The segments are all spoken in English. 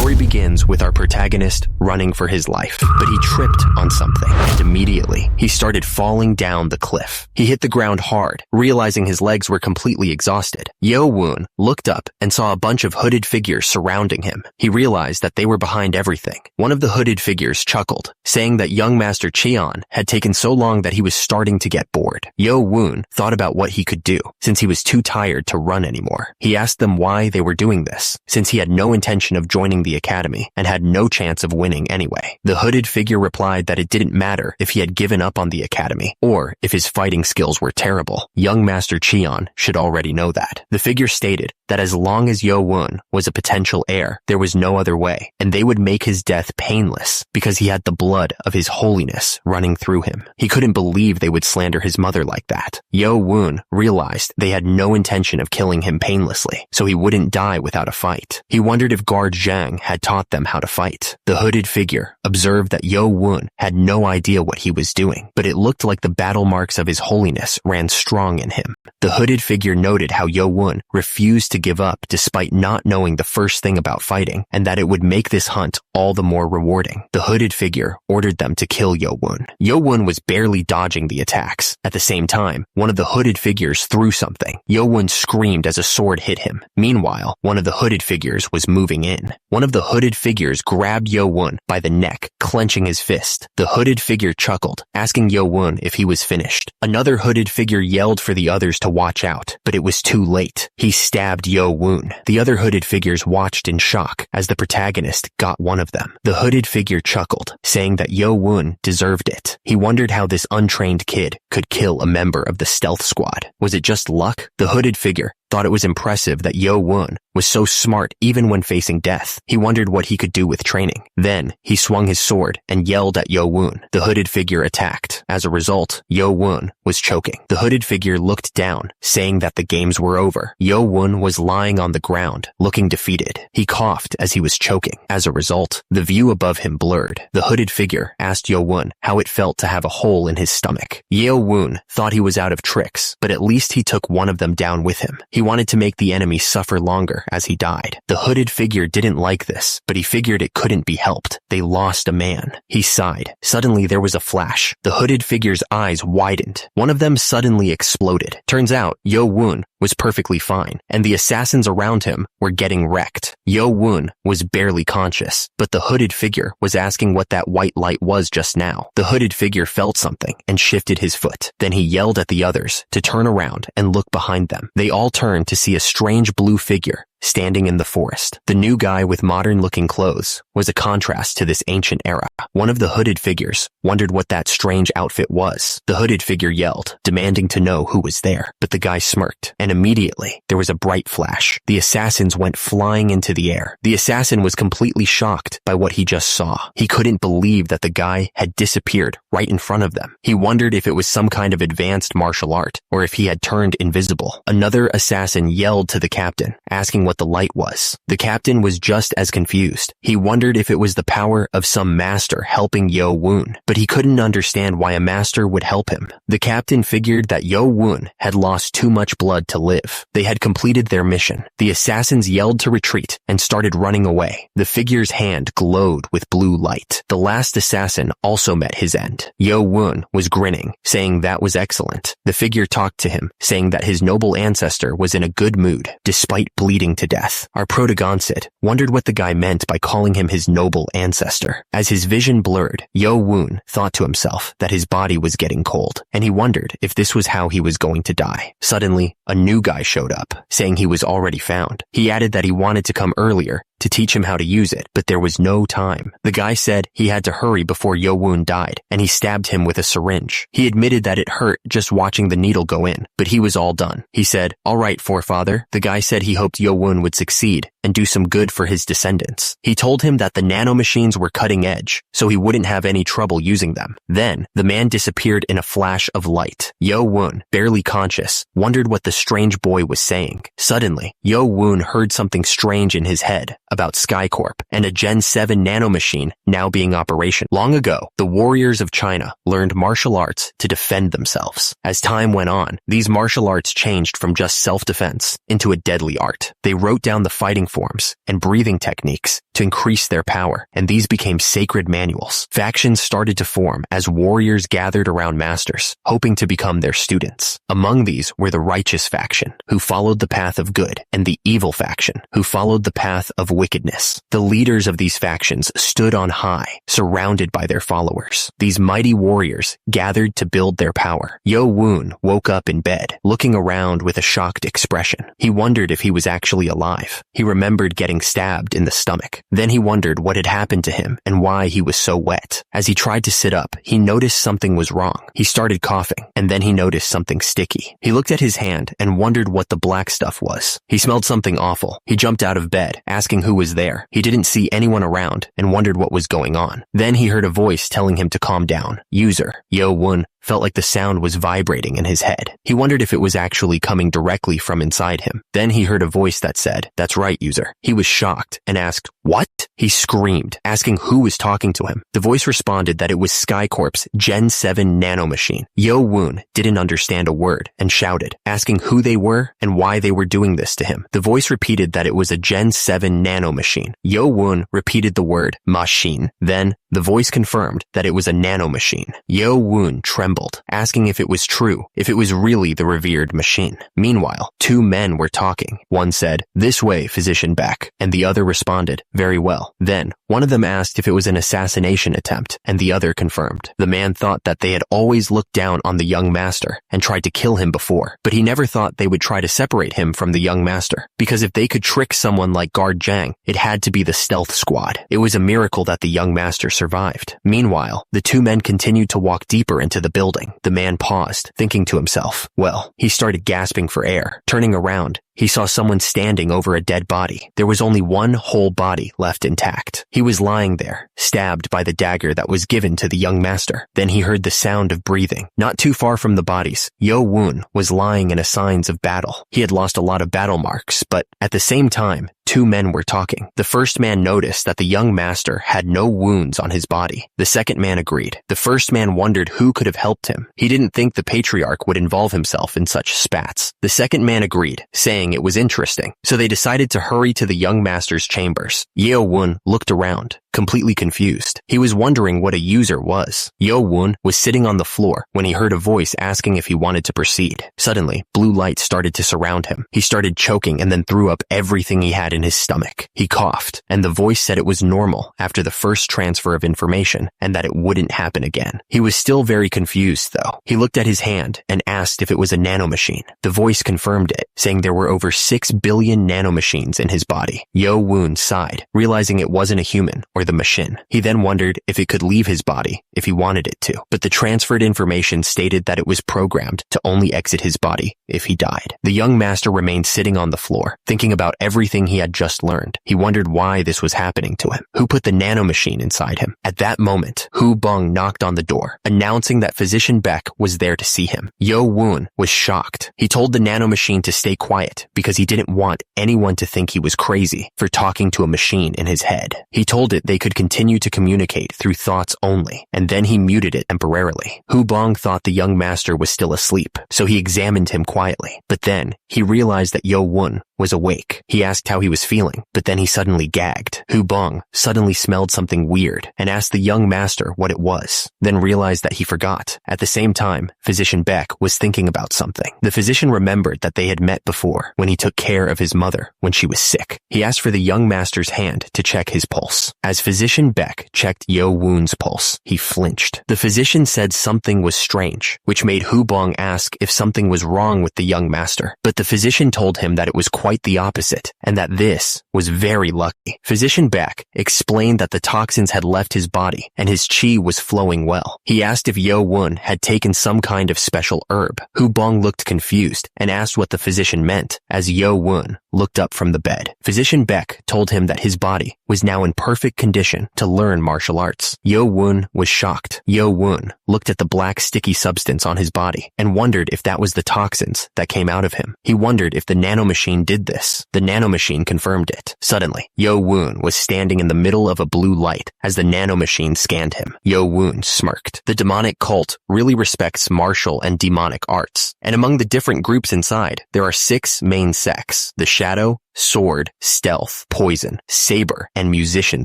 story begins with our protagonist running for his life, but he tripped on something, and immediately, he started falling down the cliff. He hit the ground hard, realizing his legs were completely exhausted. Yo-woon looked up and saw a bunch of hooded figures surrounding him. He realized that they were behind everything. One of the hooded figures chuckled, saying that young Master Cheon had taken so long that he was starting to get bored. Yo-woon thought about what he could do, since he was too tired to run anymore. He asked them why they were doing this, since he had no intention of joining the academy and had no chance of winning anyway. The hooded figure replied that it didn't matter if he had given up on the academy or if his fighting skills were terrible. Young Master Cheon should already know that. The figure stated that as long as Yo-woon was a potential heir, there was no other way, and they would make his death painless because he had the blood of his holiness running through him. He couldn't believe they would slander his mother like that. Yo-woon realized they had no intention of killing him painlessly, so he wouldn't die without a fight. He wondered if guard Zhang had taught them how to fight. The hooded figure observed that Yo-woon had no idea what he was doing, but it looked like the battle marks of his holiness ran strong in him. The hooded figure noted how Yo-woon refused to give up despite not knowing the first thing about fighting, and that it would make this hunt all the more rewarding. The hooded figure ordered them to kill Yo-woon. Yo-woon was barely dodging the attacks. At the same time, one of the hooded figures threw something. Yo-woon screamed as a sword hit him. Meanwhile, one of the hooded figures was moving in. One of the hooded figures grabbed Yo-woon by the neck, clenching his fist. The hooded figure chuckled, asking Yo-woon if he was finished. Another hooded figure yelled for the others to watch out, but it was too late. He stabbed Yo-woon. The other hooded figures watched in shock as the protagonist got one of them. The hooded figure chuckled, saying that Yo-woon deserved it. He wondered how this untrained kid could kill a member of the stealth squad. Was it just luck? The hooded figure thought it was impressive that Yo-woon was so smart even when facing death. He wondered what he could do with training. Then, he swung his sword and yelled at Yo-woon. The hooded figure attacked. As a result, Yo-woon was choking. The hooded figure looked down, saying that the games were over. Yo-woon was lying on the ground, looking defeated. He coughed as he was choking. As a result, the view above him blurred. The hooded figure asked Yo-woon how it felt to have a hole in his stomach. Yo-woon thought he was out of tricks, but at least he took one of them down with him. He wanted to make the enemy suffer longer as he died. The hooded figure didn't like this, but he figured it couldn't be helped. They lost a man. He sighed. Suddenly there was a flash. The hooded figure's eyes widened. One of them suddenly exploded. Turns out, Yo-woon was perfectly fine, and the assassins around him were getting wrecked. Yo-woon was barely conscious, but the hooded figure was asking what that white light was just now. The hooded figure felt something and shifted his foot. Then he yelled at the others to turn around and look behind them. They all turned to see a strange blue figure standing in the forest. The new guy with modern-looking clothes was a contrast to this ancient era. One of the hooded figures wondered what that strange outfit was. The hooded figure yelled, demanding to know who was there, but the guy smirked, and immediately there was a bright flash. The assassins went flying into the air. The assassin was completely shocked by what he just saw. He couldn't believe that the guy had disappeared right in front of them. He wondered if it was some kind of advanced martial art, or if he had turned invisible. Another assassin yelled to the captain, asking what the light was. The captain was just as confused. He wondered if it was the power of some master helping Yo-woon, but he couldn't understand why a master would help him. The captain figured that Yo-woon had lost too much blood to live. They had completed their mission. The assassins yelled to retreat and started running away. The figure's hand glowed with blue light. The last assassin also met his end. Yo-woon was grinning, saying that was excellent. The figure talked to him, saying that his noble ancestor was in a good mood, despite bleeding to death. Our protagonist wondered what the guy meant by calling him his noble ancestor. As his vision blurred, Yo-woon thought to himself that his body was getting cold, and he wondered if this was how he was going to die. Suddenly, a new guy showed up, saying he was already found. He added that he wanted to come earlier to teach him how to use it, but there was no time. The guy said he had to hurry before Yo-woon died, and he stabbed him with a syringe. He admitted that it hurt just watching the needle go in, but he was all done. He said, "All right, forefather." The guy said he hoped Yo-woon would succeed and do some good for his descendants. He told him that the nanomachines were cutting edge, so he wouldn't have any trouble using them. Then, the man disappeared in a flash of light. Yo-woon, barely conscious, wondered what the strange boy was saying. Suddenly, Yo-woon heard something strange in his head. about SkyCorp and a Gen 7 nanomachine now being operational. Long ago, the warriors of China learned martial arts to defend themselves. As time went on, these martial arts changed from just self-defense into a deadly art. They wrote down the fighting forms and breathing techniques to increase their power, and these became sacred manuals. Factions started to form as warriors gathered around masters, hoping to become their students. Among these were the righteous faction, who followed the path of good, and the evil faction, who followed the path of wickedness. The leaders of these factions stood on high, surrounded by their followers. These mighty warriors gathered to build their power. Yo Woon woke up in bed, looking around with a shocked expression. He wondered if he was actually alive. He remembered getting stabbed in the stomach. Then he wondered what had happened to him and why he was so wet. As he tried to sit up, he noticed something was wrong. He started coughing, and then he noticed something sticky. He looked at his hand and wondered what the black stuff was. He smelled something awful. He jumped out of bed, asking who was there. He didn't see anyone around and wondered what was going on. Then he heard a voice telling him to calm down. User, Yo Woon, felt like the sound was vibrating in his head. He wondered if it was actually coming directly from inside him. Then he heard a voice that said, "That's right, user." He was shocked and asked, "What?" He screamed, asking who was talking to him. The voice responded that it was SkyCorp's Gen 7 nanomachine. Yo Woon didn't understand a word and shouted, asking who they were and why they were doing this to him. The voice repeated that it was a Gen 7 nanomachine. Yo Woon repeated the word machine. Then the voice confirmed that it was a nanomachine. Yo Woon trembled, asking if it was true, if it was really the revered machine. Meanwhile, two men were talking. One said, "This way, Physician Beck," and the other responded, "Very well." Then, one of them asked if it was an assassination attempt, and the other confirmed. The man thought that they had always looked down on the young master and tried to kill him before, but he never thought they would try to separate him from the young master, because if they could trick someone like Guard Zhang, it had to be the stealth squad. It was a miracle that the young master survived. Meanwhile, the two men continued to walk deeper into the building. The man paused, thinking to himself. Well, he started gasping for air. Turning around, he saw someone standing over a dead body. There was only one whole body left intact. He was lying there, stabbed by the dagger that was given to the young master. Then he heard the sound of breathing. Not too far from the bodies, Yo Woon was lying in a signs of battle. He had lost a lot of battle marks, but at the same time, two men were talking. The first man noticed that the young master had no wounds on his body. The second man agreed. The first man wondered who could have helped him. He didn't think the patriarch would involve himself in such spats. The second man agreed, saying it was interesting. So they decided to hurry to the young master's chambers. Yo Woon looked around, completely confused. He was wondering what a user was. Yo Woon was sitting on the floor when he heard a voice asking if he wanted to proceed. Suddenly, blue light started to surround him. He started choking and then threw up everything he had in his stomach. He coughed, and the voice said it was normal after the first transfer of information and that it wouldn't happen again. He was still very confused, though. He looked at his hand and asked if it was a nanomachine. The voice confirmed it, saying there were over 6 billion nanomachines in his body. Yo Woon sighed, realizing it wasn't a human or the machine. He then wondered if it could leave his body if he wanted it to, but the transferred information stated that it was programmed to only exit his body if he died. The young master remained sitting on the floor, thinking about everything he had just learned. He wondered why this was happening to him. Who put the nanomachine inside him? At that moment, Hu Bong knocked on the door, announcing that Physician Beck was there to see him. Yo Woon was shocked. He told the nanomachine to stay quiet because he didn't want anyone to think he was crazy for talking to a machine in his head. He told it they could continue to communicate through thoughts only, and then he muted it temporarily. Hu Bong thought the young master was still asleep, so he examined him quietly. But then, he realized that Yo Woon was awake. He asked how he was feeling, but then he suddenly gagged. Hu Bong suddenly smelled something weird and asked the young master what it was, then realized that he forgot. At the same time, Physician Beck was thinking about something. The physician remembered that they had met before when he took care of his mother when she was sick. He asked for the young master's hand to check his pulse. As Physician Beck checked Yo Woon's pulse, he flinched. The physician said something was strange, which made Hu Bong ask if something was wrong with the young master. But the physician told him that it was quite the opposite, and that this was very lucky. Physician Beck explained that the toxins had left his body, and his qi was flowing well. He asked if Yo Woon had taken some kind of special herb. Hu Bong looked confused, and asked what the physician meant, as Yo Woon looked up from the bed. Physician Beck told him that his body was now in perfect condition condition to learn martial arts. Yo-woon was shocked. Yo-woon looked at the black sticky substance on his body and wondered if that was the toxins that came out of him. He wondered if the nanomachine did this. The nanomachine confirmed it. Suddenly, Yo-woon was standing in the middle of a blue light as the nanomachine scanned him. Yo-woon smirked. The demonic cult really respects martial and demonic arts, and among the different groups inside, there are 6 main sects: the shadow, sword, stealth, poison, saber, and musician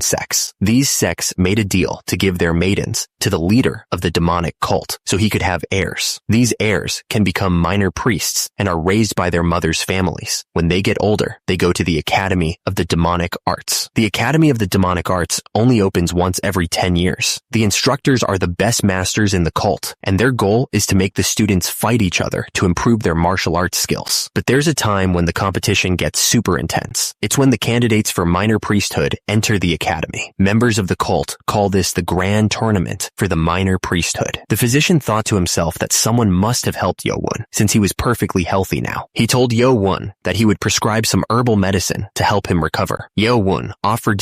sects. These sects made a deal to give their maidens to the leader of the demonic cult so he could have heirs. These heirs can become minor priests and are raised by their mothers' families. When they get older, they go to the Academy of the Demonic Arts. The Academy of the Demonic Arts only opens once every 10 years. The instructors are the best masters in the cult, and their goal is to make the students fight each other to improve their martial arts skills. But there's a time when the competition gets super intense. It's when the candidates for minor priesthood enter the academy. Members of the cult call this the grand tournament for the minor priesthood. The physician thought to himself that someone must have helped Yo-woon, since he was perfectly healthy now. He told Yo-woon that he would prescribe some herbal medicine to help him recover. Yo-woon offered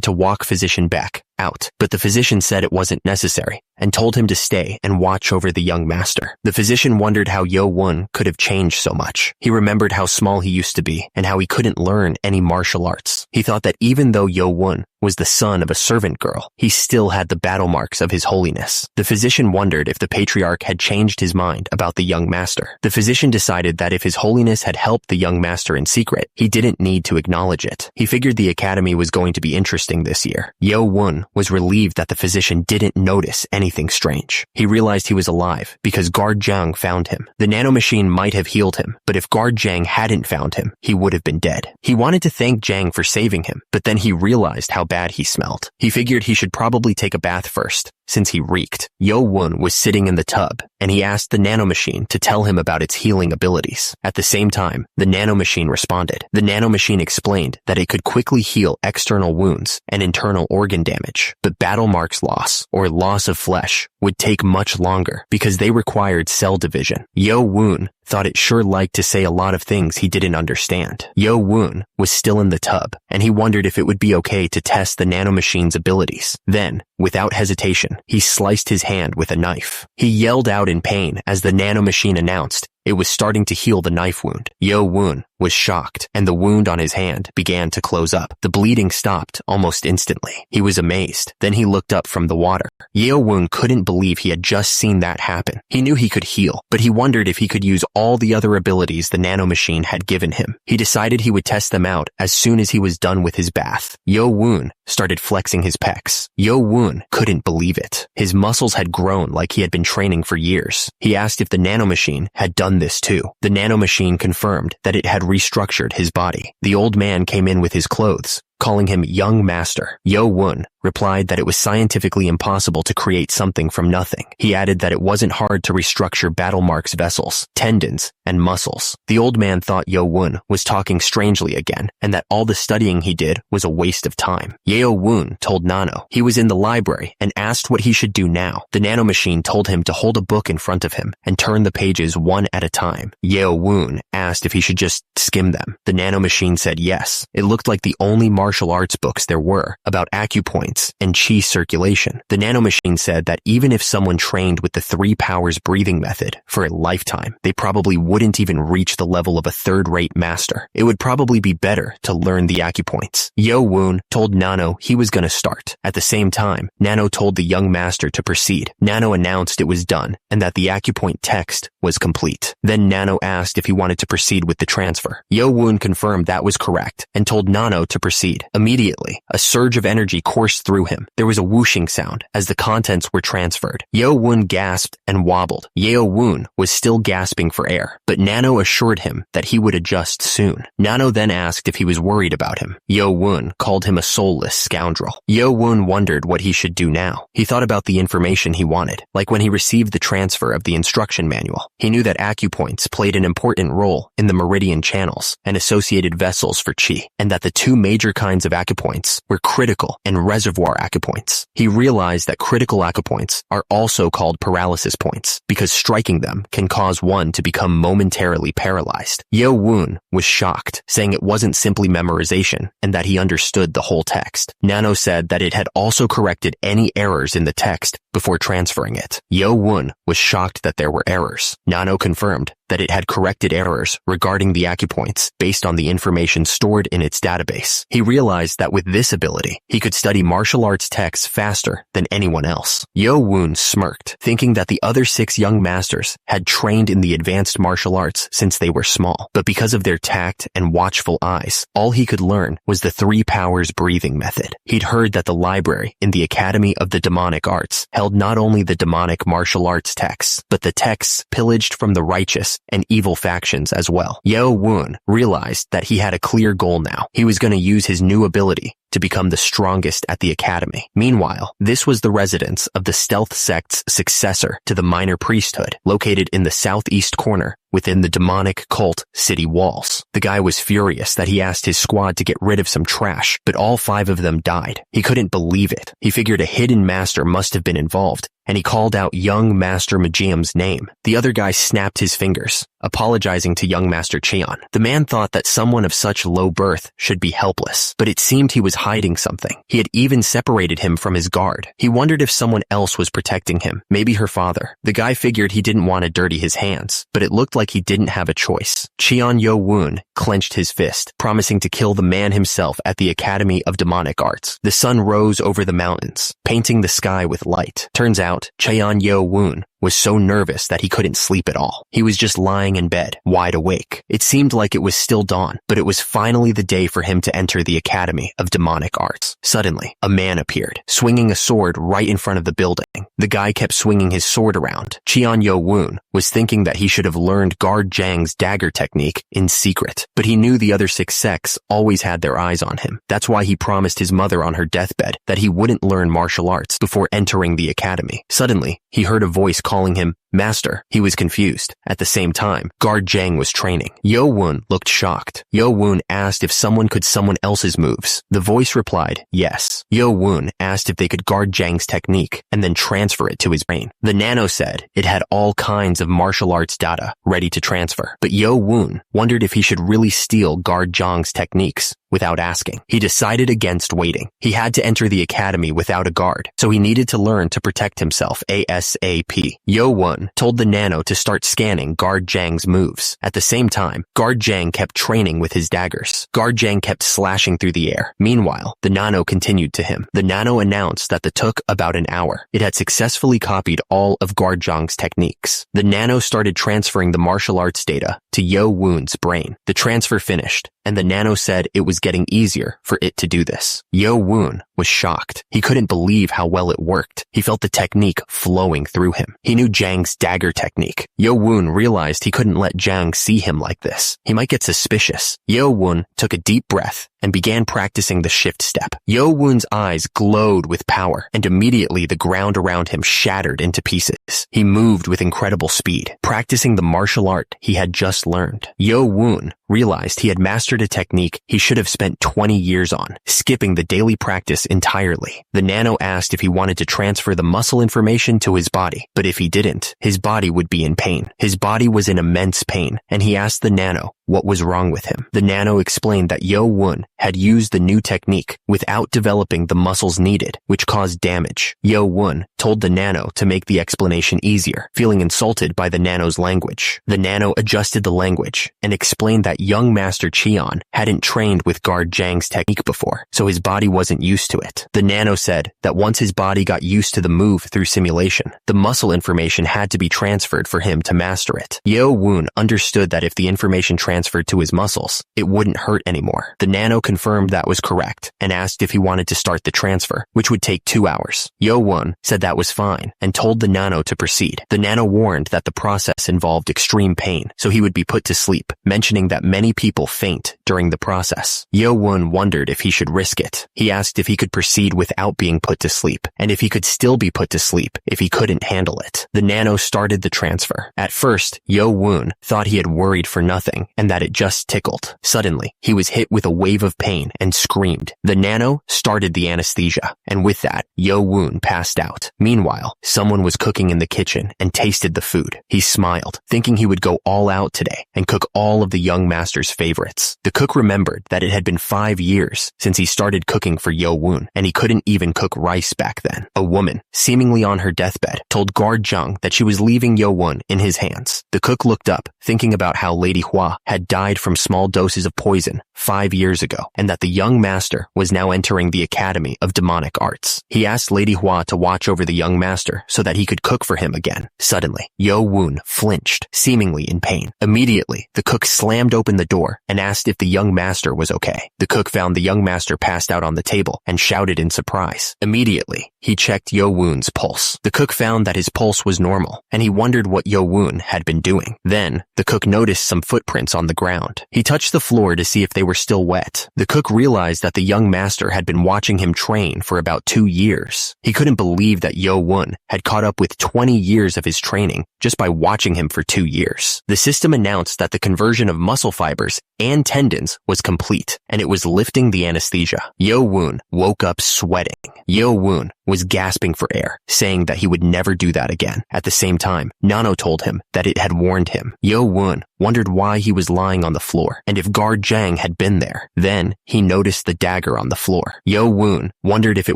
to walk physician back out, but the physician said it wasn't necessary and told him to stay and watch over the young master. The physician wondered how Yo-woon could have changed so much. He remembered how small he used to be and how he couldn't learn any martial arts. He thought that even though Yo-woon was the son of a servant girl, he still had the battle marks of his holiness. The physician wondered if the patriarch had changed his mind about the young master. The physician decided that if his holiness had helped the young master in secret, he didn't need to acknowledge it. He figured the academy was going to be interesting this year. Yo-woon was relieved that the physician didn't notice anything strange. He realized he was alive because Guard Zhang found him. The nanomachine might have healed him, but if Guard Zhang hadn't found him, he would have been dead. He wanted to thank Zhang for saving him, but then he realized how bad he smelled. He figured he should probably take a bath first, since he reeked. Yo-woon was sitting in the tub, and he asked the nanomachine to tell him about its healing abilities. At the same time, the nanomachine responded. The nanomachine explained that it could quickly heal external wounds and internal organ damage, but battle marks loss, or loss of flesh, would take much longer because they required cell division. Yo-woon thought it sure liked to say a lot of things he didn't understand. Yo-woon was still in the tub, and he wondered if it would be okay to test the nanomachine's abilities. Then, without hesitation, he sliced his hand with a knife. He yelled out in pain as the nanomachine announced it was starting to heal the knife wound. Yo-woon was shocked, and the wound on his hand began to close up. The bleeding stopped almost instantly. He was amazed. Then he looked up from the water. Yo-woon couldn't believe he had just seen that happen. He knew he could heal, but he wondered if he could use all the other abilities the nanomachine had given him. He decided he would test them out as soon as he was done with his bath. Yo-woon started flexing his pecs. Yo-woon couldn't believe it. His muscles had grown like he had been training for years. He asked if the nanomachine had done this too. The nanomachine confirmed that it had restructured his body. The old man came in with his clothes, calling him young master. Yo-woon replied that it was scientifically impossible to create something from nothing. He added that it wasn't hard to restructure battle marks vessels, tendons, and muscles. The old man thought Yo-woon was talking strangely again, and that all the studying he did was a waste of time. Yo-woon told Nano he was in the library and asked what he should do now. The nanomachine told him to hold a book in front of him and turn the pages one at a time. Yo-woon asked if he should just skim them. The nanomachine said yes. It looked like the only martial arts books there were about acupoints and chi circulation. The nanomachine said that even if someone trained with the 3 powers breathing method for a lifetime, they probably wouldn't even reach the level of a third-rate master. It would probably be better to learn the acupoints. Yo-woon told Nano he was going to start. At the same time, Nano told the young master to proceed. Nano announced it was done and that the acupoint text was complete. Then Nano asked if he wanted to proceed with the transfer. Yo-woon confirmed that was correct and told Nano to proceed. Immediately, a surge of energy coursed through him. There was a whooshing sound as the contents were transferred. Yo-woon gasped and wobbled. Yo-woon was still gasping for air, but Nano assured him that he would adjust soon. Nano then asked if he was worried about him. Yo-woon called him a soulless scoundrel. Yo-woon wondered what he should do now. He thought about the information he wanted, like when he received the transfer of the instruction manual. He knew that acupoints played an important role in the meridian channels and associated vessels for chi, and that the 2 major kinds of acupoints were critical and reservoir acupoints. He realized that critical acupoints are also called paralysis points because striking them can cause one to become momentarily paralyzed. Yo Woon was shocked, saying it wasn't simply memorization and that he understood the whole text. Nano said that it had also corrected any errors in the text before transferring it. Yo Woon was shocked that there were errors. Nano confirmed that it had corrected errors regarding the acupoints based on the information stored in its database. He realized that with this ability, he could study martial arts texts faster than anyone else. Yo Woon smirked, thinking that the other 6 young masters had trained in the advanced martial arts since they were small, but because of their tact and watchful eyes, all he could learn was the 3 powers breathing method. He'd heard that the library in the Academy of the Demonic Arts held not only the demonic martial arts texts, but the texts pillaged from the righteous and evil factions as well. Yo Woon realized that he had a clear goal now. He was going to use his new ability to become the strongest at the academy. Meanwhile, this was the residence of the stealth sect's successor to the minor priesthood, located in the southeast corner within the demonic cult city walls. The guy was furious that he asked his squad to get rid of some trash, but all 5 of them died. He couldn't believe it. He figured a hidden master must have been involved, and he called out young Master Majium's name. The other guy snapped his fingers, apologizing to young Master Cheon. The man thought that someone of such low birth should be helpless, but it seemed he was hiding something. He had even separated him from his guard. He wondered if someone else was protecting him, maybe her father. The guy figured he didn't want to dirty his hands, but it looked like he didn't have a choice. Cheon Yo Woon clenched his fist, promising to kill the man himself at the Academy of Demonic Arts. The sun rose over the mountains, painting the sky with light. Turns out, Cheon Yo Woon was so nervous that he couldn't sleep at all. He was just lying in bed, wide awake. It seemed like it was still dawn, but it was finally the day for him to enter the Academy of Demonic Arts. Suddenly, a man appeared, swinging a sword right in front of the building. The guy kept swinging his sword around. Cheon Yo Woon was thinking that he should have learned Guard Jang's dagger technique in secret, but he knew the other 6 sects always had their eyes on him. That's why he promised his mother on her deathbed that he wouldn't learn martial arts before entering the academy. Suddenly, he heard a voice calling him Master. He was confused. At the same time, Guard Jang was training. Yo Woon looked shocked. Yo Woon asked if someone could someone else's moves. The voice replied, yes. Yo Woon asked if they could guard Jang's technique and then transfer it to his brain. The nano said it had all kinds of martial arts data ready to transfer, but Yo Woon wondered if he should really steal Guard Jang's techniques without asking. He decided against waiting. He had to enter the academy without a guard, so he needed to learn to protect himself ASAP. Yo Woon told the nano to start scanning Guard Jang's moves. At the same time, Guard Jang kept training with his daggers. Guard Jang kept slashing through the air. Meanwhile, the nano continued to him. The nano announced that it took about an hour. It had successfully copied all of Guard Jang's techniques. The nano started transferring the martial arts data to Yo Woon's brain. The transfer finished, and the nano said it was getting easier for it to do this. Yo Woon was shocked. He couldn't believe how well it worked. He felt the technique flowing through him. He knew Jang's dagger technique. Yo Woon realized he couldn't let Jang see him like this. He might get suspicious. Yo Woon took a deep breath and began practicing the shift step. Yo Woon's eyes glowed with power, and immediately the ground around him shattered into pieces. He moved with incredible speed, practicing the martial art he had just learned. Yo Woon realized he had mastered a technique he should have spent 20 years on, skipping the daily practice entirely. The nano asked if he wanted to transfer the muscle information to his body, but if he didn't, his body would be in pain. His body was in immense pain, and he asked the nano what was wrong with him. The nano explained that Yo Woon had used the new technique without developing the muscles needed, which caused damage. Yo Woon told the nano to make the explanation easier, feeling insulted by the nano's language. The nano adjusted the language and explained that young Master Cheon hadn't trained with Guard Jang's technique before, so his body wasn't used to it. The nano said that once his body got used to the move through simulation, the muscle information had to be transferred for him to master it. Yo Woon understood that if the information transferred to his muscles, it wouldn't hurt anymore. The nano confirmed that was correct and asked if he wanted to start the transfer, which would take 2 hours. Yo Woon said that was fine and told the nano to proceed. The nano warned that the process involved extreme pain, so he would be put to sleep, mentioning that many people faint during the process. Yo-woon wondered if he should risk it. He asked if he could proceed without being put to sleep, and if he could still be put to sleep if he couldn't handle it. The nano started the transfer. At first, Yo-woon thought he had worried for nothing and that it just tickled. Suddenly, he was hit with a wave of pain and screamed. The nano started the anesthesia, and with that, Yo-woon passed out. Meanwhile, someone was cooking in the kitchen and tasted the food. He smiled, thinking he would go all out today and cook all of the young master's favorites. The cook remembered that it had been 5 years since he started cooking for Yo-woon, and he couldn't even cook rice back then. A woman, seemingly on her deathbed, told guard Jung that she was leaving Yo-woon in his hands. The cook looked up, thinking about how Lady Hua had died from small doses of poison 5 years ago, and that the young master was now entering the Academy of Demonic Arts. He asked Lady Hua to watch over the young master so that he could cook for him again. Suddenly, Yo-woon flinched, seemingly in pain. Immediately, the cook slammed open the door and asked if the young master was okay. The cook found the young master passed out on the table and shouted in surprise. Immediately, he checked Yo-woon's pulse. The cook found that his pulse was normal, and he wondered what Yo-woon had been doing. Then, the cook noticed some footprints on the ground. He touched the floor to see if they were still wet. The cook realized that the young master had been watching him train for about 2 years. He couldn't believe that Yo-woon had caught up with 20 years of his training just by watching him for 2 years. The system announced that the conversion of muscle fibers and tendons was complete, and it was lifting the anesthesia. Yo-woon woke up sweating. Yo-woon was gasping for air, saying that he would never do that again. At the same time, Nano told him that it had warned him. Yo-woon wondered why he was lying on the floor, and if guard Jang had been there. Then, he noticed the dagger on the floor. Yo-woon wondered if it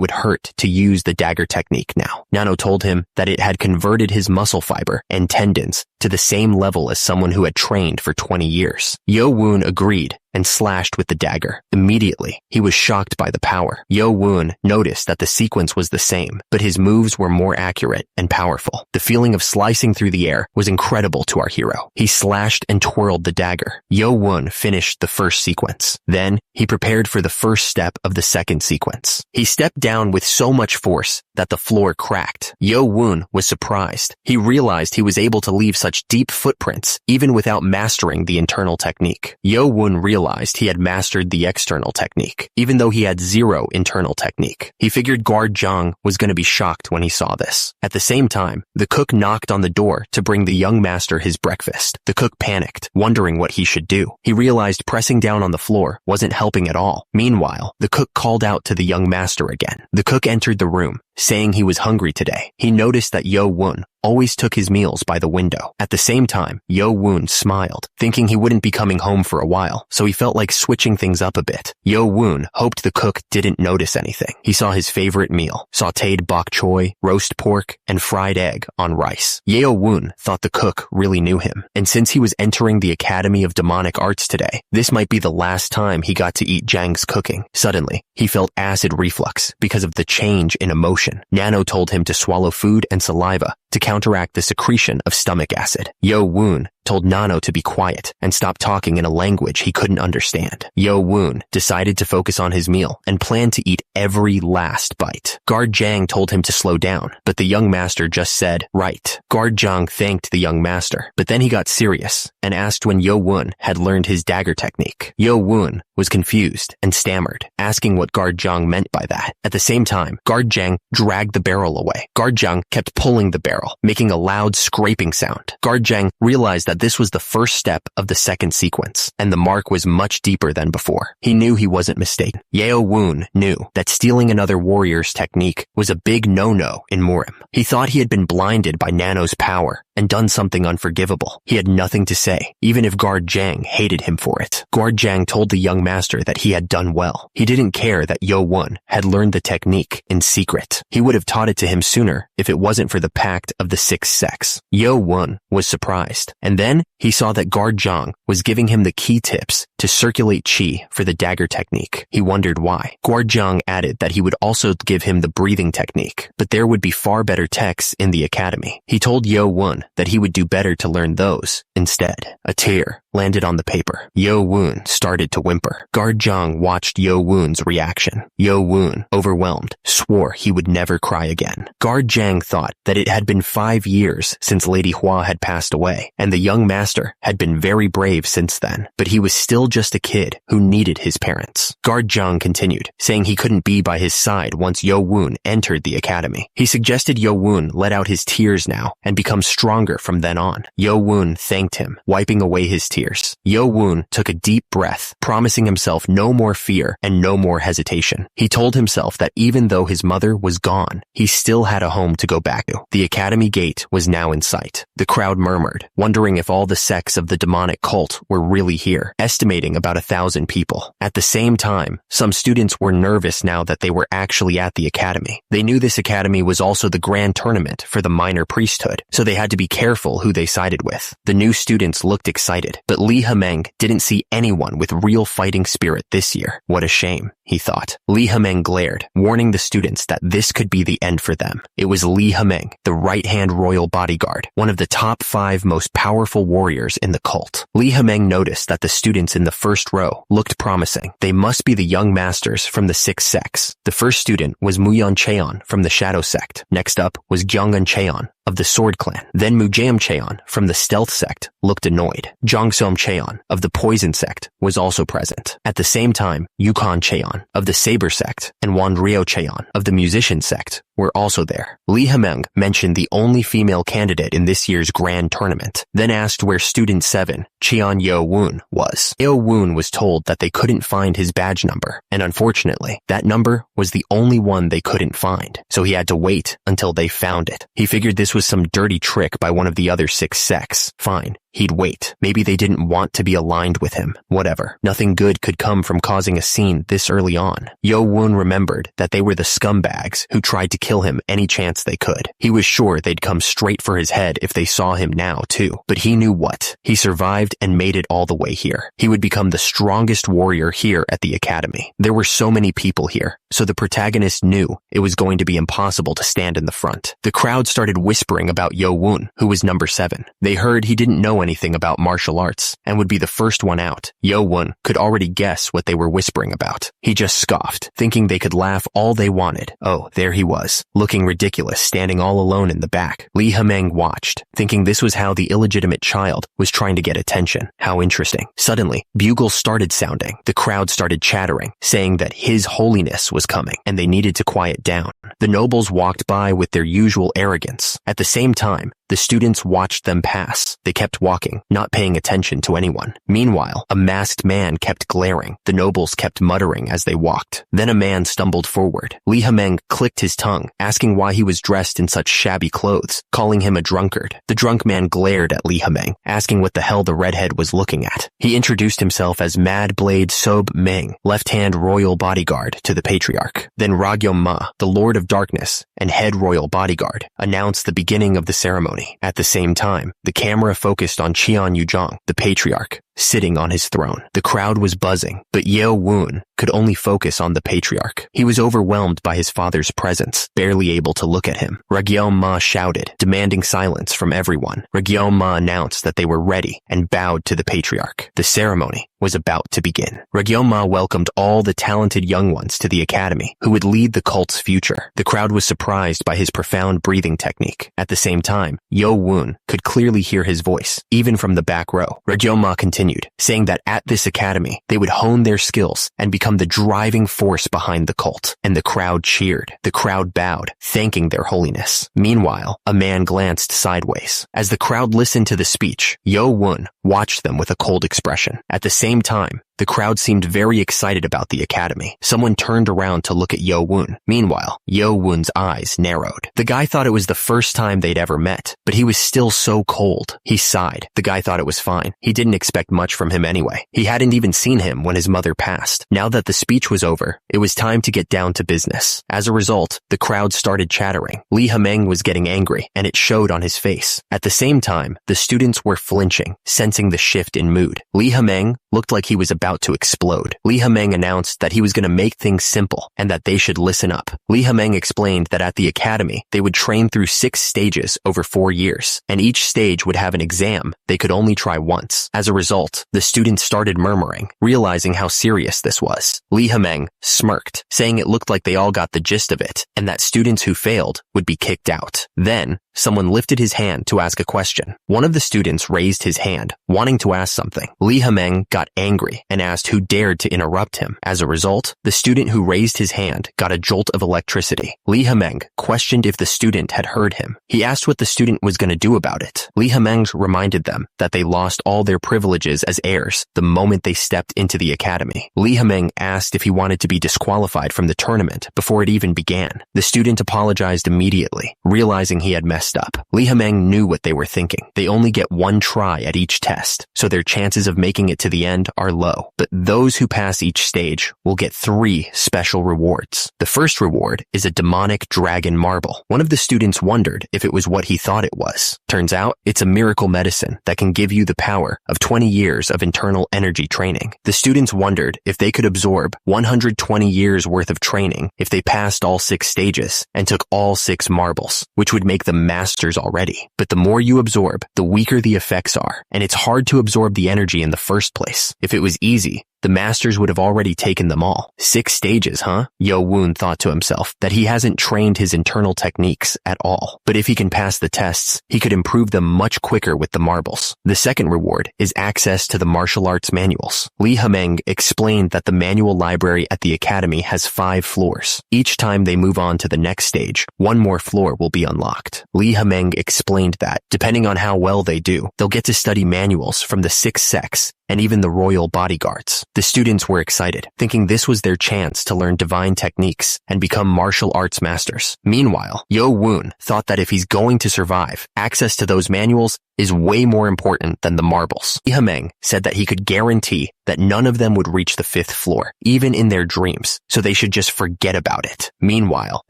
would hurt to use the dagger technique now. Nano told him that it had converted his muscle fiber and tendons to the same level as someone who had trained for 20 years. Yo-woon agreed and slashed with the dagger. Immediately, he was shocked by the power. Yo-woon noticed that the sequence was the same, but his moves were more accurate and powerful. The feeling of slicing through the air was incredible to our hero. He slashed and twirled the dagger. Yo-woon finished the first sequence. Then, he prepared for the first step of the second sequence. He stepped down with so much force that the floor cracked. Yo-woon was surprised. He realized he was able to leave such deep footprints, even without mastering the internal technique. Yo-woon realized he had mastered the external technique, even though he had 0 internal technique. He figured guard Jang was going to be shocked when he saw this. At the same time, the cook knocked on the door to bring the young master his breakfast. The cook panicked, wondering what he should do. He realized pressing down on the floor wasn't helping at all. Meanwhile, the cook called out to the young master again. The cook entered the room, saying he was hungry today. He noticed that Yo-woon always took his meals by the window. At the same time, Yo-woon smiled, thinking he wouldn't be coming home for a while, so he felt like switching things up a bit. Yo-woon hoped the cook didn't notice anything. He saw his favorite meal, sautéed bok choy, roast pork, and fried egg on rice. Yo-woon thought the cook really knew him, and since he was entering the Academy of Demonic Arts today, this might be the last time he got to eat Jang's cooking. Suddenly, he felt acid reflux because of the change in emotion. Nano told him to swallow food and saliva to counteract the secretion of stomach acid. Yo-woon told Nano to be quiet and stop talking in a language he couldn't understand. Yo-woon decided to focus on his meal and planned to eat every last bite. Guard Jang told him to slow down, but the young master just said, "Right." Guard Jang thanked the young master, but then he got serious and asked when Yo-woon had learned his dagger technique. Yo-woon was confused and stammered, asking what Guard Jang meant by that. At the same time, Guard Jang dragged the barrel away. Guard Jang kept pulling the barrel, making a loud scraping sound. Guard Jang realized that this was the first step of the second sequence, and the mark was much deeper than before. He knew he wasn't mistaken. Yo-woon knew that stealing another warrior's technique was a big no-no in Murim. He thought he had been blinded by Nano's power and done something unforgivable. He had nothing to say, even if Guard Jang hated him for it. Guard Jang told the young master that he had done well. He didn't care that Yo-woon had learned the technique in secret. He would have taught it to him sooner if it wasn't for the pact of the sixth sex. Yo-woon was surprised, and then he saw that Guard Jang was giving him the key tips to circulate chi for the dagger technique. He wondered why. Guard Jang added that he would also give him the breathing technique, but there would be far better texts in the academy. He told Yo-woon that he would do better to learn those instead. A tear landed on the paper. Yo-woon started to whimper. Guard Jang watched Yo-woon's reaction. Yo-woon, overwhelmed, swore he would never cry again. Guard Zhang thought that it had been 5 years since Lady Hua had passed away, and the young master had been very brave since then, but he was still just a kid who needed his parents. Guard Zhang continued, saying he couldn't be by his side once Yo Woon entered the academy. He suggested Yo Woon let out his tears now and become stronger from then on. Yo Woon thanked him, wiping away his tears. Yo Woon took a deep breath, promising himself no more fear and no more hesitation. He told himself that even though his mother was gone, he still had a home to go back to. The academy gate was now in sight. The crowd murmured, wondering if all the sects of the demonic cult were really here, estimating about 1,000 people. At the same time, some students were nervous now that they were actually at the academy. They knew this academy was also the grand tournament for the minor priesthood, so they had to be careful who they sided with. The new students looked excited, but Li Hemeng didn't see anyone with real fighting spirit this year. What a shame, he thought. Li Hemeng glared, warning the students that this could be the end for them. It was Li Hemeng, the right-hand royal bodyguard, one of the top 5 most powerful warriors in the cult. Li Hemeng noticed that the students in the first row looked promising. They must be the young masters from the 6 sects. The first student was Muyan Cheon from the Shadow sect. Next up was Gyeongun Cheon of the Sword Clan. Then Mujaem Cheon from the Stealth sect looked annoyed. Jongsom Cheon of the Poison sect was also present. At the same time, Yukon Cheon of the Saber sect and Wanrio Cheon of the Musician sect were also there. Li Hemeng mentioned the only female candidate in this year's grand tournament, then asked where student 7, Cheon Yo Woon, was. Yo Woon was told that they couldn't find his badge number, and unfortunately, that number was the only one they couldn't find, so he had to wait until they found it. He figured this was some dirty trick by one of the other 6 sects. Fine. He'd wait. Maybe they didn't want to be aligned with him. Whatever. Nothing good could come from causing a scene this early on. Yo Woon remembered that they were the scumbags who tried to kill him any chance they could. He was sure they'd come straight for his head if they saw him now, too. But he knew what. He survived and made it all the way here. He would become the strongest warrior here at the academy. There were so many people here, so the protagonist knew it was going to be impossible to stand in the front. The crowd started whispering about Yo Woon, who was number 7. They heard he didn't know anything about martial arts and would be the first one out. Yo Woon could already guess what they were whispering about. He just scoffed, thinking they could laugh all they wanted. Oh, there he was, looking ridiculous, standing all alone in the back. Li Hemeng watched, thinking this was how the illegitimate child was trying to get attention. How interesting. Suddenly, bugles started sounding. The crowd started chattering, saying that His Holiness was coming, and they needed to quiet down. The nobles walked by with their usual arrogance. At the same time, the students watched them pass. They kept walking, not paying attention to anyone. Meanwhile, a masked man kept glaring. The nobles kept muttering as they walked. Then a man stumbled forward. Li Hemeng clicked his tongue, asking why he was dressed in such shabby clothes, calling him a drunkard. The drunk man glared at Li Hemeng, asking what the hell the redhead was looking at. He introduced himself as Mad Blade Sob Meng, left-hand royal bodyguard to the patriarch. Then Ragyom Ma, the Lord of Darkness and head royal bodyguard, announced the beginning of the ceremony. At the same time, the camera focused on Cheon Yujong, the patriarch, sitting on his throne. The crowd was buzzing, but Yo Woon could only focus on the patriarch. He was overwhelmed by his father's presence, barely able to look at him. Ragyom Ma shouted, demanding silence from everyone. Ragyom Ma announced that they were ready and bowed to the patriarch. The ceremony was about to begin. Ragyom Ma welcomed all the talented young ones to the academy who would lead the cult's future. The crowd was surprised by his profound breathing technique. At the same time, Yo Woon could clearly hear his voice, even from the back row. Ragyom Ma continued, saying that at this academy, they would hone their skills and become the driving force behind the cult. And the crowd cheered. The crowd bowed, thanking their holiness. Meanwhile, a man glanced sideways. As the crowd listened to the speech, Yo Woon watched them with a cold expression. At the same time, the crowd seemed very excited about the academy. Someone turned around to look at Yo Woon. Meanwhile, Yo Woon's eyes narrowed. The guy thought it was the first time they'd ever met, but he was still so cold. He sighed. The guy thought it was fine. He didn't expect much from him anyway. He hadn't even seen him when his mother passed. Now that the speech was over, it was time to get down to business. As a result, the crowd started chattering. Li Hemeng was getting angry, and it showed on his face. At the same time, the students were flinching, sensing the shift in mood. Li Hemeng looked like he was about about to explode. Lee Ha-meng announced that he was going to make things simple and that they should listen up. Lee Ha-meng explained that at the academy, they would train through 6 stages over 4 years, and each stage would have an exam they could only try once. As a result, the students started murmuring, realizing how serious this was. Lee Ha-meng smirked, saying it looked like they all got the gist of it, and that students who failed would be kicked out. Then, someone lifted his hand to ask a question. One of the students raised his hand, wanting to ask something. Lee Ha-meng got angry and asked who dared to interrupt him. As a result, the student who raised his hand got a jolt of electricity. Lee Ha-meng questioned if the student had heard him. He asked what the student was going to do about it. Lee Ha-meng reminded them that they lost all their privileges as heirs the moment they stepped into the academy. Lee Ha-meng asked if he wanted to be disqualified from the tournament before it even began. The student apologized immediately, realizing he had messed up. Lee Ha-meng knew what they were thinking. They only get one try at each test, so their chances of making it to the end are low. But those who pass each stage will get 3 special rewards. The first reward is a demonic dragon marble. One of the students wondered if it was what he thought it was. Turns out, it's a miracle medicine that can give you the power of 20 years of internal energy training. The students wondered if they could absorb 120 years worth of training if they passed all 6 stages and took all 6 marbles, which would make them masters already. But the more you absorb, the weaker the effects are, and it's hard to absorb the energy in the first place. If it was easy, the masters would have already taken them all. 6 stages, huh? Yo Woon thought to himself that he hasn't trained his internal techniques at all. But if he can pass the tests, he could improve them much quicker with the marbles. The second reward is access to the martial arts manuals. Lee Ha-meng explained that the manual library at the academy has 5 floors. Each time they move on to the next stage, 1 more floor will be unlocked. Lee Ha-meng explained that, depending on how well they do, they'll get to study manuals from the 6 sects and even the royal bodyguards. The students were excited, thinking this was their chance to learn divine techniques and become martial arts masters. Meanwhile, Yo Woon thought that if he's going to survive, access to those manuals is way more important than the marbles. Lee Ha-meng said that he could guarantee that none of them would reach the 5th floor, even in their dreams, so they should just forget about it. Meanwhile,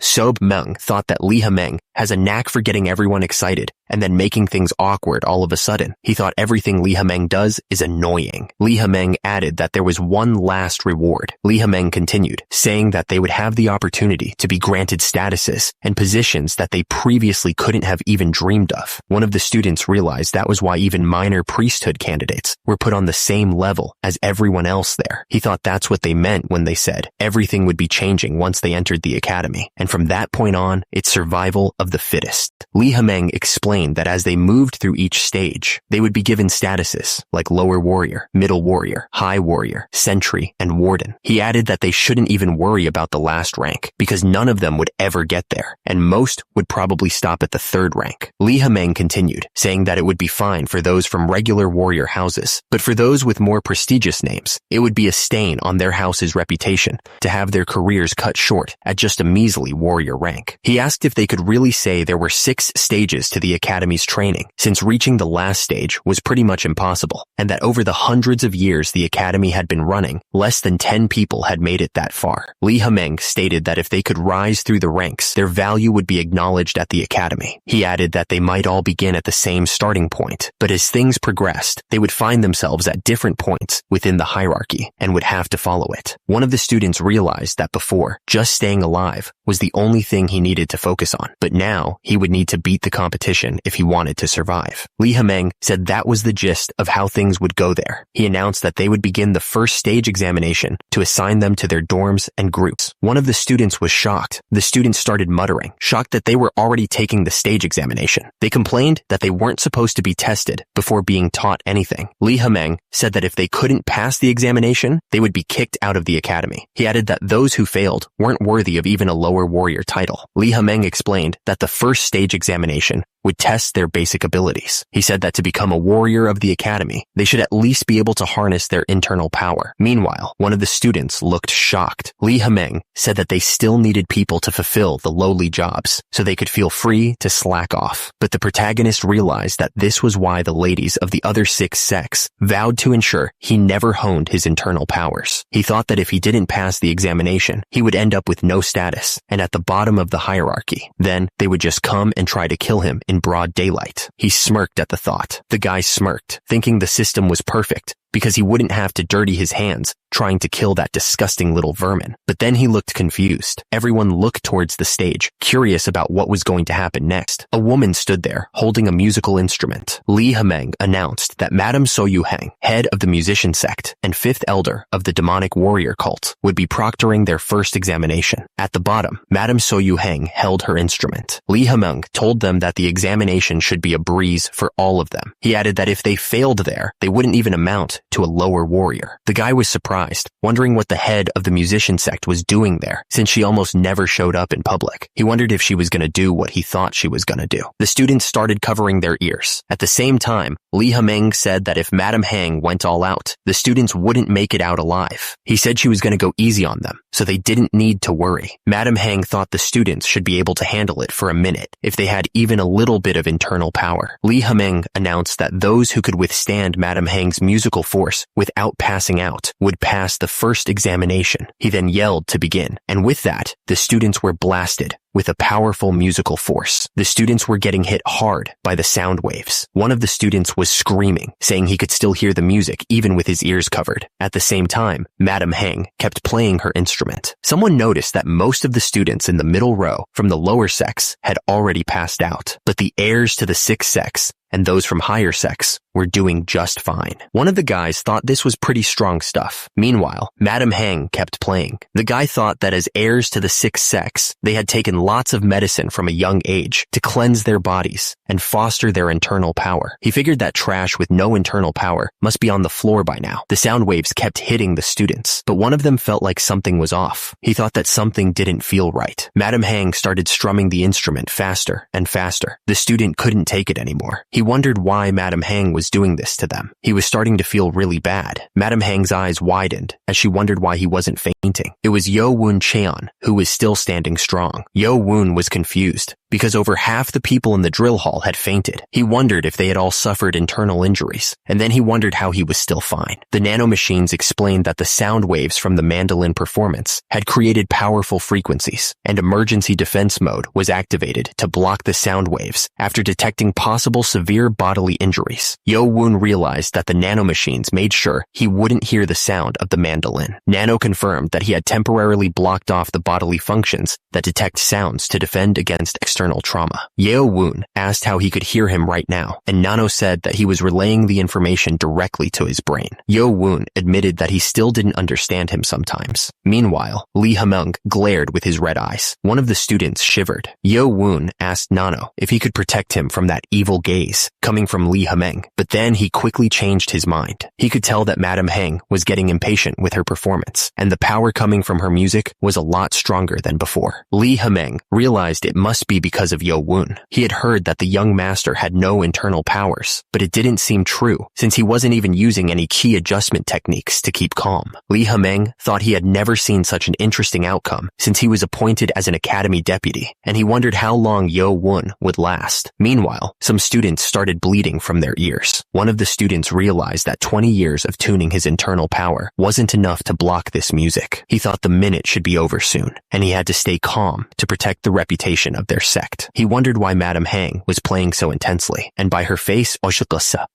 Sob Meng thought that Lee Ha-meng has a knack for getting everyone excited and then making things awkward all of a sudden. He thought everything Lee Ha-meng does is annoying. Lee Ha-meng added that there was one last reward. Lee Ha-meng continued, saying that they would have the opportunity to be granted statuses and positions that they previously couldn't have even dreamed of. One of the students realized that was why even minor priesthood candidates were put on the same level as everyone else there. He thought that's what they meant when they said everything would be changing once they entered the academy, and from that point on, it's survival of the fittest. Lee Ha-meng explained that as they moved through each stage, they would be given statuses like lower warrior, middle warrior, high warrior, sentry, and warden. He added that they shouldn't even worry about the last rank because none of them would ever get there, and most would probably stop at the 3rd rank. Lee Ha-meng continued, saying that it would be fine for those from regular warrior houses, but for those with more prestigious names, it would be a stain on their house's reputation to have their careers cut short at just a measly warrior rank. He asked if they could really say there were 6 stages to the academy's training, since reaching the last stage was pretty much impossible, and that over the hundreds of years the academy had been running, less than 10 people had made it that far. Lee Ha-meng stated that if they could rise through the ranks, their value would be acknowledged at the academy. He added that they might all begin at the same starting point, but as things progressed, they would find themselves at different points within the hierarchy and would have to follow it. One of the students realized that before, just staying alive was the only thing he needed to focus on, but now he would need to beat the competition if he wanted to survive. Lee Ha-meng said that was the gist of how things would go there. He announced that they would begin the first stage examination to assign them to their dorms and groups. One of the students was shocked. The students started muttering, shocked that they were already taking the stage examination. They complained that they weren't supposed to be tested before being taught anything. Lee Ha-meng said that if they couldn't pass the examination, they would be kicked out of the academy. He added that those who failed weren't worthy of even a lower warrior title. Lee Ha-meng explained that the first stage examination would test their basic abilities. He said that to become a warrior of the academy, they should at least be able to harness their internal power. Meanwhile, one of the students looked shocked. Lee Ha-meng said that they still needed people to fulfill the lowly jobs, so they could feel free to slack off. But the protagonist realized that this was why the ladies of the other 6 sects vowed to ensure he never honed his internal powers. He thought that if he didn't pass the examination, he would end up with no status and at the bottom of the hierarchy. Then they would just come and try to kill him in broad daylight. He smirked at the thought. The guy smirked, thinking the system was perfect, because he wouldn't have to dirty his hands trying to kill that disgusting little vermin. But then he looked confused. Everyone looked towards the stage, curious about what was going to happen next. A woman stood there, holding a musical instrument. Lee Hameng announced that Madame Soyuheng, head of the musician sect and fifth elder of the demonic warrior cult, would be proctoring their first examination. At the bottom, Madame Soyuheng held her instrument. Lee Hameng told them that the examination should be a breeze for all of them. He added that if they failed there, they wouldn't even amount to a lower warrior. The guy was surprised, wondering what the head of the musician sect was doing there, since she almost never showed up in public. He wondered if she was going to do what he thought she was going to do. The students started covering their ears. At the same time, Lee Hameng said that if Madame Hang went all out, the students wouldn't make it out alive. He said she was going to go easy on them, so they didn't need to worry. Madame Hang thought the students should be able to handle it for a minute if they had even a little bit of internal power. Lee Hameng announced that those who could withstand Madame Hang's musical force without passing out would pass the first examination. He then yelled to begin, and with that, the students were blasted with a powerful musical force. The students were getting hit hard by the sound waves. One of the students was screaming, saying he could still hear the music even with his ears covered. At the same time, Madame Hang kept playing her instrument. Someone noticed that most of the students in the middle row from the lower sex had already passed out, but the heirs to the sixth sex and those from higher sex were doing just fine. One of the guys thought this was pretty strong stuff. Meanwhile, Madame Hang kept playing. The guy thought that as heirs to the sixth sex, they had taken lots of medicine from a young age to cleanse their bodies and foster their internal power. He figured that trash with no internal power must be on the floor by now. The sound waves kept hitting the students, but one of them felt like something was off. He thought that something didn't feel right. Madame Hang started strumming the instrument faster and faster. The student couldn't take it anymore. He wondered why Madame Hang was doing this to them. He was starting to feel really bad. Madame Hang's eyes widened as she wondered why he wasn't fainting. It was Yo Woon Cheon who was still standing strong. Yo Woon was confused because over half the people in the drill hall had fainted. He wondered if they had all suffered internal injuries, and then he wondered how he was still fine. The nanomachines explained that the sound waves from the mandolin performance had created powerful frequencies, and emergency defense mode was activated to block the sound waves after detecting possible severe bodily injuries. Yo Woon realized that the nanomachines made sure he wouldn't hear the sound of the mandolin. Nano confirmed that he had temporarily blocked off the bodily functions that detect sounds to defend against external trauma. Yeo Woon asked how he could hear him right now, and Nano said that he was relaying the information directly to his brain. Yo Woon admitted that he still didn't understand him sometimes. Meanwhile, Lee Hamung glared with his red eyes. One of the students shivered. Yo Woon asked Nano if he could protect him from that evil gaze coming from Lee Hameng, but then he quickly changed his mind. He could tell that Madame Heng was getting impatient with her performance, and the power coming from her music was a lot stronger than before. Lee Hameng realized it must be because of Yo Woon. He had heard that the young master had no internal powers, but it didn't seem true since he wasn't even using any key adjustment techniques to keep calm. Lee Hameng thought he had never seen such an interesting outcome since he was appointed as an academy deputy, and he wondered how long Yo Woon would last. Meanwhile, some students started bleeding from their ears. One of the students realized that 20 years of tuning his internal power wasn't enough to block this music. He thought the minute should be over soon, and he had to stay calm to protect the reputation of their sect. He wondered why Madame Hang was playing so intensely, and by her face,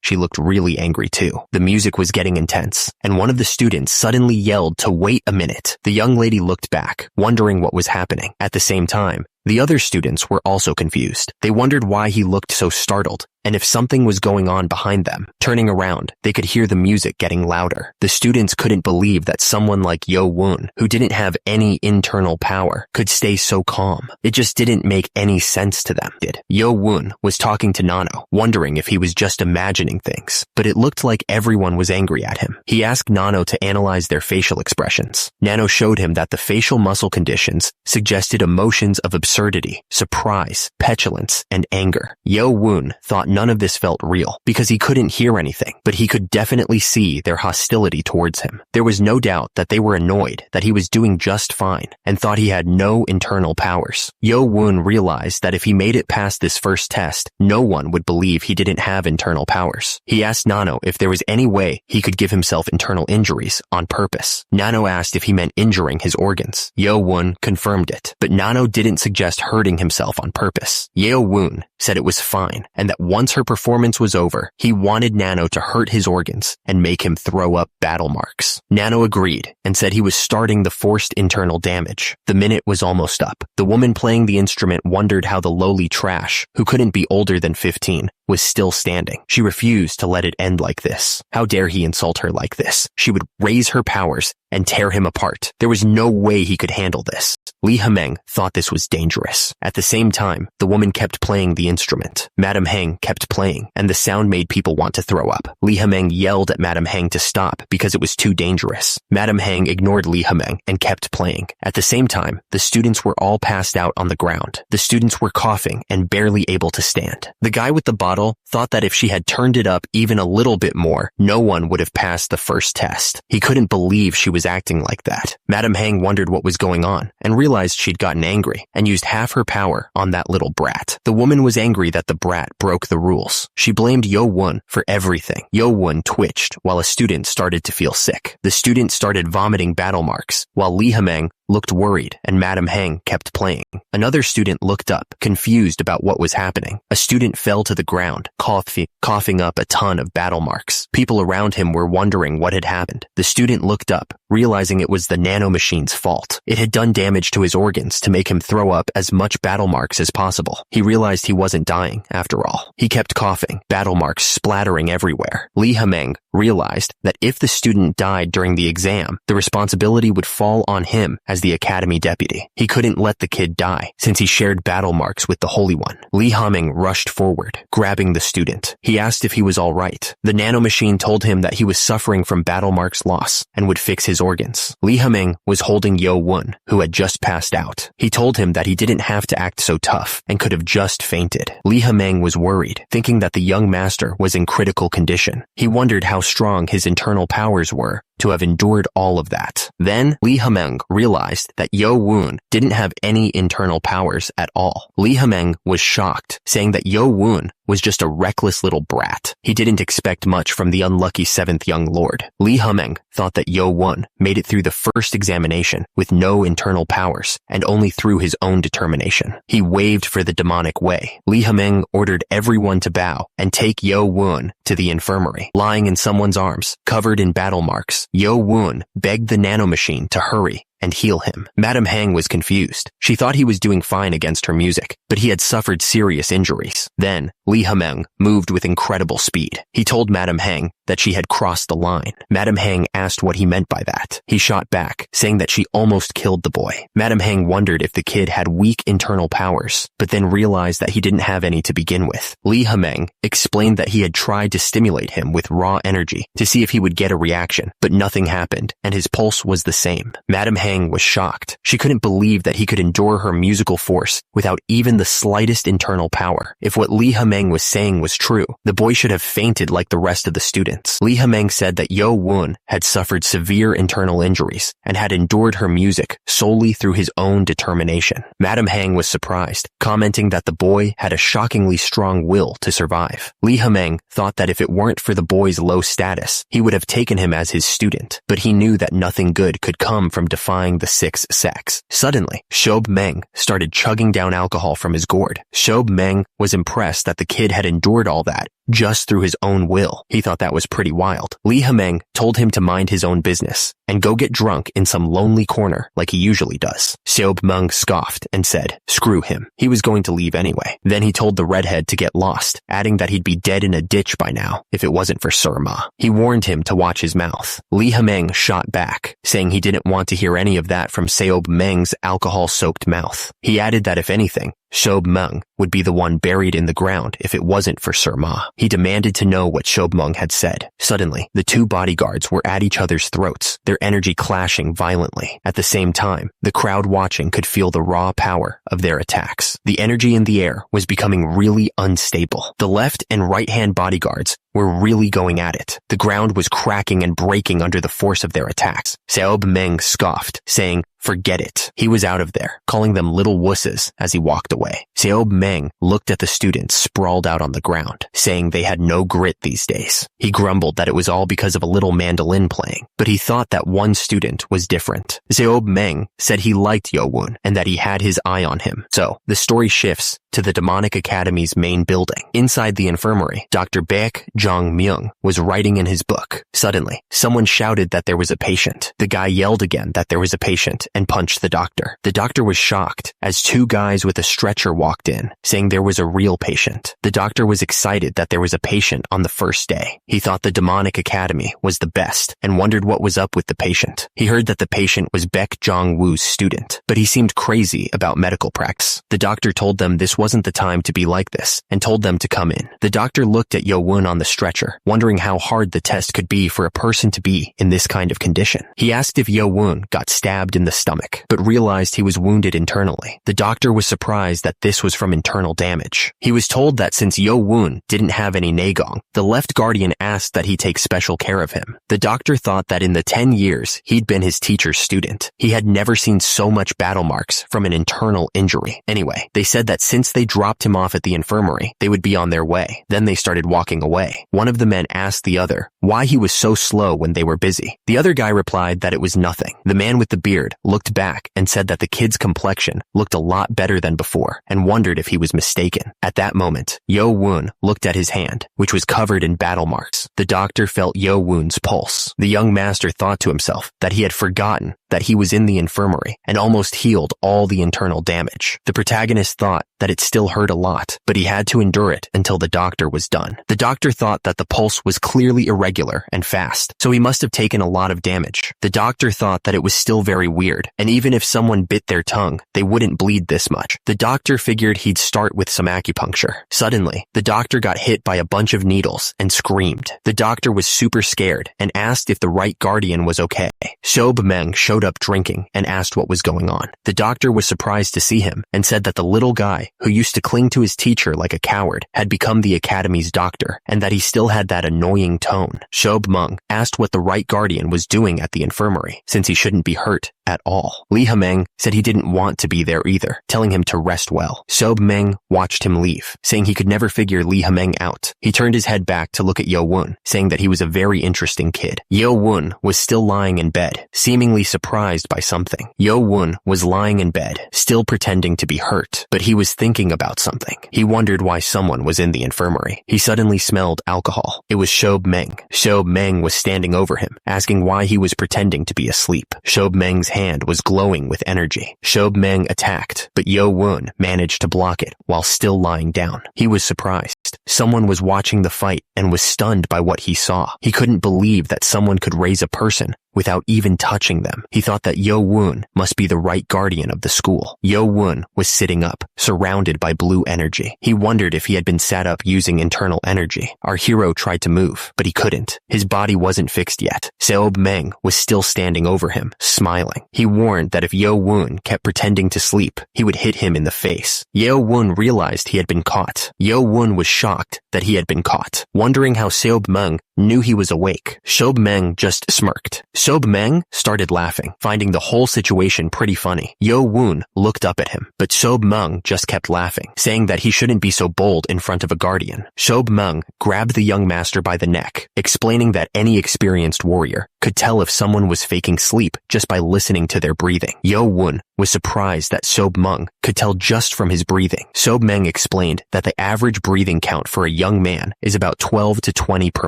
she looked really angry too. The music was getting intense, and one of the students suddenly yelled to wait a minute. The young lady looked back, wondering what was happening. At the same time, the other students were also confused. They wondered why he looked so startled, and if something was going on behind them. Turning around, they could hear the music getting louder. The students couldn't believe that someone like Yo Woon, who didn't have any internal power, could stay so calm. It just didn't make any sense to them. Yo Woon was talking to Nano, wondering if he was just imagining things, but it looked like everyone was angry at him. He asked Nano to analyze their facial expressions. Nano showed him that the facial muscle conditions suggested emotions of absurdity, surprise, petulance, and anger. Yo Woon thought none of this felt real because he couldn't hear anything, but he could definitely see their hostility towards him. There was no doubt that they were annoyed that he was doing just fine and thought he had no internal powers. Yo Woon realized that if he made it past this first test, no one would believe he didn't have internal powers. He asked Nano if there was any way he could give himself internal injuries on purpose. Nano asked if he meant injuring his organs. Yo Woon confirmed it, but Nano didn't suggest hurting himself on purpose. Yo Woon said it was fine and that one Once her performance was over, he wanted Nano to hurt his organs and make him throw up battle marks. Nano agreed and said he was starting the forced internal damage. The minute was almost up. The woman playing the instrument wondered how the lowly trash, who couldn't be older than 15, was still standing. She refused to let it end like this. How dare he insult her like this? She would raise her powers and tear him apart. There was no way he could handle this. Lee Hameng thought this was dangerous. At the same time, the woman kept playing the instrument. Madam Heng kept playing, and the sound made people want to throw up. Lee Hameng yelled at Madam Heng to stop because it was too dangerous. Madam Heng ignored Lee Hameng and kept playing. At the same time, the students were all passed out on the ground. The students were coughing and barely able to stand. The guy with the bottle thought that if she had turned it up even a little bit more, no one would have passed the first test. He couldn't believe she was acting like that. Madam Heng wondered what was going on and realized she'd gotten angry and used half her power on that little brat. The woman was angry that the brat broke the rules. She blamed Yo Won for everything. Yo Won twitched while a student started to feel sick. The student started vomiting battle marks while Lee Hameng looked worried and Madam Heng kept playing. Another student looked up, confused about what was happening. A student fell to the ground, coughing up a ton of battle marks. People around him were wondering what had happened. The student looked up, realizing it was the nanomachine's fault. It had done damage to his organs to make him throw up as much battle marks as possible. He realized he wasn't dying, after all. He kept coughing, battle marks splattering everywhere. Lee Hameng realized that if the student died during the exam, the responsibility would fall on him as the academy deputy. He couldn't let the kid die, since he shared battle marks with the Holy One. Lee Hameng rushed forward, grabbing the student. He asked if he was all right. The nanomachine told him that he was suffering from battle marks loss and would fix his organs. Lee Hameng was holding Yo Won, who had just passed out. He told him that he didn't have to act so tough and could have just fainted. Lee Hameng was worried, thinking that the young master was in critical condition. He wondered how strong his internal powers were to have endured all of that. Then, Lee Hameng realized that Yo Won didn't have any internal powers at all. Lee Hameng was shocked, saying that Yo Won was just a reckless little brat. He didn't expect much from the unlucky 7th young lord. Lee Hameng thought that Yo Won made it through the first examination with no internal powers and only through his own determination. He waved for the demonic way. Lee Hameng ordered everyone to bow and take Yo Won to the infirmary. Lying in someone's arms, covered in battle marks, Yo Won begged the nanomachine to hurry and heal him. Madam Heng was confused. She thought he was doing fine against her music, but he had suffered serious injuries. Then, Lee Hameng moved with incredible speed. He told Madam Heng that she had crossed the line. Madam Heng asked what he meant by that. He shot back, saying that she almost killed the boy. Madam Heng wondered if the kid had weak internal powers, but then realized that he didn't have any to begin with. Lee Hameng explained that he had tried to stimulate him with raw energy to see if he would get a reaction, but nothing happened, and his pulse was the same. Madam Heng was shocked. She couldn't believe that he could endure her musical force without even the slightest internal power. If what Lee Hameng was saying was true, the boy should have fainted like the rest of the students. Lee Hameng said that Yo Won had suffered severe internal injuries and had endured her music solely through his own determination. Madam Heng was surprised, commenting that the boy had a shockingly strong will to survive. Lee Hameng thought that if it weren't for the boy's low status, he would have taken him as his student, but he knew that nothing good could come from defying the 6 sex. Suddenly, Shob Meng started chugging down alcohol from his gourd. Shob Meng was impressed that the kid had endured all that just through his own will. He thought that was pretty wild. Lee Hameng told him to mind his own business and go get drunk in some lonely corner like he usually does. Shob Meng scoffed and said, screw him. He was going to leave anyway. Then he told the redhead to get lost, adding that he'd be dead in a ditch by now if it wasn't for Sir Ma. He warned him to watch his mouth. Lee Hameng shot back, saying he didn't want to hear any of that from Shob Meng's alcohol-soaked mouth. He added that if anything, Shob Meng would be the one buried in the ground if it wasn't for Sir Ma. He demanded to know what Shob Meng had said. Suddenly, the two bodyguards were at each other's throats, their energy clashing violently. At the same time, the crowd watching could feel the raw power of their attacks. The energy in the air was becoming really unstable. The left and right-hand bodyguards were really going at it. The ground was cracking and breaking under the force of their attacks. Seob Meng scoffed, saying, "Forget it." He was out of there, calling them little wusses as he walked away. Seob Meng looked at the students sprawled out on the ground, saying they had no grit these days. He grumbled that it was all because of a little mandolin playing, but he thought that one student was different. Seob Meng said he liked Yo-woon and that he had his eye on him. So, the story shifts to the Demonic Academy's main building. Inside the infirmary, Dr. Baek Jong-myung was writing in his book. Suddenly, someone shouted that there was a patient. The guy yelled again that there was a patient and punched the doctor. The doctor was shocked as two guys with a stretcher walked in, saying there was a real patient. The doctor was excited that there was a patient on the first day. He thought the Demonic Academy was the best and wondered what was up with the patient. He heard that the patient was Baek Jong-woo's student, but he seemed crazy about medical practice. The doctor told them this wasn't the time to be like this and told them to come in. The doctor looked at Yo-woon on the stretcher, wondering how hard the test could be for a person to be in this kind of condition. He asked if Yo-woon got stabbed in the stomach, but realized he was wounded internally. The doctor was surprised that this was from internal damage. He was told that since Yo-woon didn't have any nagong, the left guardian asked that he take special care of him. The doctor thought that in the 10 years he'd been his teacher's student, he had never seen so much battle marks from an internal injury. Anyway, they said that since they dropped him off at the infirmary, they would be on their way. Then they started walking away. One of the men asked the other why he was so slow when they were busy. The other guy replied that it was nothing. The man with the beard looked back and said that the kid's complexion looked a lot better than before and wondered if he was mistaken. At that moment, Yo-woon looked at his hand, which was covered in battle marks. The doctor felt Yo-woon's pulse. The young master thought to himself that he had forgotten that he was in the infirmary and almost healed all the internal damage. The protagonist thought that it still hurt a lot, but he had to endure it until the doctor was done. The doctor thought that the pulse was clearly irregular and fast, so he must have taken a lot of damage. The doctor thought that it was still very weird, and even if someone bit their tongue, they wouldn't bleed this much. The doctor figured he'd start with some acupuncture. Suddenly, the doctor got hit by a bunch of needles and screamed. The doctor was super scared and asked if the right guardian was okay. Seob Meng showed up drinking and asked what was going on. The doctor was surprised to see him and said that the little guy, who used to cling to his teacher like a coward, had become the academy's doctor and that he still had that annoying tone. Seob Meng asked what the right guardian was doing at the infirmary, since he shouldn't be hurt at all. Lee Ha-meng said he didn't want to be there either, telling him to rest well. Seob Meng watched him leave, saying he could never figure Lee Ha-meng out. He turned his head back to look at Yo-woon, saying that he was a very interesting kid. Yo-woon was still lying in bed, seemingly surprised by something. Yo-woon was lying in bed, still pretending to be hurt, but he was thinking about something. He wondered why someone was in the infirmary. He suddenly smelled alcohol. It was Seob Meng. Seob Meng was standing over him, asking why he was pretending to be asleep. Seob Meng's hand was glowing with energy. Seob Meng attacked, but Yo-woon managed to block it while still lying down. He was surprised. Someone was watching the fight and was stunned by what he saw. He couldn't believe that someone could raise a person without even touching them. He thought that Yo-woon must be the right guardian of the school. Yo-woon was sitting up, surrounded by blue energy. He wondered if he had been sat up using internal energy. Our hero tried to move, but he couldn't. His body wasn't fixed yet. Seob Meng was still standing over him, smiling. He warned that if Yo-woon kept pretending to sleep, he would hit him in the face. Yo-woon realized he had been caught. Yo-woon was shocked that he had been caught, wondering how Seob Meng knew he was awake. Seob Meng just smirked. Seob Meng started laughing, finding the whole situation pretty funny. Yo-woon looked up at him, but Seob Meng just kept laughing, saying that he shouldn't be so bold in front of a guardian. Seob Meng grabbed the young master by the neck, explaining that any experienced warrior could tell if someone was faking sleep just by listening to their breathing. Yo-woon was surprised that Seob Meng could tell just from his breathing. Seob Meng explained that the average breathing count for a young man is about 12 to 20 per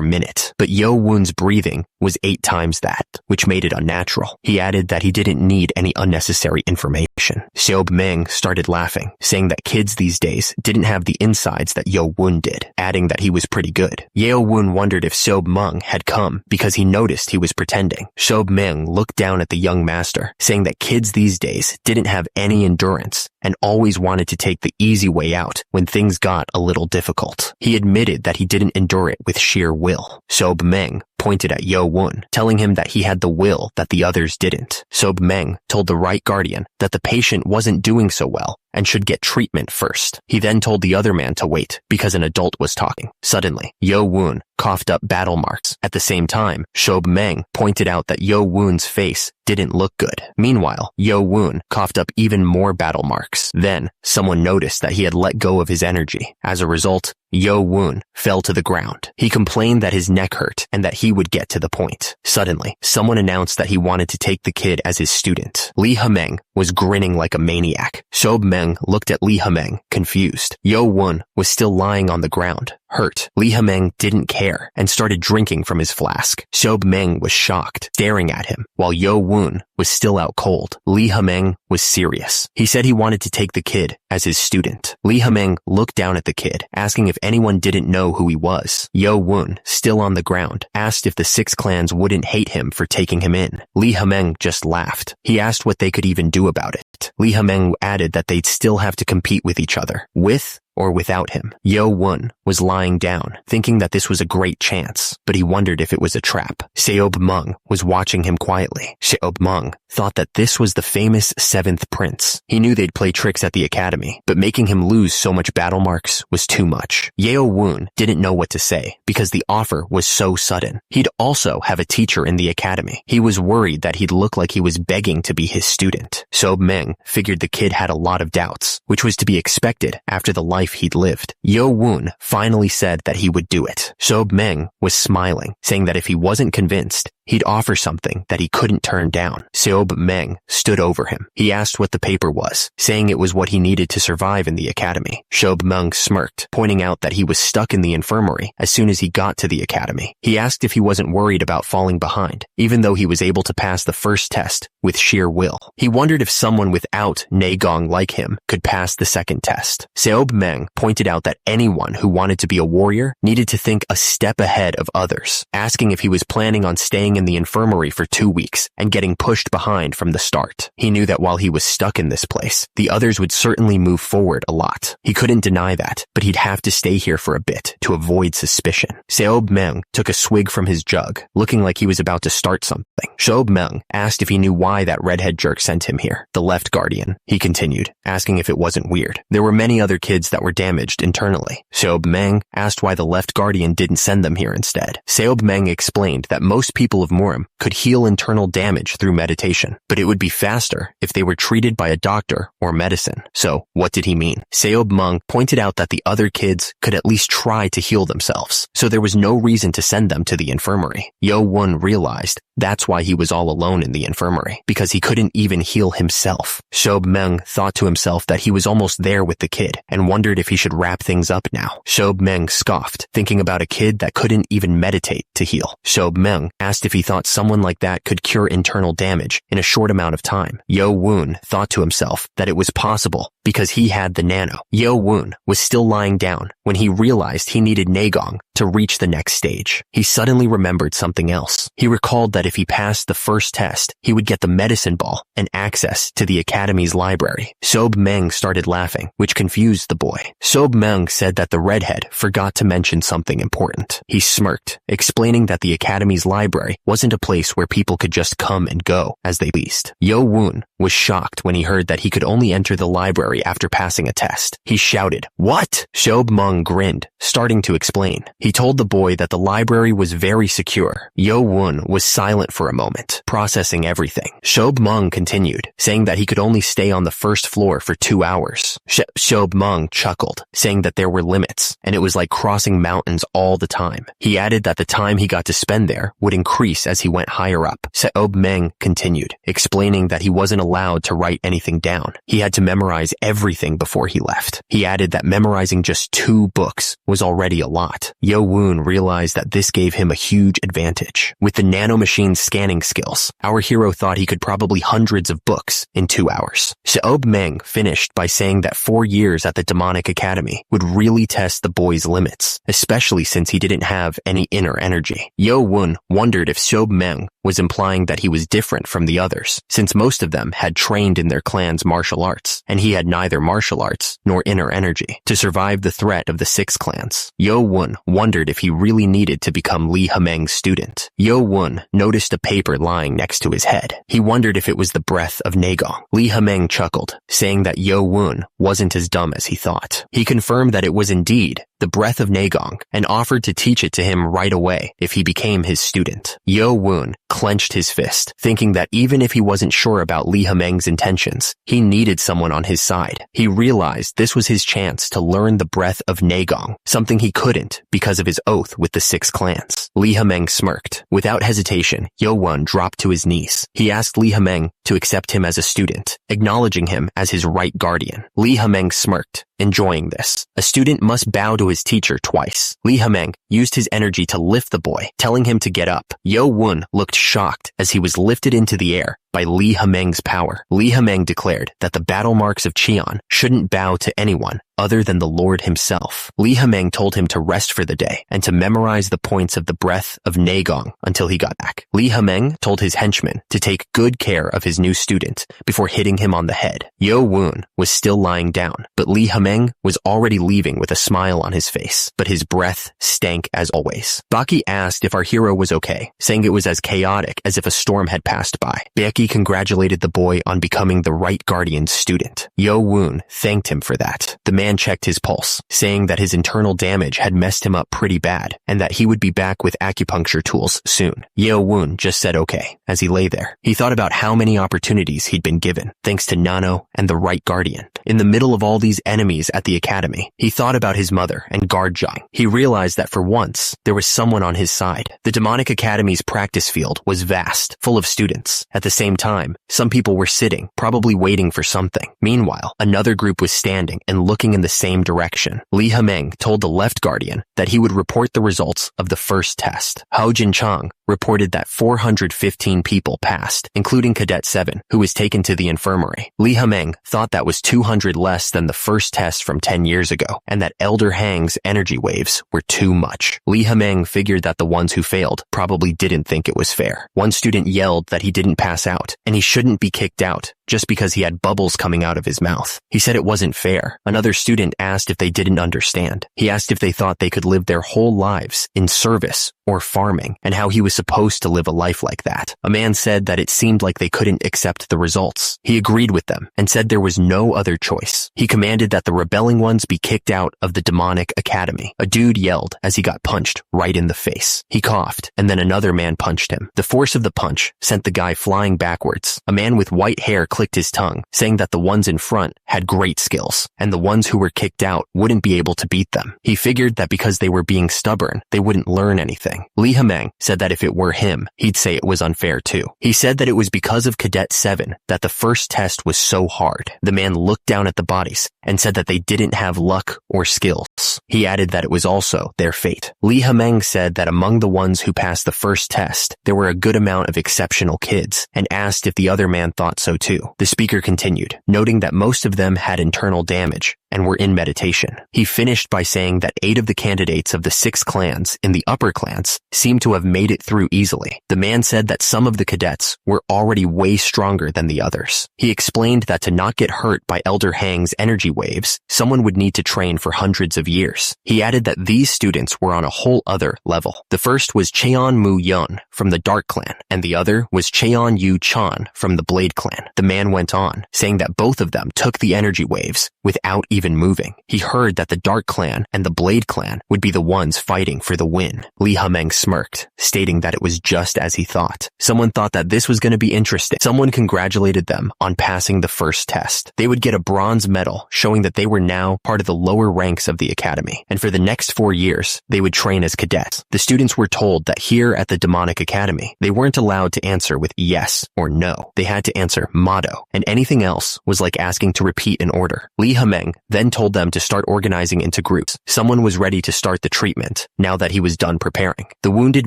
minute, but Yo-woon's breathing was 8 times that, which made it unnatural. He added that he didn't need any unnecessary information. Seob Meng started laughing, saying that kids these days didn't have the insides that Yo-woon did, adding that he was pretty good. Yo-woon wondered if Seob Meng had come because he noticed he was pretending. Seob Meng looked down at the young master, saying that kids these days didn't have any endurance and always wanted to take the easy way out when things got a little difficult. He admitted that he didn't endure it with sheer will. Seob Meng pointed at Yo Won, telling him that he had the will that the others didn't. Sob Meng told the right guardian that the patient wasn't doing so well and should get treatment first. He then told the other man to wait because an adult was talking. Suddenly, Yo Won coughed up battle marks. At the same time, Sob Meng pointed out that Yo Won's face didn't look good. Meanwhile, Yo Won coughed up even more battle marks. Then, someone noticed that he had let go of his energy. As a result, Yo Won fell to the ground. He complained that his neck hurt and that he would get to the point. Suddenly, someone announced that he wanted to take the kid as his student. Lee Hameng was grinning like a maniac. Sob Meng looked at Lee Hameng, confused. Yo Won was still lying on the ground, hurt. Lee Hameng didn't care and started drinking from his flask. Sob Meng was shocked, staring at him, while Yo Won was still out cold. Lee Hameng was serious. He said he wanted to take the kid as his student. Lee Hameng looked down at the kid, asking if anyone didn't know who he was. Yo Won, still on the ground, asked if the 6 clans wouldn't hate him for taking him in. Lee Hameng just laughed. He asked what they could even do about it. Lee Hameng added that they'd still have to compete with each other, with or without him. Yo Won was lying down, thinking that this was a great chance, but he wondered if it was a trap. Seob Meng was watching him quietly. Seob Meng thought that this was the famous 7th prince. He knew they'd play tricks at the academy, but making him lose so much battle marks was too much. Yo Won didn't know what to say because the offer was so sudden. He'd also have a teacher in the academy. He was worried that he'd look like he was begging to be his student. Sob Meng figured the kid had a lot of doubts, which was to be expected after the life he'd lived. Yo Won finally said that he would do it. Sob Meng was smiling, saying that if he wasn't convinced, he'd offer something that he couldn't turn down. Seob Meng stood over him. He asked what the paper was, saying it was what he needed to survive in the academy. Sob Meng smirked, pointing out that he was stuck in the infirmary as soon as he got to the academy. He asked if he wasn't worried about falling behind, even though he was able to pass the first test with sheer will. He wondered if someone without Negong like him could pass the second test. Seob Meng pointed out that anyone who wanted to be a warrior needed to think a step ahead of others, asking if he was planning on staying in the infirmary for 2 weeks and getting pushed behind from the start. He knew that while he was stuck in this place, the others would certainly move forward a lot. He couldn't deny that, but he'd have to stay here for a bit to avoid suspicion. Seob Meng took a swig from his jug, looking like he was about to start something. Sob Meng asked if he knew why that redhead jerk sent him here. The left guardian, he continued, asking if it wasn't weird. There were many other kids that were damaged internally. Seob Meng asked why the left guardian didn't send them here instead. Seob Meng explained that most people of Murim could heal internal damage through meditation, but it would be faster if they were treated by a doctor or medicine. So, what did he mean? Seob Meng pointed out that the other kids could at least try to heal themselves, so there was no reason to send them to the infirmary. Yo Won realized that's why he was all alone in the infirmary, because he couldn't even heal himself. Sob Meng thought to himself that he was almost there with the kid and wondered if he should wrap things up now. Sob Meng scoffed, thinking about a kid that couldn't even meditate to heal. Sob Meng asked if he thought someone like that could cure internal damage in a short amount of time. Yo Won thought to himself that it was possible because he had the nano. Yo Won was still lying down when he realized he needed Negong to reach the next stage. He suddenly remembered something else. He recalled that if he passed the first test, he would get the medicine ball and access to the academy's library. Sob Meng started laughing, which confused the boy. Sob Meng said that the redhead forgot to mention something important. He smirked, explaining that the academy's library wasn't a place where people could just come and go as they pleased. Yo Won was shocked when he heard that he could only enter the library after passing a test. He shouted, "What?" Sob Meng grinned, starting to explain. He told the boy that the library was very secure. Yo Won was silent for a moment, processing everything. Sob Meng continued, saying that he could only stay on the first floor for 2 hours. Sob Meng chuckled, saying that there were limits, and it was like crossing mountains all the time. He added that the time he got to spend there would increase as he went higher up. Sob Meng continued, explaining that he wasn't allowed to write anything down. He had to memorize everything before he left. He added that memorizing just 2 books was already a lot. Yo Won realized that this gave him a huge advantage. With the nanomachine's scanning skills, our hero thought he could probably hundreds of books in 2 hours. Sob Meng finished by saying that 4 years at the demonic academy would really test the boy's limits, especially since he didn't have any inner energy. Yo Won wondered if Sob Meng was implying that he was different from the others, since most of them had trained in their clan's martial arts, and he had neither martial arts nor inner energy to survive the threat of the six clans. Yo-won wondered if he really needed to become Lee Ha-meng's student. Yo-won noticed a paper lying next to his head. He wondered if it was the breath of Nagong. Lee Ha-meng chuckled, saying that Yo-won wasn't as dumb as he thought. He confirmed that it was indeed the breath of Nagong and offered to teach it to him right away if he became his student. Yo-won clenched his fist, thinking that even if he wasn't sure about Lee Ha-meng's intentions, he needed someone on his side. He realized this was his chance to learn the breath of Nagong, something he couldn't because of his oath with the six clans. Lee Ha-meng smirked. Without hesitation, Yo-won dropped to his knees. He asked Lee Ha-meng to accept him as a student, acknowledging him as his right guardian. Lee Ha-meng smirked, enjoying this. A student must bow to his teacher twice. Lee Ha-meng used his energy to lift the boy, telling him to get up. Yo-won looked shocked as he was lifted into the air by Lee Ha-meng's power. Lee Ha-meng declared that the battle marks of Cheon shouldn't bow to anyone other than the Lord himself. Lee Ha-meng told him to rest for the day and to memorize the points of the breath of Nagong until he got back. Lee Ha-meng told his henchmen to take good care of his new student before hitting him on the head. Yo-won was still lying down, but Lee Ha-meng was already leaving with a smile on his face, but his breath stank as always. Baki asked if our hero was okay, saying it was as chaotic as if a storm had passed by. Baki congratulated the boy on becoming the right guardian's student. Yo-won thanked him for that. The man checked his pulse, saying that his internal damage had messed him up pretty bad and that he would be back with acupuncture tools soon. Yo-won just said okay as he lay there. He thought about how many opportunities he'd been given, thanks to Nano and the right guardian. In the middle of all these enemies at the academy, he thought about his mother and guard Zhang. He realized that for once, there was someone on his side. The demonic academy's practice field was vast, full of students. At the same time, some people were sitting, probably waiting for something. Meanwhile, another group was standing and looking in the same direction. Lee Ha-meng told the left guardian that he would report the results of the first test. Hao Jinchang reported that 415 people passed, including Cadet 7, who was taken to the infirmary. Lee Ha-meng thought that was 200 less than the first test from 10 years ago, and that Elder Hang's energy waves were too much. Lee Ha-meng figured that the ones who failed probably didn't think it was fair. One student yelled that he didn't pass out, and he shouldn't be kicked out just because he had bubbles coming out of his mouth. He said it wasn't fair. Another student asked if they didn't understand. He asked if they thought they could live their whole lives in service or farming, and how he was supposed to live a life like that. A man said that it seemed like they couldn't accept the results. He agreed with them and said there was no other choice. He commanded that the rebelling ones be kicked out of the demonic academy. A dude yelled as he got punched right in the face. He coughed, and then another man punched him. The force of the punch sent the guy flying backwards. A man with white hair clicked his tongue, saying that the ones in front had great skills, and the ones who were kicked out wouldn't be able to beat them. He figured that because they were being stubborn, they wouldn't learn anything. Lee Ha-meng said that if it were him, he'd say it was unfair too. He said that it was because of Cadet 7 that the first test was so hard. The man looked down at the bodies and said that they didn't have luck or skills. He added that it was also their fate. Lee Ha-meng said that among the ones who passed the first test, there were a good amount of exceptional kids, and asked if the other man thought so too. The speaker continued, noting that most of them had internal damage and were in meditation. He finished by saying that 8 of the candidates of the 6 clans in the upper clans seemed to have made it through easily. The man said that some of the cadets were already way stronger than the others. He explained that to not get hurt by Elder Hang's energy waves, someone would need to train for hundreds of years. He added that these students were on a whole other level. The first was Cheon Mu Yun from the Dark Clan, and the other was Cheon Yu Chan from the Blade Clan. The man went on, saying that both of them took the energy waves without even moving. He heard that the Dark Clan and the Blade Clan would be the ones fighting for the win. Lee Ha-meng smirked, stating that it was just as he thought. Someone thought that this was going to be interesting. Someone congratulated them on passing the first test. They would get a bronze medal, showing that they were now part of the lower ranks of the academy, and for the next 4 years, they would train as cadets. The students were told that here at the demonic academy, they weren't allowed to answer with yes or no. They had to answer motto, and anything else was like asking to repeat an order. Lee Ha-meng then told them to start organizing into groups. Someone was ready to start the treatment, now that he was done preparing. The wounded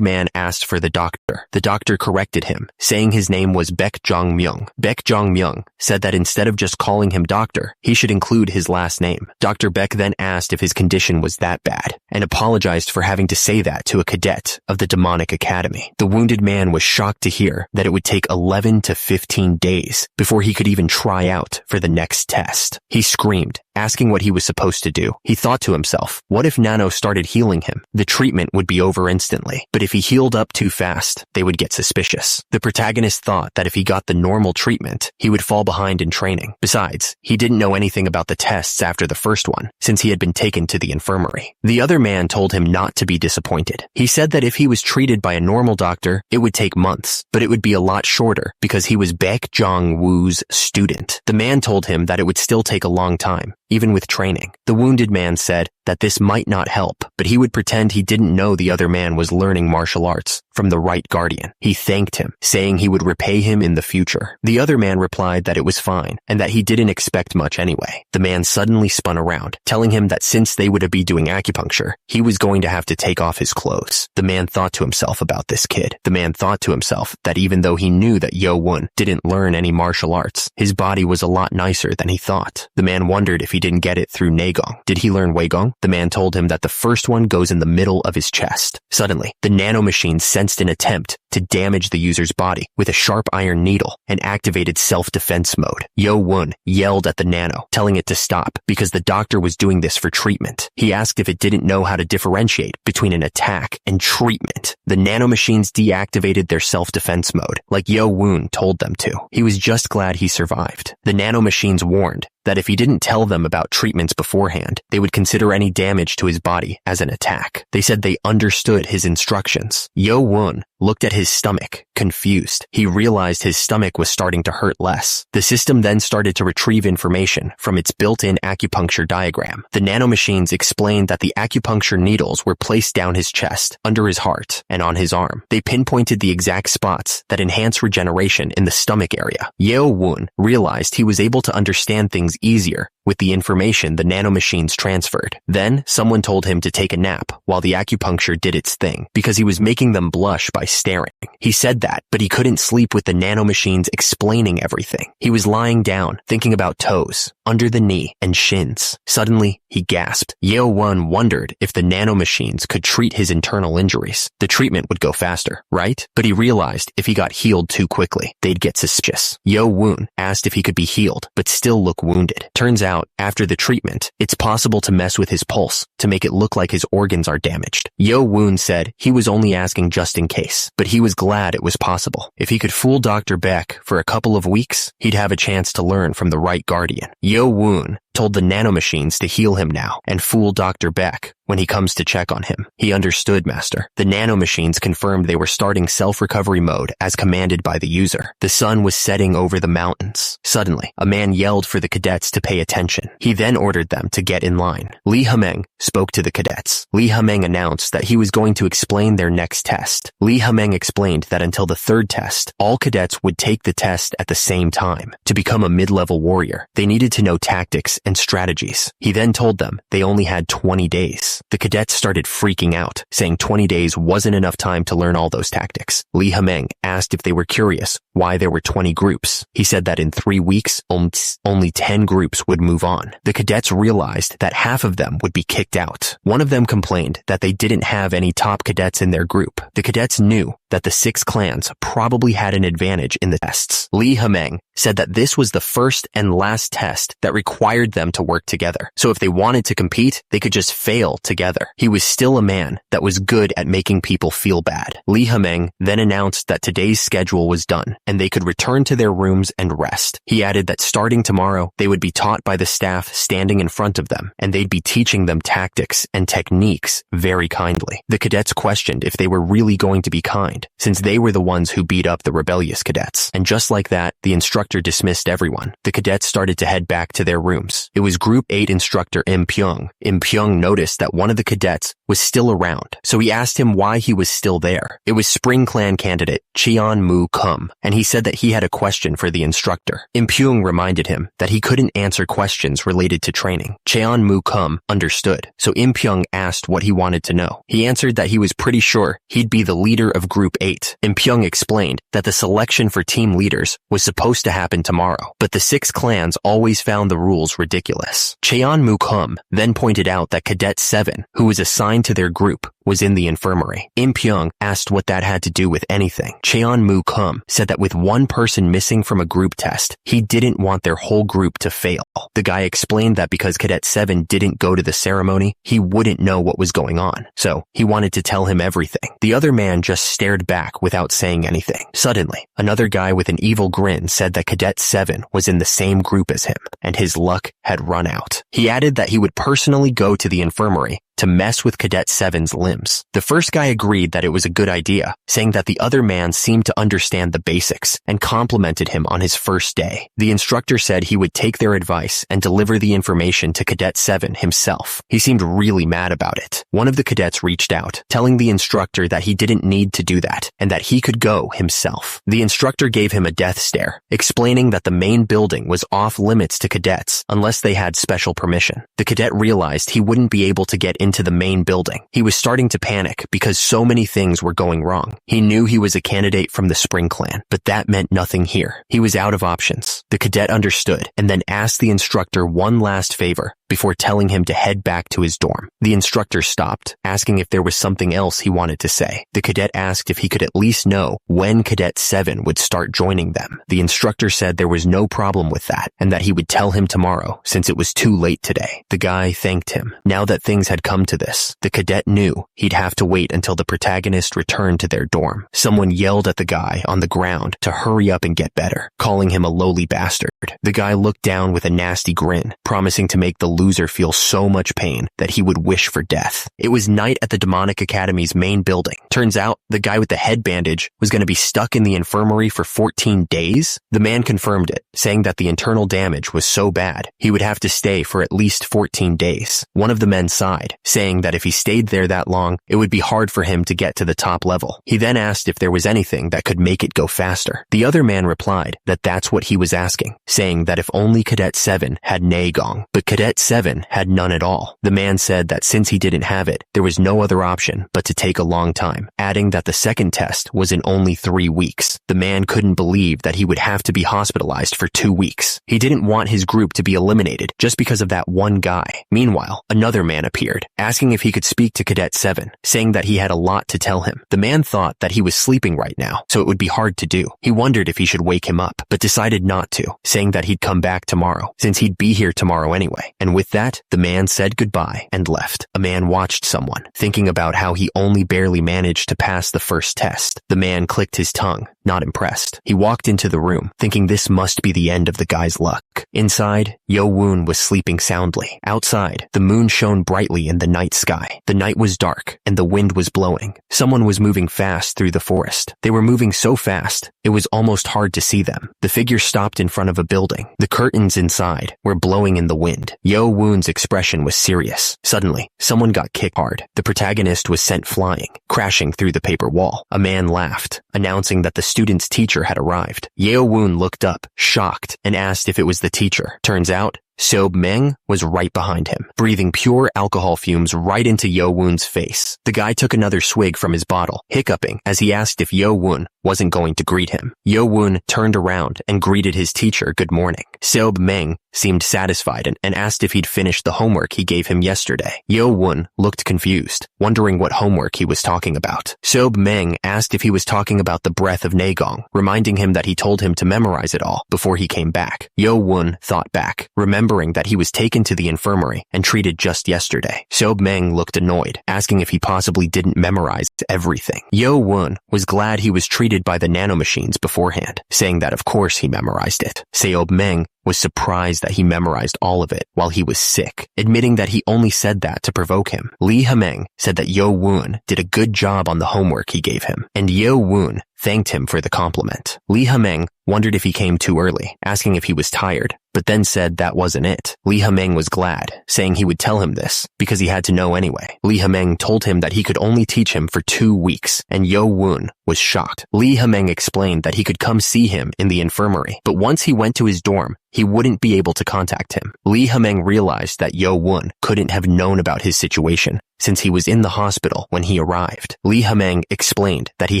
man asked for the doctor. The doctor corrected him, saying his name was Baek Jong-myung. Baek Jong-myung said that instead of just calling him doctor, he should include his last name. Dr. Baek then asked if his condition was that bad, and apologized for having to say that to a cadet of the demonic academy. The wounded man was shocked to hear that it would take 11 to 15 days before he could even try out for the next test. He screamed, asking what he was supposed to do. He thought to himself, what if Nano started healing him? The treatment would be over instantly, but if he healed up too fast, they would get suspicious. The protagonist thought that if he got the normal treatment, he would fall behind in training. Besides, he didn't know anything about the tests after the first one, since he had been taken to the infirmary. The other man told him not to be disappointed. He said that if he was treated by a normal doctor, it would take months, but it would be a lot shorter because he was Baek Jong-woo's student. The man told him that it would still take a long time, even with training. The wounded man said that this might not help, but he would pretend he didn't know the other man was learning martial arts from the right guardian. He thanked him, saying he would repay him in the future. The other man replied that it was fine, and that he didn't expect much anyway. The man suddenly spun around, telling him that since they would be doing acupuncture, he was going to have to take off his clothes. The man thought to himself about this kid. The man thought to himself that even though he knew that Yo-won didn't learn any martial arts, his body was a lot nicer than he thought. The man wondered if he didn't get it through Naegong. Did he learn Weigong? The man told him that the first one goes in the middle of his chest. Suddenly, the nanomachine sensed an attempt to damage the user's body with a sharp iron needle and activated self-defense mode. Yo-won yelled at the nano, telling it to stop because the doctor was doing this for treatment. He asked if it didn't know how to differentiate between an attack and treatment. The nanomachines deactivated their self-defense mode, like Yo-won told them to. He was just glad he survived. The nanomachines warned that if he didn't tell them about treatments beforehand, they would consider any damage to his body as an attack. They said they understood his instructions. Yo-won looked at his stomach, confused. He realized his stomach was starting to hurt less. The system then started to retrieve information from its built-in acupuncture diagram. The nanomachines explained that the acupuncture needles were placed down his chest, under his heart, and on his arm. They pinpointed the exact spots that enhance regeneration in the stomach area. Yo-won realized he was able to understand things easier with the information the nanomachines transferred. Then, someone told him to take a nap while the acupuncture did its thing, because he was making them blush by staring. He said that, but he couldn't sleep with the nanomachines explaining everything. He was lying down, thinking about toes, under the knee, and shins. Suddenly, he gasped. Yo-won wondered if the nanomachines could treat his internal injuries. The treatment would go faster, right? But he realized if he got healed too quickly, they'd get suspicious. Yo-won asked if he could be healed, but still look wounded. Turns out, after the treatment, it's possible to mess with his pulse to make it look like his organs are damaged. Yo-won said he was only asking just in case, but he was glad it was possible. If he could fool Dr. Baek for a couple of weeks, he'd have a chance to learn from the right guardian. Yo-won told the nanomachines to heal him now and fool Dr. Baek when he comes to check on him. He understood, Master. The nanomachines confirmed they were starting self-recovery mode as commanded by the user. The sun was setting over the mountains. Suddenly, a man yelled for the cadets to pay attention. He then ordered them to get in line. Lee Hameng spoke to the cadets. Lee Hameng announced that he was going to explain their next test. Lee Hameng explained that until the third test, all cadets would take the test at the same time. To become a mid-level warrior, they needed to know tactics and strategies. He then told them they only had 20 days. The cadets started freaking out, saying 20 days wasn't enough time to learn all those tactics. Lee Hameng asked if they were curious why there were 20 groups. He said that in 3 weeks, only 10 groups would move on. The cadets realized that half of them would be kicked out. One of them complained that they didn't have any top cadets in their group. The cadets knew that the 6 clans probably had an advantage in the tests. Lee Hameng said that this was the first and last test that required them to work together. So if they wanted to compete, they could just fail together. He was still a man that was good at making people feel bad. Lee Hameng then announced that today's schedule was done and they could return to their rooms and rest. He added that starting tomorrow, they would be taught by the staff standing in front of them, and they'd be teaching them tactics and techniques very kindly. The cadets questioned if they were really going to be kind. mind, since they were the ones who beat up the rebellious cadets. And just like that, the instructor dismissed everyone. The cadets started to head back to their rooms. It was Group 8 instructor Im Pyong. Im Pyong noticed that one of the cadets was still around, so he asked him why he was still there. It was Spring Clan candidate Cheon Moo Kum, and he said that he had a question for the instructor. Im Pyong reminded him that he couldn't answer questions related to training. Cheon Moo Kum understood, so Im Pyong asked what he wanted to know. He answered that he was pretty sure he'd be the leader of Group 8. Im Pyong explained that the selection for team leaders was supposed to happen tomorrow, but the 6 clans always found the rules ridiculous. Cheon Moo Kum then pointed out that Cadet 7, who was assigned to their group, was in the infirmary. Im Pyong asked what that had to do with anything. Cheon Moo Kum said that with one person missing from a group test, he didn't want their whole group to fail. The guy explained that because Cadet 7 didn't go to the ceremony, he wouldn't know what was going on, so he wanted to tell him everything. The other man just stared back without saying anything. Suddenly, another guy with an evil grin said that Cadet 7 was in the same group as him, and his luck had run out. He added that he would personally go to the infirmary to mess with Cadet 7's limbs. The first guy agreed that it was a good idea, saying that the other man seemed to understand the basics and complimented him on his first day. The instructor said he would take their advice and deliver the information to Cadet 7 himself. He seemed really mad about it. One of the cadets reached out, telling the instructor that he didn't need to do that and that he could go himself. The instructor gave him a death stare, explaining that the main building was off limits to cadets unless they had special permission. The cadet realized he wouldn't be able to get into the main building. He was starting to panic because so many things were going wrong. He knew he was a candidate from the Spring Clan, but that meant nothing here. He was out of options. The cadet understood and then asked the instructor one last favor before telling him to head back to his dorm. The instructor stopped, asking if there was something else he wanted to say. The cadet asked if he could at least know when Cadet 7 would start joining them. The instructor said there was no problem with that and that he would tell him tomorrow since it was too late today. The guy thanked him. Now that things had come to this, the cadet knew he'd have to wait until the protagonist returned to their dorm. Someone yelled at the guy on the ground to hurry up and get better, calling him a lowly bastard. The guy looked down with a nasty grin, promising to make the loser feel so much pain that he would wish for death. It was night at the Demonic Academy's main building. Turns out, the guy with the head bandage was going to be stuck in the infirmary for 14 days. The man confirmed it, saying that the internal damage was so bad, he would have to stay for at least 14 days. One of the men sighed, saying that if he stayed there that long, it would be hard for him to get to the top level. He then asked if there was anything that could make it go faster. The other man replied that that's what he was asking, saying that if only Cadet 7 had Nagong, but Cadet 7 had none at all. The man said that since he didn't have it, there was no other option but to take a long time, adding that the second test was in only 3 weeks. The man couldn't believe that he would have to be hospitalized for 2 weeks. He didn't want his group to be eliminated just because of that one guy. Meanwhile, another man appeared, asking if he could speak to Cadet 7, saying that he had a lot to tell him. The man thought that he was sleeping right now, so it would be hard to do. He wondered if he should wake him up, but decided not to, saying that he'd come back tomorrow, since he'd be here tomorrow anyway. And with that, the man said goodbye and left. A man watched someone, thinking about how he only barely managed to pass the first test. The man clicked his tongue, not impressed. He walked into the room, thinking this must be the end of the guy's luck. Inside, Yo Woon was sleeping soundly. Outside, the moon shone brightly in the night sky. The night was dark, and the wind was blowing. Someone was moving fast through the forest. They were moving so fast, it was almost hard to see them. The figure stopped in front of a building. The curtains inside were blowing in the wind. Yo Woon's expression was serious. Suddenly, someone got kicked hard. The protagonist was sent flying, crashing through the paper wall. A man laughed, announcing that the student's teacher had arrived. Yo Woon looked up, shocked, and asked if it was the teacher. Turns out, Sob Meng was right behind him, breathing pure alcohol fumes right into Yo Woon's face. The guy took another swig from his bottle, hiccuping as he asked if Yo Woon wasn't going to greet him. Yo Woon turned around and greeted his teacher good morning. Sob Meng seemed satisfied and asked if he'd finished the homework he gave him yesterday. Yo Woon looked confused, wondering what homework he was talking about. Sob Meng asked if he was talking about the breath of Nagong, reminding him that he told him to memorize it all before he came back. Yo Woon thought back, remembering that he was taken to the infirmary and treated just yesterday. Sob Meng looked annoyed, asking if he possibly didn't memorize everything. Yo-won was glad he was treated by the nanomachines beforehand, saying that of course he memorized it. Seob-meng was surprised that he memorized all of it while he was sick, admitting that he only said that to provoke him. Lee Ha-meng said that Yo-won did a good job on the homework he gave him, and Yo-won thanked him for the compliment. Lee Ha-meng wondered if he came too early, asking if he was tired, but then said that wasn't it. Lee Ha-meng was glad, saying he would tell him this because he had to know anyway. Lee Ha-meng told him that he could only teach him for 2 weeks, and Yo-won was shocked. Lee Ha-meng explained that he could come see him in the infirmary, but once he went to his dorm, he wouldn't be able to contact him. Lee Ha-meng realized that Yo-won couldn't have known about his situation since he was in the hospital when he arrived. Lee Ha-meng explained that he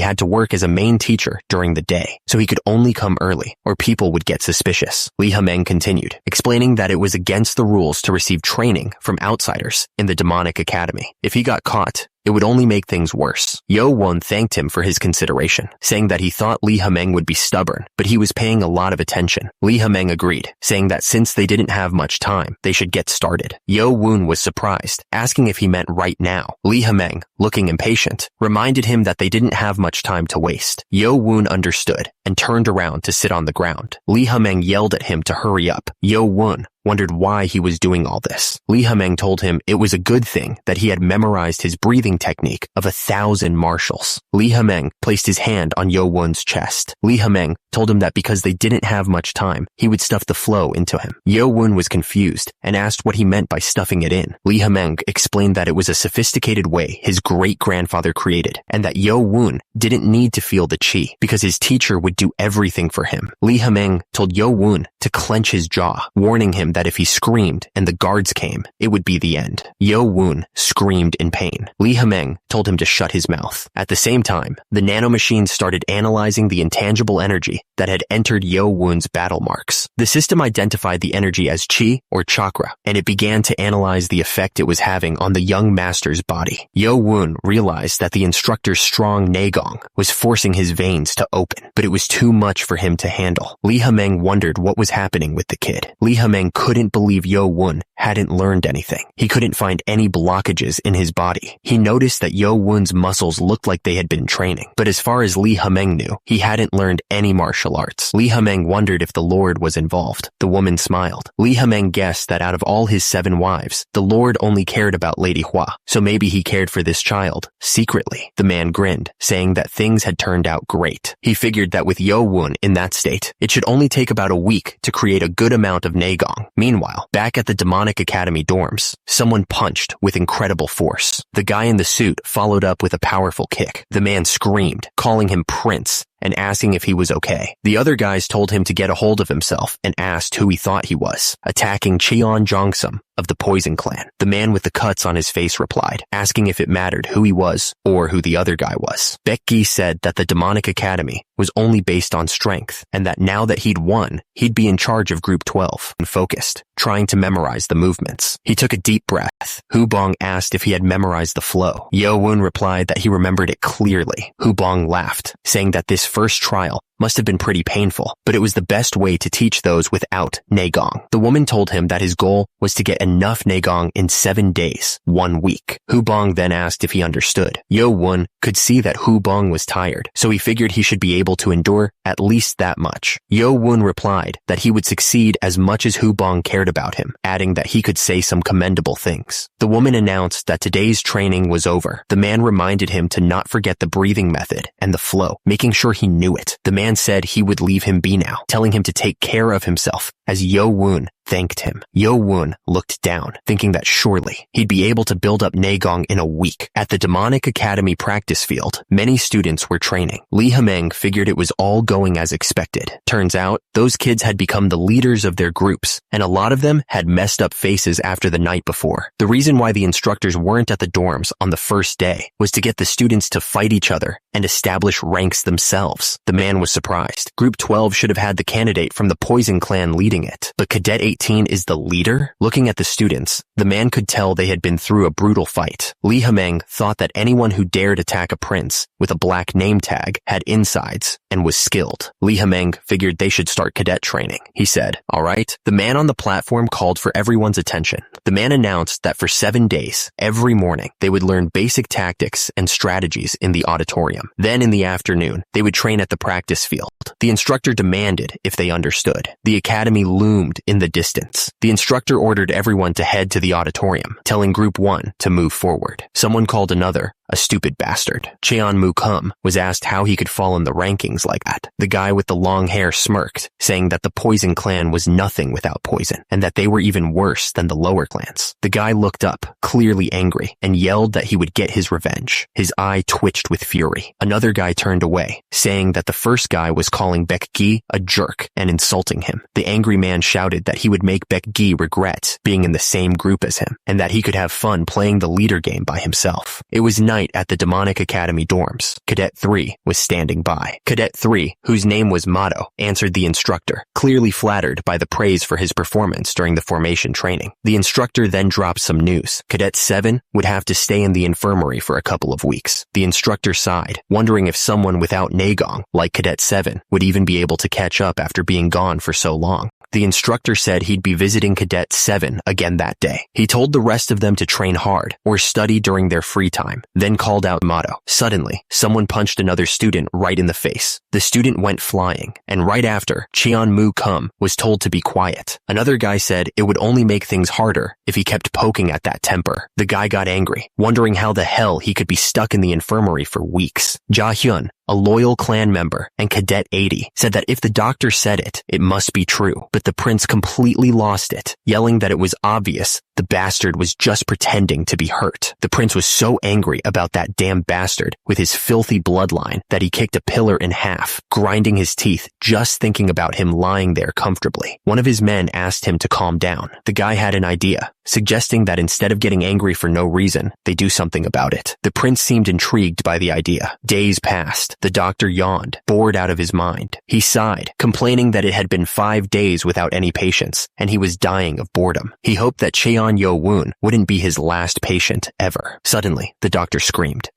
had to work as a main teacher during the day, so he could only come early or people would get suspicious. Lee Ha-meng continued, explaining that it was against the rules to receive training from outsiders in the demonic academy. If he got caught, it would only make things worse. Yo-won thanked him for his consideration, saying that he thought Lee Ha-meng would be stubborn, but he was paying a lot of attention. Lee Ha-meng agreed, saying that since they didn't have much time, they should get started. Yo-won was surprised, asking if he meant right now. Lee Ha-meng, looking impatient, reminded him that they didn't have much time to waste. Yo-won understood and turned around to sit on the ground. Lee Ha-meng yelled at him to hurry up. Yo-won wondered why he was doing all this. Lee Ha-meng told him it was a good thing that he had memorized his breathing technique of 1,000 martials. Lee Ha-meng placed his hand on Yo-won's chest. Lee Ha-meng told him that because they didn't have much time, he would stuff the flow into him. Yo-won was confused and asked what he meant by stuffing it in. Lee Ha-meng explained that it was a sophisticated way his great-grandfather created, and that Yo-won didn't need to feel the chi because his teacher would do everything for him. Lee Ha-meng told Yo-won to clench his jaw, warning him that if he screamed and the guards came, it would be the end. Yo-won screamed in pain. Lee Ha-meng told him to shut his mouth. At the same time, the nanomachines started analyzing the intangible energy that had entered Yo-won's battle marks. The system identified the energy as chi or chakra, and it began to analyze the effect it was having on the young master's body. Yo-won realized that the instructor's strong naegong was forcing his veins to open, but it was too much for him to handle. Lee Ha-meng wondered what was happening with the kid. Lee Ha-meng couldn't believe Yo-won hadn't learned anything. He couldn't find any blockages in his body. He noticed that Yo-won's muscles looked like they had been training, but as far as Lee Ha-meng knew, he hadn't learned any martial arts. Lee Ha-meng wondered if the Lord was involved. The woman smiled. Lee Ha-meng guessed that out of all his 7 wives, the Lord only cared about Lady Hua, so maybe he cared for this child secretly. The man grinned, saying that things had turned out great. He figured that with Yo-won in that state, it should only take about a week to create a good amount of naegong. Meanwhile, back at the demonic academy dorms, someone punched with incredible force. The guy in the suit followed up with a powerful kick. The man screamed, calling him Prince, and asking if he was okay. The other guys told him to get a hold of himself and asked who he thought he was, attacking Cheon Jongsum of the Poison Clan. The man with the cuts on his face replied, asking if it mattered who he was or who the other guy was. Becky said that the demonic academy was only based on strength, and that now that he'd won, he'd be in charge of Group 12 and focused, trying to memorize the movements. He took a deep breath. Hu Bong asked if he had memorized the flow. Yo-won replied that he remembered it clearly. Hu Bong laughed, saying that this first trial must have been pretty painful, but it was the best way to teach those without naegong. The woman told him that his goal was to get enough naegong in 7 days, 1 week. Hu Bong then asked if he understood. Yo-won could see that Hu Bong was tired, so he figured he should be able to endure at least that much. Yo-won replied that he would succeed as much as Hu Bong cared about him, adding that he could say some commendable things. The woman announced that today's training was over. The man reminded him to not forget the breathing method and the flow, making sure he knew it. The man said he would leave him be now, telling him to take care of himself as Yo-won thanked him. Yo-won looked down, thinking that surely he'd be able to build up naegong in a week. At the Demonic Academy practice field, many students were training. Lee Ha-meng figured it was all going as expected. Turns out, those kids had become the leaders of their groups, and a lot of them had messed up faces after the night before. The reason why the instructors weren't at the dorms on the first day was to get the students to fight each other and establish ranks themselves. The man was surprised. Group 12 should have had the candidate from the Poison Clan leading it, but Cadet 18 18 is the leader? Looking at the students, the man could tell they had been through a brutal fight. Li Hemeng thought that anyone who dared attack a prince with a black name tag had insides and was skilled. Li Hemeng figured they should start cadet training. He said, "All right." The man on the platform called for everyone's attention. The man announced that for 7 days, every morning, they would learn basic tactics and strategies in the auditorium. Then in the afternoon, they would train at the practice field. The instructor demanded if they understood. The academy loomed in the distance. The instructor ordered everyone to head to the auditorium, telling Group 1 to move forward. Someone called another a stupid bastard. Cheon Kum was asked how he could fall in the rankings like that. The guy with the long hair smirked, saying that the Poison clan was nothing without poison, and that they were even worse than the lower clans. The guy looked up, clearly angry, and yelled that he would get his revenge. His eye twitched with fury. Another guy turned away, saying that the first guy was calling Baek Gi a jerk and insulting him. The angry man shouted that he would make Baek Gi regret being in the same group as him, and that he could have fun playing the leader game by himself. It was night at the Demonic Academy dorms. Cadet 3 was standing by. Cadet 3, whose name was Motto, answered the instructor, clearly flattered by the praise for his performance during the formation training. The instructor then dropped some news. Cadet 7 would have to stay in the infirmary for a couple of weeks. The instructor sighed, wondering if someone without Nagong, like Cadet 7, would even be able to catch up after being gone for so long. The instructor said he'd be visiting Cadet 7 again that day. He told the rest of them to train hard or study during their free time, then called out Motto. Suddenly, someone punched another student right in the face. The student went flying, and right after, Cheon Kum was told to be quiet. Another guy said it would only make things harder if he kept poking at that temper. The guy got angry, wondering how the hell he could be stuck in the infirmary for weeks. Ja Hyun, a loyal clan member, and Cadet 80 said that if the doctor said it, it must be true. But the prince completely lost it, yelling that it was obvious the bastard was just pretending to be hurt. The prince was so angry about that damn bastard with his filthy bloodline that he kicked a pillar in half, grinding his teeth just thinking about him lying there comfortably. One of his men asked him to calm down. The guy had an idea, suggesting that instead of getting angry for no reason, they do something about it. The prince seemed intrigued by the idea. Days passed. The doctor yawned, bored out of his mind. He sighed, complaining that it had been 5 days without any patients, and he was dying of boredom. He hoped that Cheon Yo-woon wouldn't be his last patient ever. Suddenly, the doctor screamed.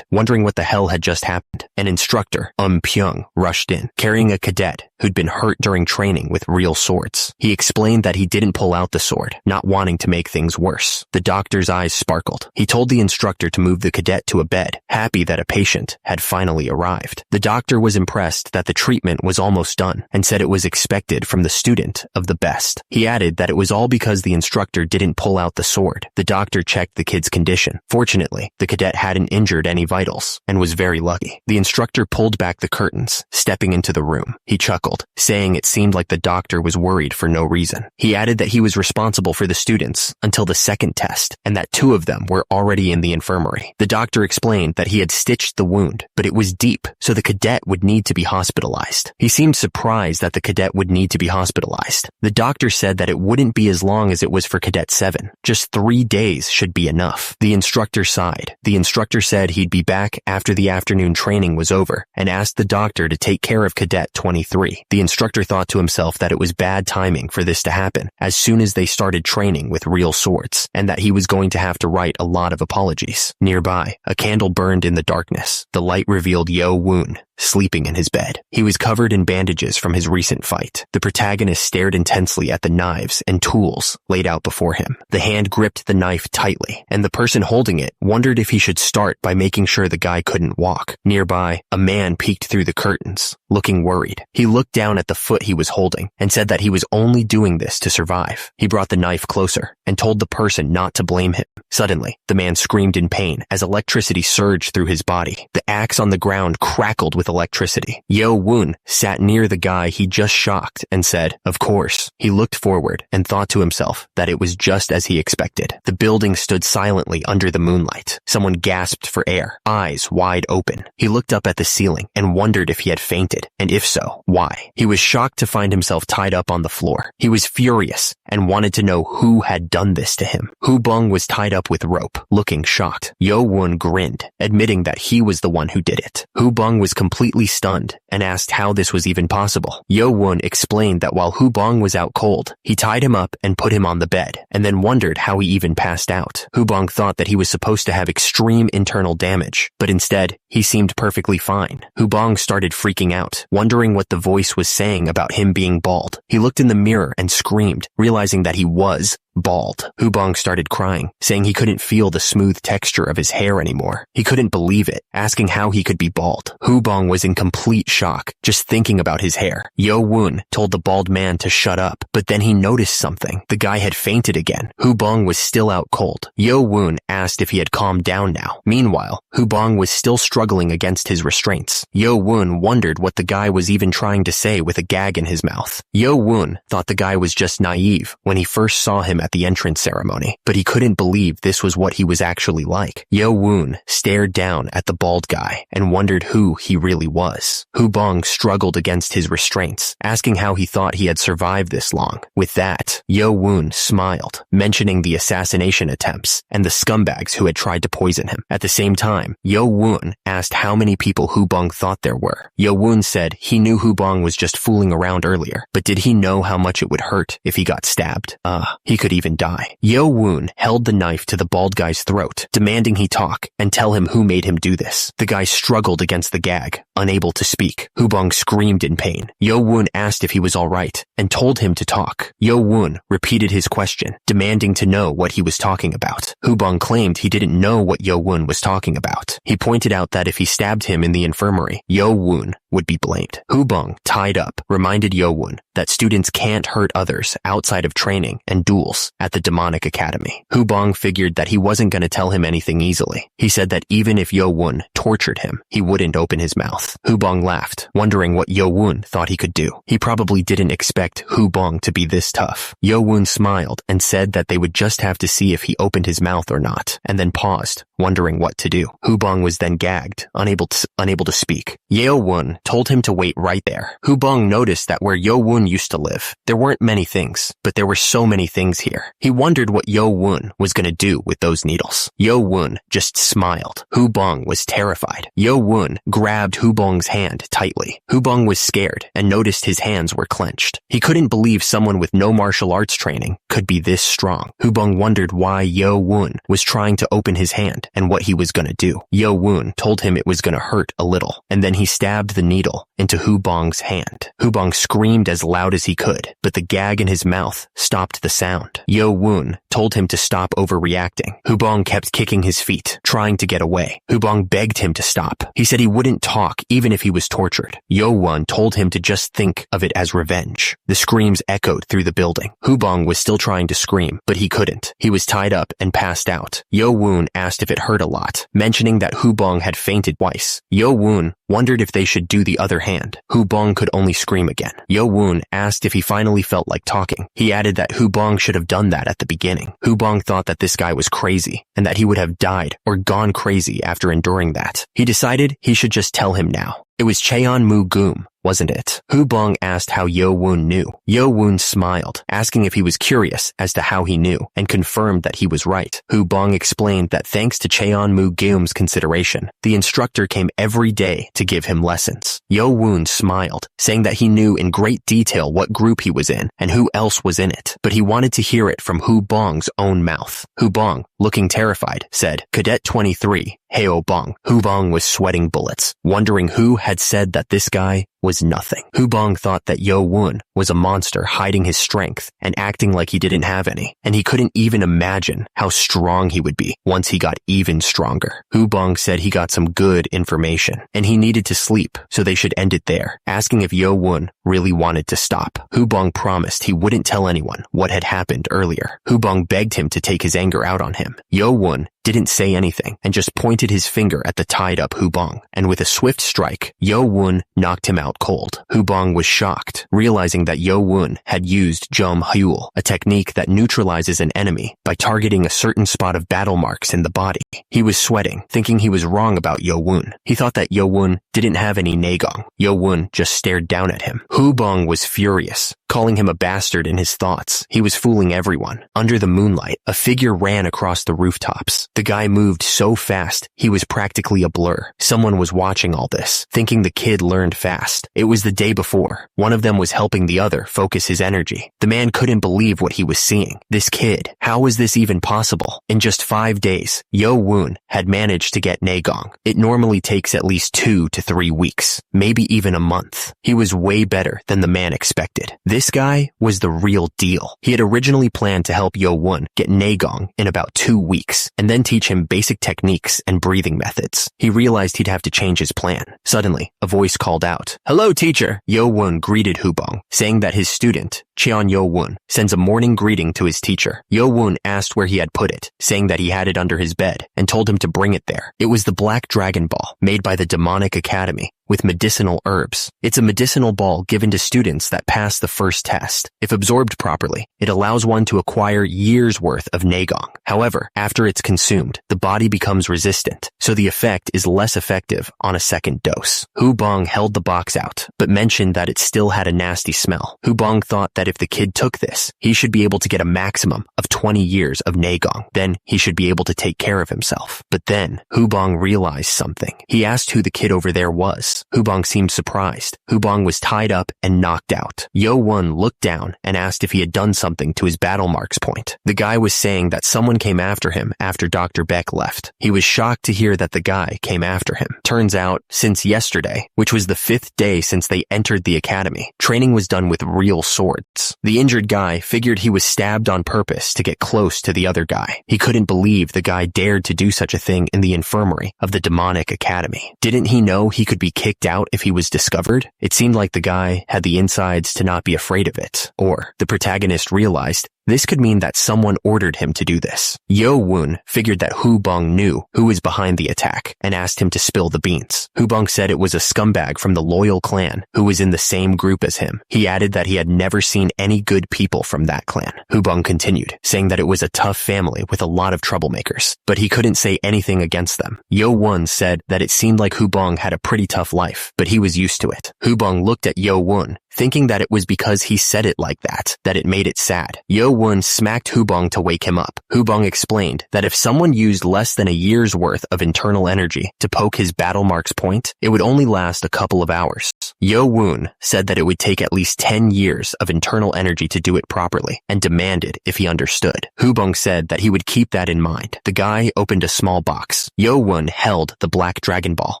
Wondering what the hell had just happened. An instructor, Pyung, rushed in, carrying a cadet who'd been hurt during training with real swords. He explained that he didn't pull out the sword, not wanting to make things worse. The doctor's eyes sparkled. He told the instructor to move the cadet to a bed, happy that a patient had finally arrived. The doctor was impressed that the treatment was almost done and said it was expected from the student of the best. He added that it was all because the instructor didn't pull out the sword. The doctor checked the kid's condition. Fortunately, the cadet hadn't injured any vitals and was very lucky. The instructor pulled back the curtains, stepping into the room. He chuckled, saying it seemed like the doctor was worried for no reason. He added that he was responsible for the students until the second test and that 2 of them were already in the infirmary. The doctor explained that he had stitched the wound, but it was deep, so the cadet would need to be hospitalized. He seemed surprised that the cadet would need to be hospitalized. The doctor said that it wouldn't be as long as it was for Cadet 7. Just 3 days should be enough. The instructor sighed. The instructor said he'd be back after the afternoon training was over and asked the doctor to take care of Cadet 23. The instructor thought to himself that it was bad timing for this to happen as soon as they started training with real swords, and that he was going to have to write a lot of apologies. Nearby, a candle burned in the darkness. The light revealed Yo-woon, sleeping in his bed. He was covered in bandages from his recent fight. The protagonist stared intensely at the knives and tools laid out before him. The hand gripped the knife tightly, and the person holding it wondered if he should start by making sure the guy couldn't walk. Nearby, a man peeked through the curtains, looking worried. He looked down at the foot he was holding and said that he was only doing this to survive. He brought the knife closer and told the person not to blame him. Suddenly, the man screamed in pain as electricity surged through his body. The axe on the ground crackled with electricity. Yo-woon sat near the guy he just shocked and said, "Of course." He looked forward and thought to himself that it was just as he expected. The building stood silently under the moonlight. Someone gasped for air, eyes wide open. He looked up at the ceiling and wondered if he had fainted, and if so, why. He was shocked to find himself tied up on the floor. He was furious and wanted to know who had done this to him. Hu Bung was tied up with rope, looking shocked. Yo-woon grinned, admitting that he was the one who did it. Hu Bung was completely completely stunned and asked how this was even possible. Yo-woon explained that while Hubong was out cold, he tied him up and put him on the bed, and then wondered how he even passed out. Hubong thought that he was supposed to have extreme internal damage, but instead, he seemed perfectly fine. Hubong started freaking out, wondering what the voice was saying about him being bald. He looked in the mirror and screamed, realizing that he was bald. Hubong started crying, saying he couldn't feel the smooth texture of his hair anymore. He couldn't believe it, asking how he could be bald. Hubong was in complete shock, just thinking about his hair. Yo-woon told the bald man to shut up, but then he noticed something. The guy had fainted again. Hubong was still out cold. Yo-woon asked if he had calmed down now. Meanwhile, Hubong was still struggling against his restraints. Yo-woon wondered what the guy was even trying to say with a gag in his mouth. Yo-woon thought the guy was just naive when he first saw him at the entrance ceremony, but he couldn't believe this was what he was actually like. Yo-woon stared down at the bald guy and wondered who he really was. Hubong struggled against his restraints, asking how he thought he had survived this long. With that, Yo-woon smiled, mentioning the assassination attempts and the scumbags who had tried to poison him. At the same time, Yo-woon asked how many people Hubong thought there were. Yo-woon said he knew Hubong was just fooling around earlier, but did he know how much it would hurt if he got stabbed? He could even die. Yo-woon held the knife to the bald guy's throat, demanding he talk and tell him who made him do this. The guy struggled against the gag, unable to speak. Hubong screamed in pain. Yo-woon asked if he was alright and told him to talk. Yo-woon repeated his question, demanding to know what he was talking about. Hubong claimed he didn't know what Yo-woon was talking about. He pointed out that if he stabbed him in the infirmary, Yo-woon would be blamed. Hubong, tied up, reminded Yo-woon that students can't hurt others outside of training and duels at the demonic academy. Hubong figured that he wasn't going to tell him anything easily. He said that even if Yo-woon tortured him, he wouldn't open his mouth. Hubong laughed, wondering what Yo-woon thought he could do. He probably didn't expect Hubong to be this tough. Yo-woon smiled and said that they would just have to see if he opened his mouth or not, and then paused, wondering what to do. Hubong was then gagged, unable to speak. Yo-woon told him to wait right there. Hubong noticed that where Yo-woon used to live, there weren't many things, but there were so many things here. He wondered what Yo-woon was going to do with those needles. Yo-woon just smiled. Hubong was terrified. Yo-woon grabbed Hubong's hand tightly. Hubong was scared and noticed his hands were clenched. He couldn't believe someone with no martial arts training could be this strong. Hubong wondered why Yo-woon was trying to open his hand and what he was going to do. Yo-woon told him it was going to hurt a little, and then he stabbed the needle into Hubong's hand. Hubong screamed as loud as he could, but the gag in his mouth stopped the sound. Yo-woon told him to stop overreacting. Hubong kept kicking his feet, trying to get away. Hubong begged him to stop. He said he wouldn't talk even if he was tortured. Yo-woon told him to just think of it as revenge. The screams echoed through the building. Hubong was still trying to scream, but he couldn't. He was tied up and passed out. Yo-woon asked if it hurt a lot, mentioning that Hubong had fainted twice. Yo-woon wondered if they should do the other hand. Hubong could only scream again. Yo-woon asked if he finally felt like talking. He added that Hubong should have done that at the beginning. Hubong thought that this guy was crazy and that he would have died or gone crazy after enduring that. He decided he should just tell him now. It was Cheon-mu-goom, wasn't it? Hubong asked how Yo-woon knew. Yo-woon smiled, asking if he was curious as to how he knew, and confirmed that he was right. Hubong explained that thanks to Cheon-mu-goom's consideration, the instructor came every day to give him lessons. Yo-woon smiled, saying that he knew in great detail what group he was in and who else was in it, but he wanted to hear it from Hubong's own mouth. Hubong, looking terrified, said, "Cadet 23, Heo-bong." Hubong was sweating bullets, wondering who had said that this guy was nothing. Hubong thought that Yo-woon was a monster hiding his strength and acting like he didn't have any, and he couldn't even imagine how strong he would be once he got even stronger. Hubong said he got some good information, and he needed to sleep, so they should end it there, asking if Yo-woon really wanted to stop. Hubong promised he wouldn't tell anyone what had happened earlier. Hubong begged him to take his anger out on him. Yo-woon didn't say anything and just pointed his finger at the tied-up Hubong, and with a swift strike, Yo-woon knocked him out cold. Hubong was shocked, realizing that Yo-woon had used Jom-hyul, a technique that neutralizes an enemy by targeting a certain spot of battle marks in the body. He was sweating, thinking he was wrong about Yo-woon. He thought that Yo-woon didn't have any nagong. Yo-woon just stared down at him. Hubong was furious, calling him a bastard in his thoughts. He was fooling everyone. Under the moonlight, a figure ran across the rooftops. The guy moved so fast, he was practically a blur. Someone was watching all this, thinking the kid learned fast. It was the day before. One of them was helping the other focus his energy. The man couldn't believe what he was seeing. This kid, how was this even possible? In just 5 days, Yo-woon had managed to get Naegong. It normally takes at least 2 to 3 weeks, maybe even a month. He was way better than the man expected. This guy was the real deal. He had originally planned to help Yo-woon get Naegong in about 2 weeks, and then teach him basic techniques and breathing methods. He realized he'd have to change his plan. Suddenly, a voice called out, "Hello, teacher!" Yo-woon greeted Hubong, saying that his student, Cheon Yo-woon, sends a morning greeting to his teacher. Yo-woon asked where he had put it, saying that he had it under his bed, and told him to bring it there. It was the Black Dragon Ball, made by the Demonic Academy, with medicinal herbs. It's a medicinal ball given to students that pass the first test. If absorbed properly, it allows one to acquire years' worth of Naegong. However, after it's consumed, the body becomes resistant, so the effect is less effective on a second dose. Hubong held the box out, but mentioned that it still had a nasty smell. Hubong thought that if the kid took this, he should be able to get a maximum of 20 years of Naegong. Then he should be able to take care of himself. But then, Hubong realized something. He asked who the kid over there was. Hubong seemed surprised. Hubong was tied up and knocked out. Yo-woon looked down and asked if he had done something to his battle marks point. The guy was saying that someone came after him after Dr. Beck left. He was shocked to hear that the guy came after him. Turns out, since yesterday, which was the 5th day since they entered the academy, training was done with real swords. The injured guy figured he was stabbed on purpose to get close to the other guy. He couldn't believe the guy dared to do such a thing in the infirmary of the Demonic Academy. Didn't he know he could be kicked out if he was discovered? It seemed like the guy had the insides to not be afraid of it. Or, the protagonist realized, this could mean that someone ordered him to do this. Yo-woon figured that Hubong knew who was behind the attack and asked him to spill the beans. Hubong said it was a scumbag from the loyal clan who was in the same group as him. He added that he had never seen any good people from that clan. Hubong continued, saying that it was a tough family with a lot of troublemakers, but he couldn't say anything against them. Yo-woon said that it seemed like Hubong had a pretty tough life, but he was used to it. Hubong looked at Yo-woon, thinking that it was because he said it like that it made it sad. Yo-woon smacked Hubong to wake him up. Hubong explained that if someone used less than a year's worth of internal energy to poke his battle marks point, it would only last a couple of hours. Yo-woon said that it would take at least 10 years of internal energy to do it properly, and demanded if he understood. Hubong said that he would keep that in mind. The guy opened a small box. Yo-woon held the Black Dragon Ball,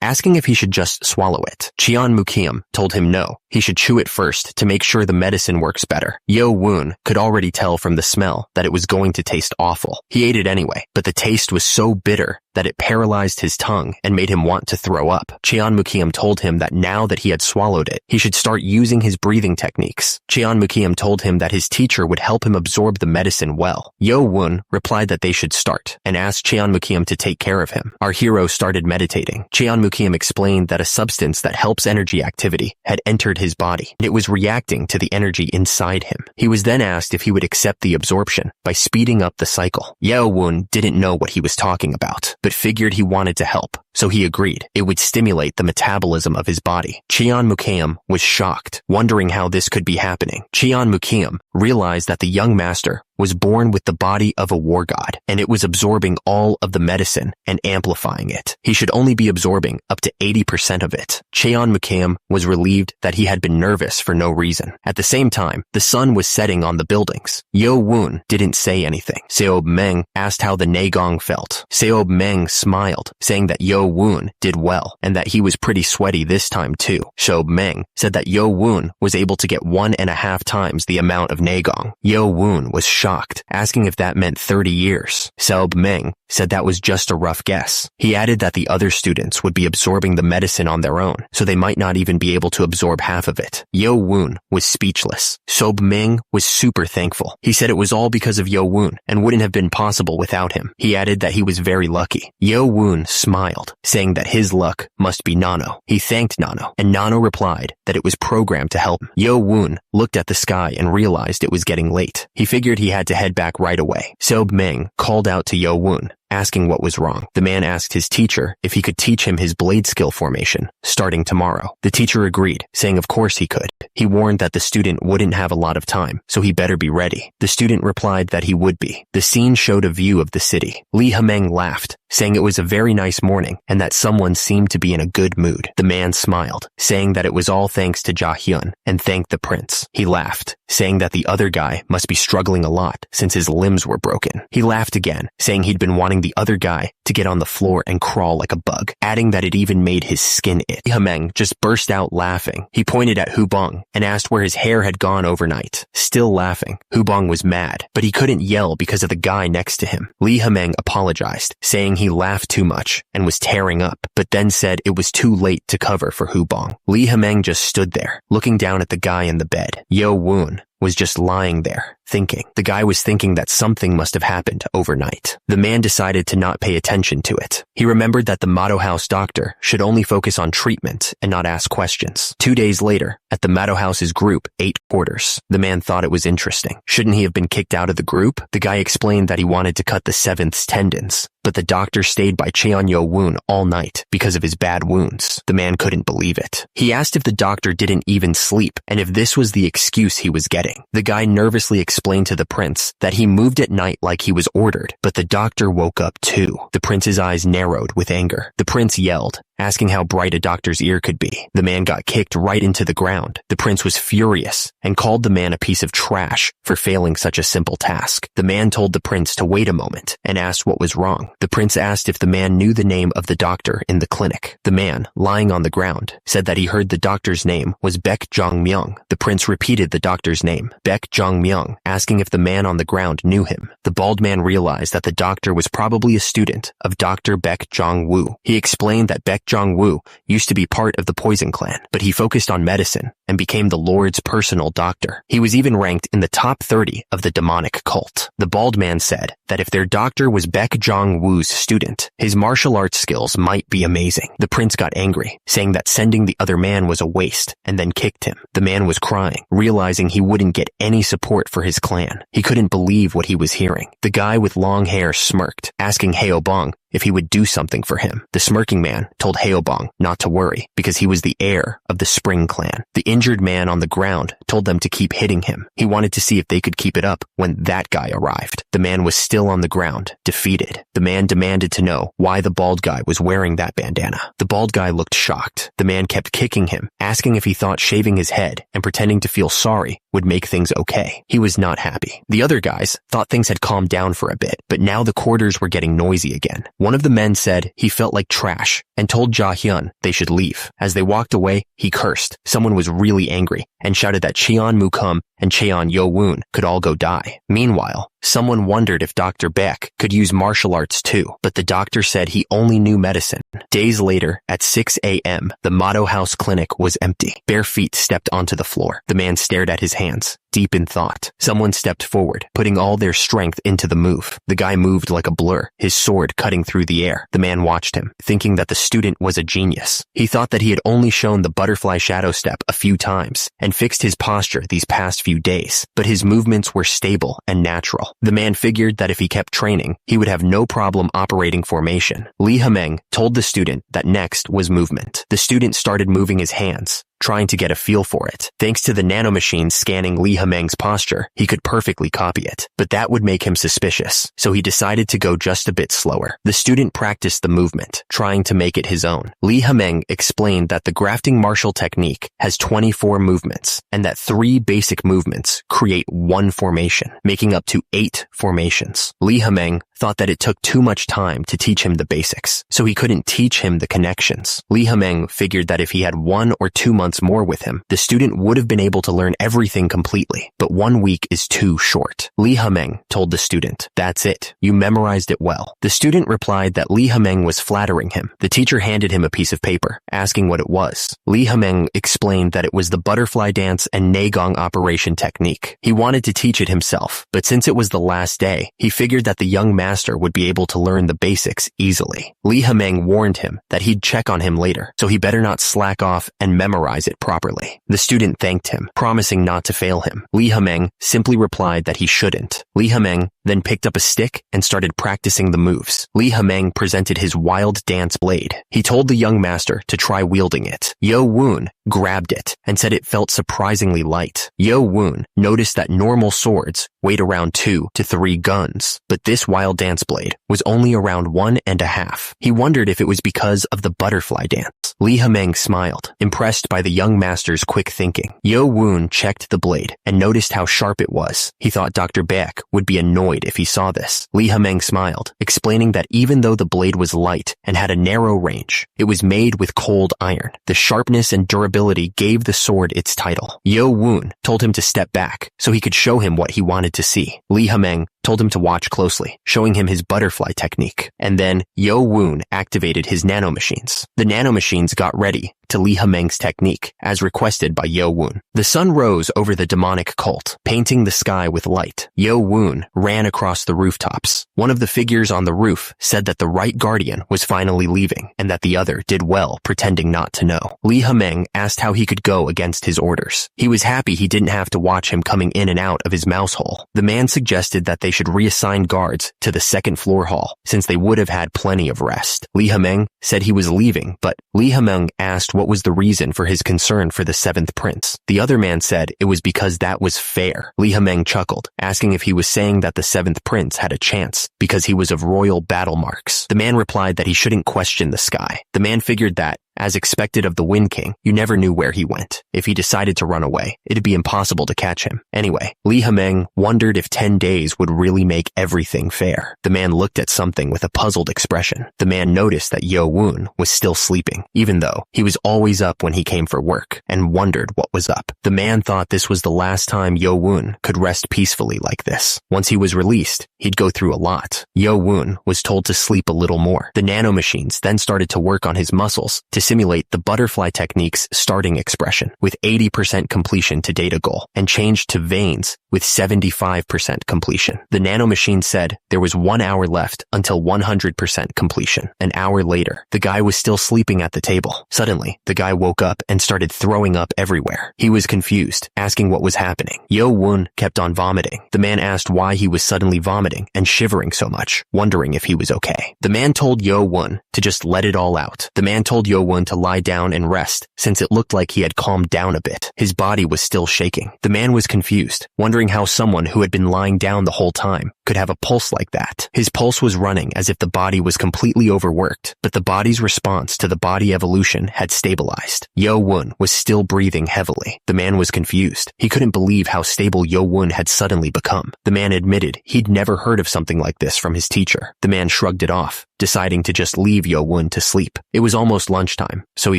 asking if he should just swallow it. Cheon Mukium told him no, he should chew it first to make sure the medicine works better. Yo-woon could already tell from the smell that it was going to taste awful. He ate it anyway, but the taste was so bitter that it paralyzed his tongue and made him want to throw up. Cheon Mukium told him that now that he had swallowed it, he should start using his breathing techniques. Cheon Mukium told him that his teacher would help him absorb the medicine well. Yo-woon replied that they should start, and asked Cheon Mukium to take care of him. Our hero started meditating. Cheon Mukium explained that a substance that helps energy activity had entered his body, and it was reacting to the energy inside him. He was then asked if he would accept the absorption by speeding up the cycle. Yo-woon didn't know what he was talking about, but figured he wanted to help, so he agreed. It would stimulate the metabolism of his body. Cheon Mukium was shocked, wondering how this could be happening. Cheon Mukium realized that the young master was born with the body of a war god, and it was absorbing all of the medicine and amplifying it. He should only be absorbing up to 80% of it. Cheon Mukium was relieved that he had been nervous for no reason. At the same time, the sun was setting on the buildings. Yo-woon didn't say anything. Seob Meng asked how the Naegong felt. Seob Meng smiled, saying that Yo-woon did well, and that he was pretty sweaty this time too. Seob Meng said that Yo-woon was able to get 1.5 times the amount of Naegong. Yo-woon was shocked, asking if that meant 30 years. Seob Meng said that was just a rough guess. He added that the other students would be absorbing the medicine on their own, so they might not even be able to absorb half of it. Yo-woon was speechless. Seob Meng was super thankful. He said it was all because of Yo-woon and wouldn't have been possible without him. He added that he was very lucky. Yo-woon smiled, saying that his luck must be Nano. He thanked Nano, and Nano replied that it was programmed to help him. Yo-woon looked at the sky and realized it was getting late. He figured he had to head back right away. Seob Meng called out to Yo-woon, asking what was wrong. The man asked his teacher if he could teach him his blade skill formation, starting tomorrow. The teacher agreed, saying of course he could. He warned that the student wouldn't have a lot of time, so he better be ready. The student replied that he would be. The scene showed a view of the city. Lee Hameng laughed, saying it was a very nice morning and that someone seemed to be in a good mood. The man smiled, saying that it was all thanks to Jahyun, and thanked the prince. He laughed, saying that the other guy must be struggling a lot since his limbs were broken. He laughed again, saying he'd been wanting the other guy to get on the floor and crawl like a bug, adding that it even made his skin itch. Lee Hameng just burst out laughing. He pointed at Hubong and asked where his hair had gone overnight. Still laughing, Hubong was mad, but he couldn't yell because of the guy next to him. Lee Hameng apologized, saying he laughed too much and was tearing up, but then said it was too late to cover for Hubong. Lee Hameng just stood there, looking down at the guy in the bed. Yo Woon was just lying there, thinking. The guy was thinking that something must have happened overnight. The man decided to not pay attention to it. He remembered that the Mado House doctor should only focus on treatment and not ask questions. 2 days later, at the Mado House's group 8 quarters, the man thought it was interesting. Shouldn't he have been kicked out of the group? The guy explained that he wanted to cut the 7th's tendons, but the doctor stayed by Cheon-yo Woon all night because of his bad wounds. The man couldn't believe it. He asked if the doctor didn't even sleep and if this was the excuse he was getting. The guy nervously explained to the prince that he moved at night like he was ordered, but the doctor woke up too. The prince's eyes narrowed with anger. The prince yelled, asking how bright a doctor's ear could be. The man got kicked right into the ground. The prince was furious and called the man a piece of trash for failing such a simple task. The man told the prince to wait a moment and asked what was wrong. The prince asked if the man knew the name of the doctor in the clinic. The man, lying on the ground, said that he heard the doctor's name was Baek Jong-myung. The prince repeated the doctor's name, Baek Jong-myung, asking if the man on the ground knew him. The bald man realized that the doctor was probably a student of Dr. Baek Jong-woo. He explained that Baek Jong-woo used to be part of the Poison Clan, but he focused on medicine and became the Lord's personal doctor. He was even ranked in the top 30 of the demonic cult. The bald man said that if their doctor was Baek Jong-woo's student, his martial arts skills might be amazing. The prince got angry, saying that sending the other man was a waste, and then kicked him. The man was crying, realizing he wouldn't get any support for his clan. He couldn't believe what he was hearing. The guy with long hair smirked, asking Haobong if he would do something for him. The smirking man told Haobong not to worry because he was the heir of the Spring Clan. The injured man on the ground told them to keep hitting him. He wanted to see if they could keep it up when that guy arrived. The man was still on the ground, defeated. The man demanded to know why the bald guy was wearing that bandana. The bald guy looked shocked. The man kept kicking him, asking if he thought shaving his head and pretending to feel sorry would make things okay. He was not happy. The other guys thought things had calmed down for a bit, but now the quarters were getting noisy again. One of the men said he felt like trash and told Jahyun they should leave. As they walked away, he cursed. Someone was really angry and shouted that Cheon Mukum and Cheon Yo Woon could all go die. Meanwhile, someone wondered if Dr. Beck could use martial arts too, but the doctor said he only knew medicine. Days later, at 6 a.m., the Mado House clinic was empty. Bare feet stepped onto the floor. The man stared at his hands, deep in thought. Someone stepped forward, putting all their strength into the move. The guy moved like a blur, his sword cutting through the air. The man watched him, thinking that the student was a genius. He thought that he had only shown the butterfly shadow step a few times and fixed his posture these past few days, but his movements were stable and natural. The man figured that if he kept training, he would have no problem operating formation. Lee Hameng told the student that next was movement. The student started moving his hands, trying to get a feel for it. Thanks to the nanomachine scanning Lee Hameng's posture, he could perfectly copy it, but that would make him suspicious, so he decided to go just a bit slower. The student practiced the movement, trying to make it his own. Lee Hameng explained that the grafting martial technique has 24 movements, and that 3 basic movements create 1 formation, making up to 8 formations. Lee Hameng thought that it took too much time to teach him the basics, so he couldn't teach him the connections. Lee Hameng figured that if he had 1 or 2 months more with him, the student would have been able to learn everything completely, but 1 week is too short. Lee Hameng told the student, "That's it. You memorized it well." The student replied that Lee Hameng was flattering him. The teacher handed him a piece of paper, asking what it was. Lee Hameng explained that it was the butterfly dance and Naegong operation technique. He wanted to teach it himself, but since it was the last day, he figured that the young master master would be able to learn the basics easily. Li Hemeng warned him that he'd check on him later, so he better not slack off and memorize it properly. The student thanked him, promising not to fail him. Li Hemeng simply replied that he shouldn't. Li Hemeng then picked up a stick and started practicing the moves. Li Hemeng presented his wild dance blade. He told the young master to try wielding it. Yo Woon grabbed it and said it felt surprisingly light. Yo Woon noticed that normal swords weighed around 2 to 3 guns, but this wild dance blade was only around 1.5. He wondered if it was because of the butterfly dance. Li Hemeng smiled, impressed by the young master's quick thinking. Yo Woon checked the blade and noticed how sharp it was. He thought Dr. Beck would be annoyed if he saw this. Li Hemeng smiled, explaining that even though the blade was light and had a narrow range, it was made with cold iron. The sharpness and durability gave the sword its title. Yo Woon told him to step back so he could show him what he wanted to see. Li Hemeng told him to watch closely, showing him his butterfly technique. And then Yo Woon activated his nanomachines. The nanomachines got ready to Li Hemeng's technique, as requested by Yo Woon. The sun rose over the demonic cult, painting the sky with light. Yo Woon ran across the rooftops. One of the figures on the roof said that the right guardian was finally leaving, and that the other did well pretending not to know. Li Hemeng asked how he could go against his orders. He was happy he didn't have to watch him coming in and out of his mouse hole. The man suggested that they should reassign guards to the second floor hall, since they would have had plenty of rest. Li Hemeng said he was leaving, but Li Hemeng asked what was the reason for his concern for the 7th prince. The other man said it was because that was fair. Li Hemeng chuckled, asking if he was saying that the 7th prince had a chance because he was of royal battle marks. The man replied that he shouldn't question the sky. The man figured that, as expected of the Wind King, you never knew where he went. If he decided to run away, it'd be impossible to catch him. Anyway, Li Hemeng wondered if 10 days would really make everything fair. The man looked at something with a puzzled expression. The man noticed that Yo Woon was still sleeping, even though he was always up when he came for work, and wondered what was up. The man thought this was the last time Yo Woon could rest peacefully like this. Once he was released, he'd go through a lot. Yo Woon was told to sleep a little more. The nanomachines then started to work on his muscles to simulate the butterfly technique's starting expression with 80% completion to data goal, and changed to veins with 75% completion. The nanomachine said there was 1 hour left until 100% completion. An hour later, the guy was still sleeping at the table. Suddenly, the guy woke up and started throwing up everywhere. He was confused, asking what was happening. Yo Woon kept on vomiting. The man asked why he was suddenly vomiting and shivering so much, wondering if he was okay. The man told Yo Woon to just let it all out. The man told Yo Woon to lie down and rest, since it looked like he had calmed down a bit. His body was still shaking. The man was confused, wondering how someone who had been lying down the whole time could have a pulse like that. His pulse was running as if the body was completely overworked, but the body's response to the body evolution had stabilized. Yo Woon was still breathing heavily. The man was confused. He couldn't believe how stable Yo Woon had suddenly become. The man admitted he'd never heard of something like this from his teacher. The man shrugged it off, deciding to just leave Yo Woon to sleep. It was almost lunchtime, so he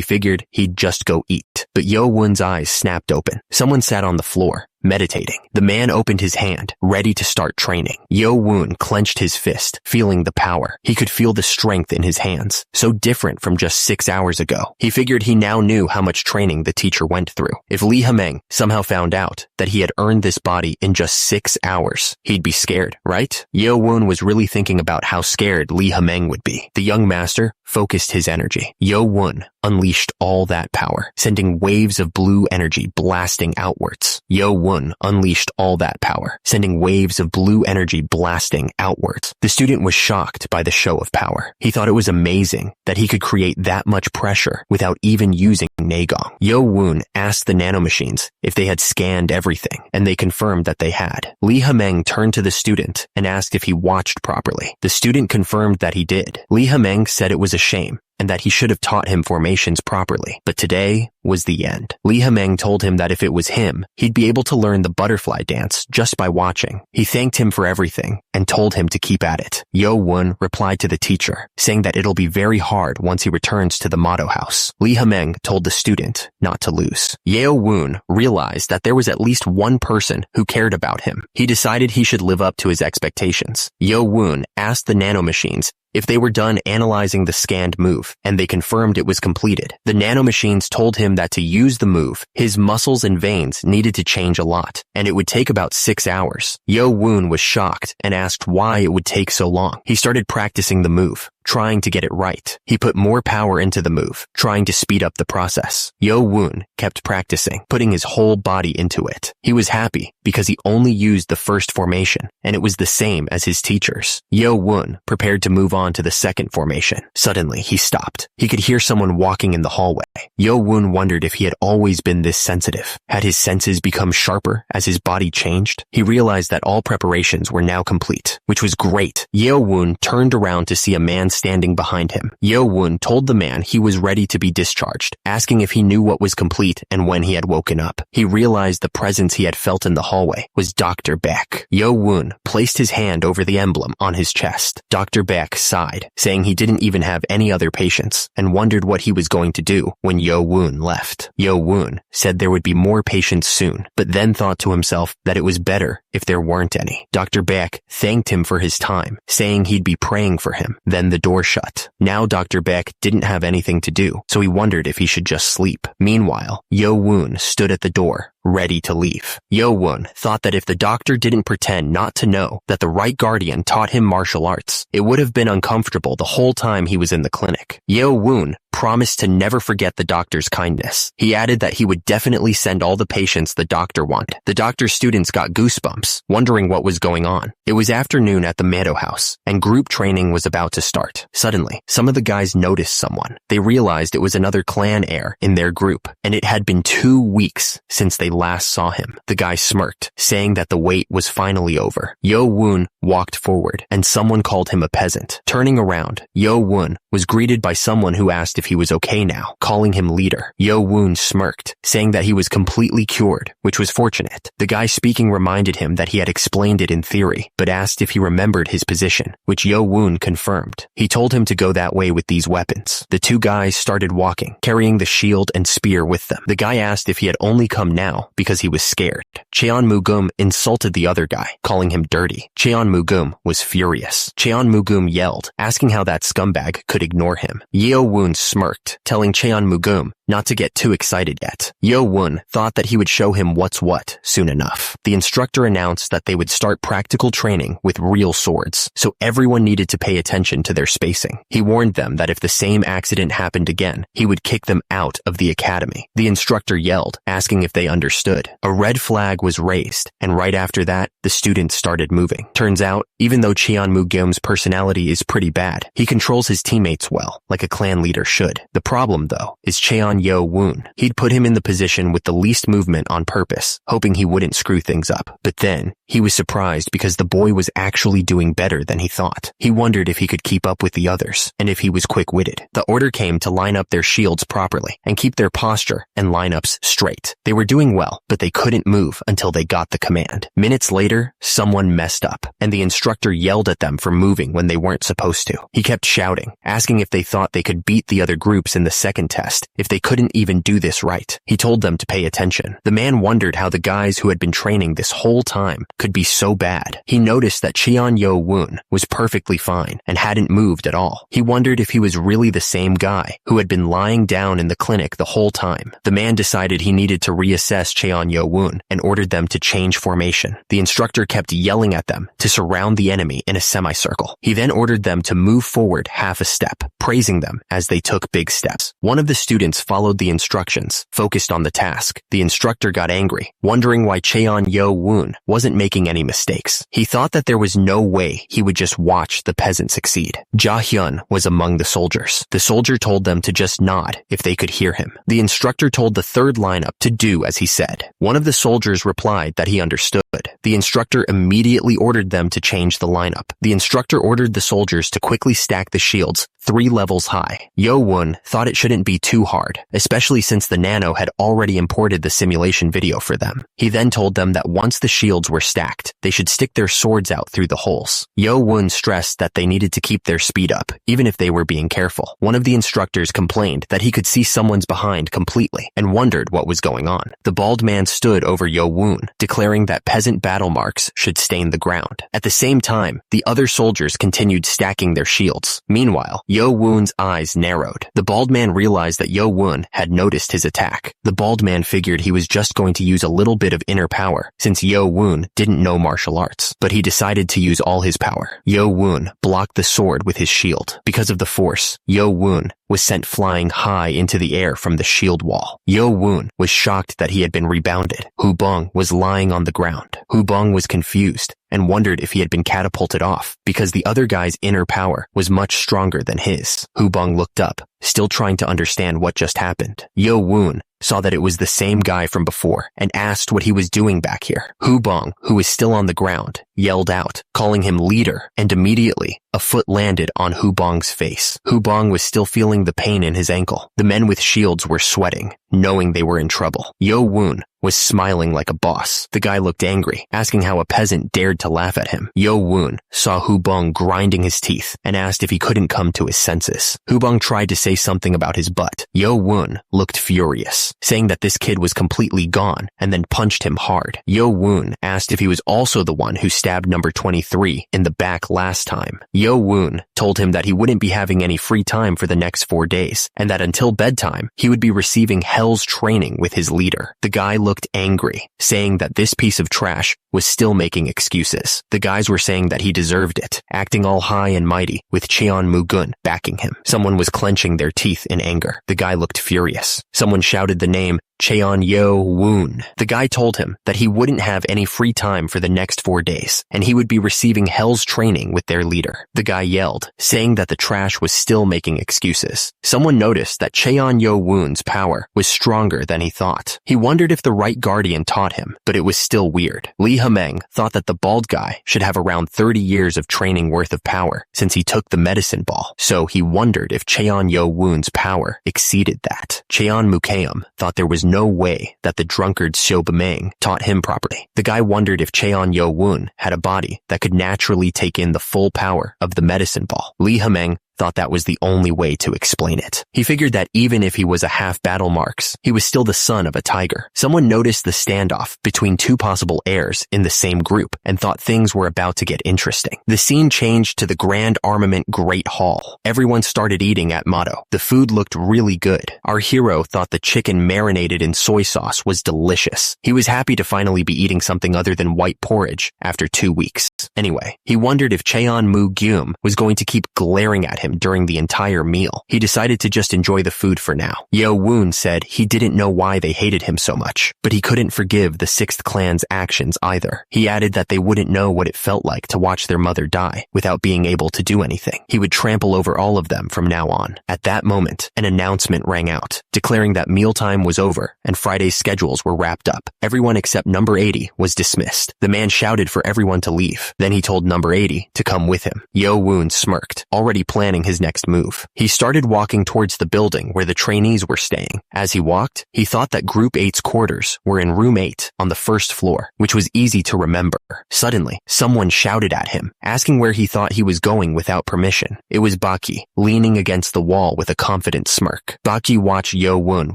figured he'd just go eat. But Yo Woon's eyes snapped open. Someone sat on the floor, meditating. The man opened his hand, ready to start training. Yo Woon clenched his fist, feeling the power. He could feel the strength in his hands, so different from just 6 hours ago. He figured he now knew how much training the teacher went through. If Li Hemeng somehow found out that he had earned this body in just 6 hours, he'd be scared, right? Yo Woon was really thinking about how scared Li Hemeng would be. The young master focused his energy. Yo Woon unleashed all that power, sending waves of blue energy blasting outwards. Yo Woon unleashed all that power, sending waves of blue energy blasting outwards. The student was shocked by the show of power. He thought it was amazing that he could create that much pressure without even using Nagong. Yo Woon asked the nanomachines if they had scanned everything, and they confirmed that they had. Li Hemeng turned to the student and asked if he watched properly. The student confirmed that he did. Li Hemeng said it was a shame, and that he should have taught him formations properly. But today was the end. Li Hemeng told him that if it was him, he'd be able to learn the butterfly dance just by watching. He thanked him for everything and told him to keep at it. Yo Woon replied to the teacher, saying that it'll be very hard once he returns to the motto house. Li Hemeng told the student not to lose. Yo Woon realized that there was at least one person who cared about him. He decided he should live up to his expectations. Yo Woon asked the nanomachines If they were done analyzing the scanned move, and they confirmed it was completed, the nanomachines told him that to use the move, his muscles and veins needed to change a lot, and it would take about 6 hours. Yo-woon was shocked and asked why it would take so long. He started practicing the move, trying to get it right. He put more power into the move, trying to speed up the process. Yo-woon kept practicing, putting his whole body into it. He was happy because he only used the first formation, and it was the same as his teachers. Yo-woon prepared to move on to the second formation. Suddenly, he stopped. He could hear someone walking in the hallway. Yo-woon wondered if he had always been this sensitive. Had his senses become sharper as his body changed? He realized that all preparations were now complete, which was great. Yo-woon turned around to see a man standing behind him. Yo-woon told the man he was ready to be discharged, asking if he knew what was complete and when he had woken up. He realized the presence he had felt in the hallway was Dr. Beck. Yo-woon placed his hand over the emblem on his chest. Dr. Beck sighed, saying he didn't even have any other patients, and wondered what he was going to do when Yo-woon left. Yo-woon said there would be more patients soon, but then thought to himself that it was better if there weren't any. Dr. Beck thanked him for his time, saying he'd be praying for him. Then the door shut. Now Dr. Beck didn't have anything to do, so he wondered if he should just sleep. Meanwhile, Yo-woon stood at the door, ready to leave. Yo-woon thought that if the doctor didn't pretend not to know that the right guardian taught him martial arts, it would have been uncomfortable the whole time he was in the clinic. Yo-woon promised to never forget the doctor's kindness. He added that he would definitely send all the patients the doctor wanted. The doctor's students got goosebumps, wondering what was going on. It was afternoon at the Meadow House, and group training was about to start. Suddenly, some of the guys noticed someone. They realized it was another clan heir in their group, and it had been 2 weeks since they last saw him. The guy smirked, saying that the wait was finally over. Yo-woon walked forward, and someone called him a peasant. Turning around, Yo-woon was greeted by someone who asked if he was okay now, calling him leader. Yo-woon smirked, saying that he was completely cured, which was fortunate. The guy speaking reminded him that he had explained it in theory, but asked if he remembered his position, which Yo-woon confirmed. He told him to go that way with these weapons. The 2 guys started walking, carrying the shield and spear with them. The guy asked if he had only come now because he was scared. Cheon Mugum insulted the other guy, calling him dirty. Cheon Mugum was furious. Cheon Mugum yelled, asking how that scumbag could ignore him. Yo-woon smirked, telling Cheon Mugum not to get too excited yet. Yo-woon thought that he would show him what's what soon enough. The instructor announced that they would start practical training with real swords, so everyone needed to pay attention to their spacing. He warned them that if the same accident happened again, he would kick them out of the academy. The instructor yelled, asking if they understood. A red flag was raised, and right after that, the students started moving. Turns out, even though Cheon Mugum's personality is pretty bad, he controls his teammates well, like a clan leader should. The problem, though, is Cheon Yo-woon. He'd put him in the position with the least movement on purpose, hoping he wouldn't screw things up. But then, he was surprised because the boy was actually doing better than he thought. He wondered if he could keep up with the others, and if he was quick-witted. The order came to line up their shields properly, and keep their posture and lineups straight. They were doing well, but they couldn't move until they got the command. Minutes later, someone messed up, and the instructor yelled at them for moving when they weren't supposed to. He kept shouting, asking if they thought they could beat the other groups in the second test, if they couldn't even do this right. He told them to pay attention. The man wondered how the guys who had been training this whole time could be so bad. He noticed that Cheon Yo-woon was perfectly fine and hadn't moved at all. He wondered if he was really the same guy who had been lying down in the clinic the whole time. The man decided he needed to reassess Cheon Yo-woon and ordered them to change formation. The instructor kept yelling at them to surround the enemy in a semicircle. He then ordered them to move forward half a step, praising them as they took big steps. One of the students followed the instructions, focused on the task. The instructor got angry, wondering why Cheon Yo-woon wasn't making any mistakes. He thought that there was no way he would just watch the peasant succeed. Ja-hyun was among the soldiers. The soldier told them to just nod if they could hear him. The instructor told the third lineup to do as he said. One of the soldiers replied that he understood. The instructor immediately ordered them to change the lineup. The instructor ordered the soldiers to quickly stack the shields 3 levels high. Yo-woon thought it shouldn't be too hard, especially since the nano had already imported the simulation video for them. He then told them that once the shields were stacked, they should stick their swords out through the holes. Yo-woon stressed that they needed to keep their speed up, even if they were being careful. One of the instructors complained that he could see someone's behind completely and wondered what was going on. The bald man stood over Yo-woon, declaring that peasant battle marks should stain the ground. At the same time, the other soldiers continued stacking their shields. Meanwhile, Yo-woon's eyes narrowed. The bald man realized that Yo-woon had noticed his attack. The bald man figured he was just going to use a little bit of inner power, since Yo-woon didn't know martial arts. But he decided to use all his power. Yo-woon blocked the sword with his shield. Because of the force, Yo-woon was sent flying high into the air from the shield wall. Yo-woon was shocked that he had been rebounded. Hubong was lying on the ground. Hubong was confused and wondered if he had been catapulted off because the other guy's inner power was much stronger than his. Hubong looked up, still trying to understand what just happened. Yo-woon saw that it was the same guy from before and asked what he was doing back here. Hubong, who was still on the ground, yelled out, calling him leader, and immediately a foot landed on Hubong's face. Hubong was still feeling the pain in his ankle. The men with shields were sweating, knowing they were in trouble. Yo-woon was smiling like a boss. The guy looked angry, asking how a peasant dared to laugh at him. Yo-woon saw Hubong grinding his teeth and asked if he couldn't come to his senses. Hubong tried to say something about his butt. Yo-woon looked furious, saying that this kid was completely gone, and then punched him hard. Yo-woon asked if he was also the one who stabbed number 23 in the back last time. Yo-woon told him that he wouldn't be having any free time for the next 4 days, and that until bedtime, he would be receiving hell's training with his leader. The guy looked angry, saying that this piece of trash was still making excuses. The guys were saying that he deserved it, acting all high and mighty, with Cheon Mugun backing him. Someone was clenching their teeth in anger. The guy looked furious. Someone shouted the name Cheon Yo-woon. The guy told him that he wouldn't have any free time for the next 4 days, and he would be receiving hell's training with their leader. The guy yelled, saying that the trash was still making excuses. Someone noticed that Cheon Yo-woon's power was stronger than he thought. He wondered if the right guardian taught him, but it was still weird. Lee Hameng thought that the bald guy should have around 30 years of training worth of power since he took the medicine ball, so he wondered if Cheon Yo-woon's power exceeded that. Cheon Mukeum thought there was no way that the drunkard Xiao Bemeng taught him properly. The guy wondered if Cheon Yo-woon had a body that could naturally take in the full power of the medicine ball. Lee Hameng thought that was the only way to explain it. He figured that even if he was a half battle marks, he was still the son of a tiger. Someone noticed the standoff between 2 possible heirs in the same group and thought things were about to get interesting. The scene changed to the Grand Armament Great Hall. Everyone started eating at Motto. The food looked really good. Our hero thought the chicken marinated in soy sauce was delicious. He was happy to finally be eating something other than white porridge after 2 weeks. Anyway, he wondered if Cheon Mu-gyum was going to keep glaring at him during the entire meal. He decided to just enjoy the food for now. Yo-woon said he didn't know why they hated him so much, but he couldn't forgive the 6th clan's actions either. He added that they wouldn't know what it felt like to watch their mother die without being able to do anything. He would trample over all of them from now on. At that moment, an announcement rang out, declaring that mealtime was over and Friday's schedules were wrapped up. Everyone except number 80 was dismissed. The man shouted for everyone to leave. Then he told number 80 to come with him. Yo-woon smirked, already planning his next move. He started walking towards the building where the trainees were staying. As he walked, he thought that Group 8's quarters were in room 8 on the 1st floor, which was easy to remember. Suddenly, someone shouted at him, asking where he thought he was going without permission. It was Baki, leaning against the wall with a confident smirk. Baki watched Yo-woon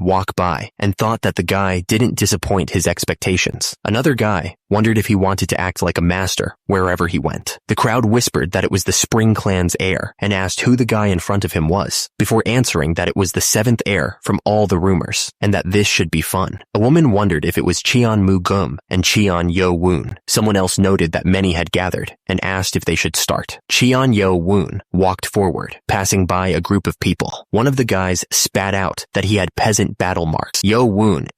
walk by and thought that the guy didn't disappoint his expectations. Another guy wondered if he wanted to act like a master wherever he went. The crowd whispered that it was the Spring Clan's heir and asked who the guy in front of him was, before answering that it was the 7th heir from all the rumors, and that this should be fun. A woman wondered if it was Cheon Mu-gum and Cheon Yo-woon. Someone else noted that many had gathered and asked if they should start. Cheon Yo-woon walked forward, passing by a group of people. One of the guys spat out that he had peasant battle marks. Yo-woon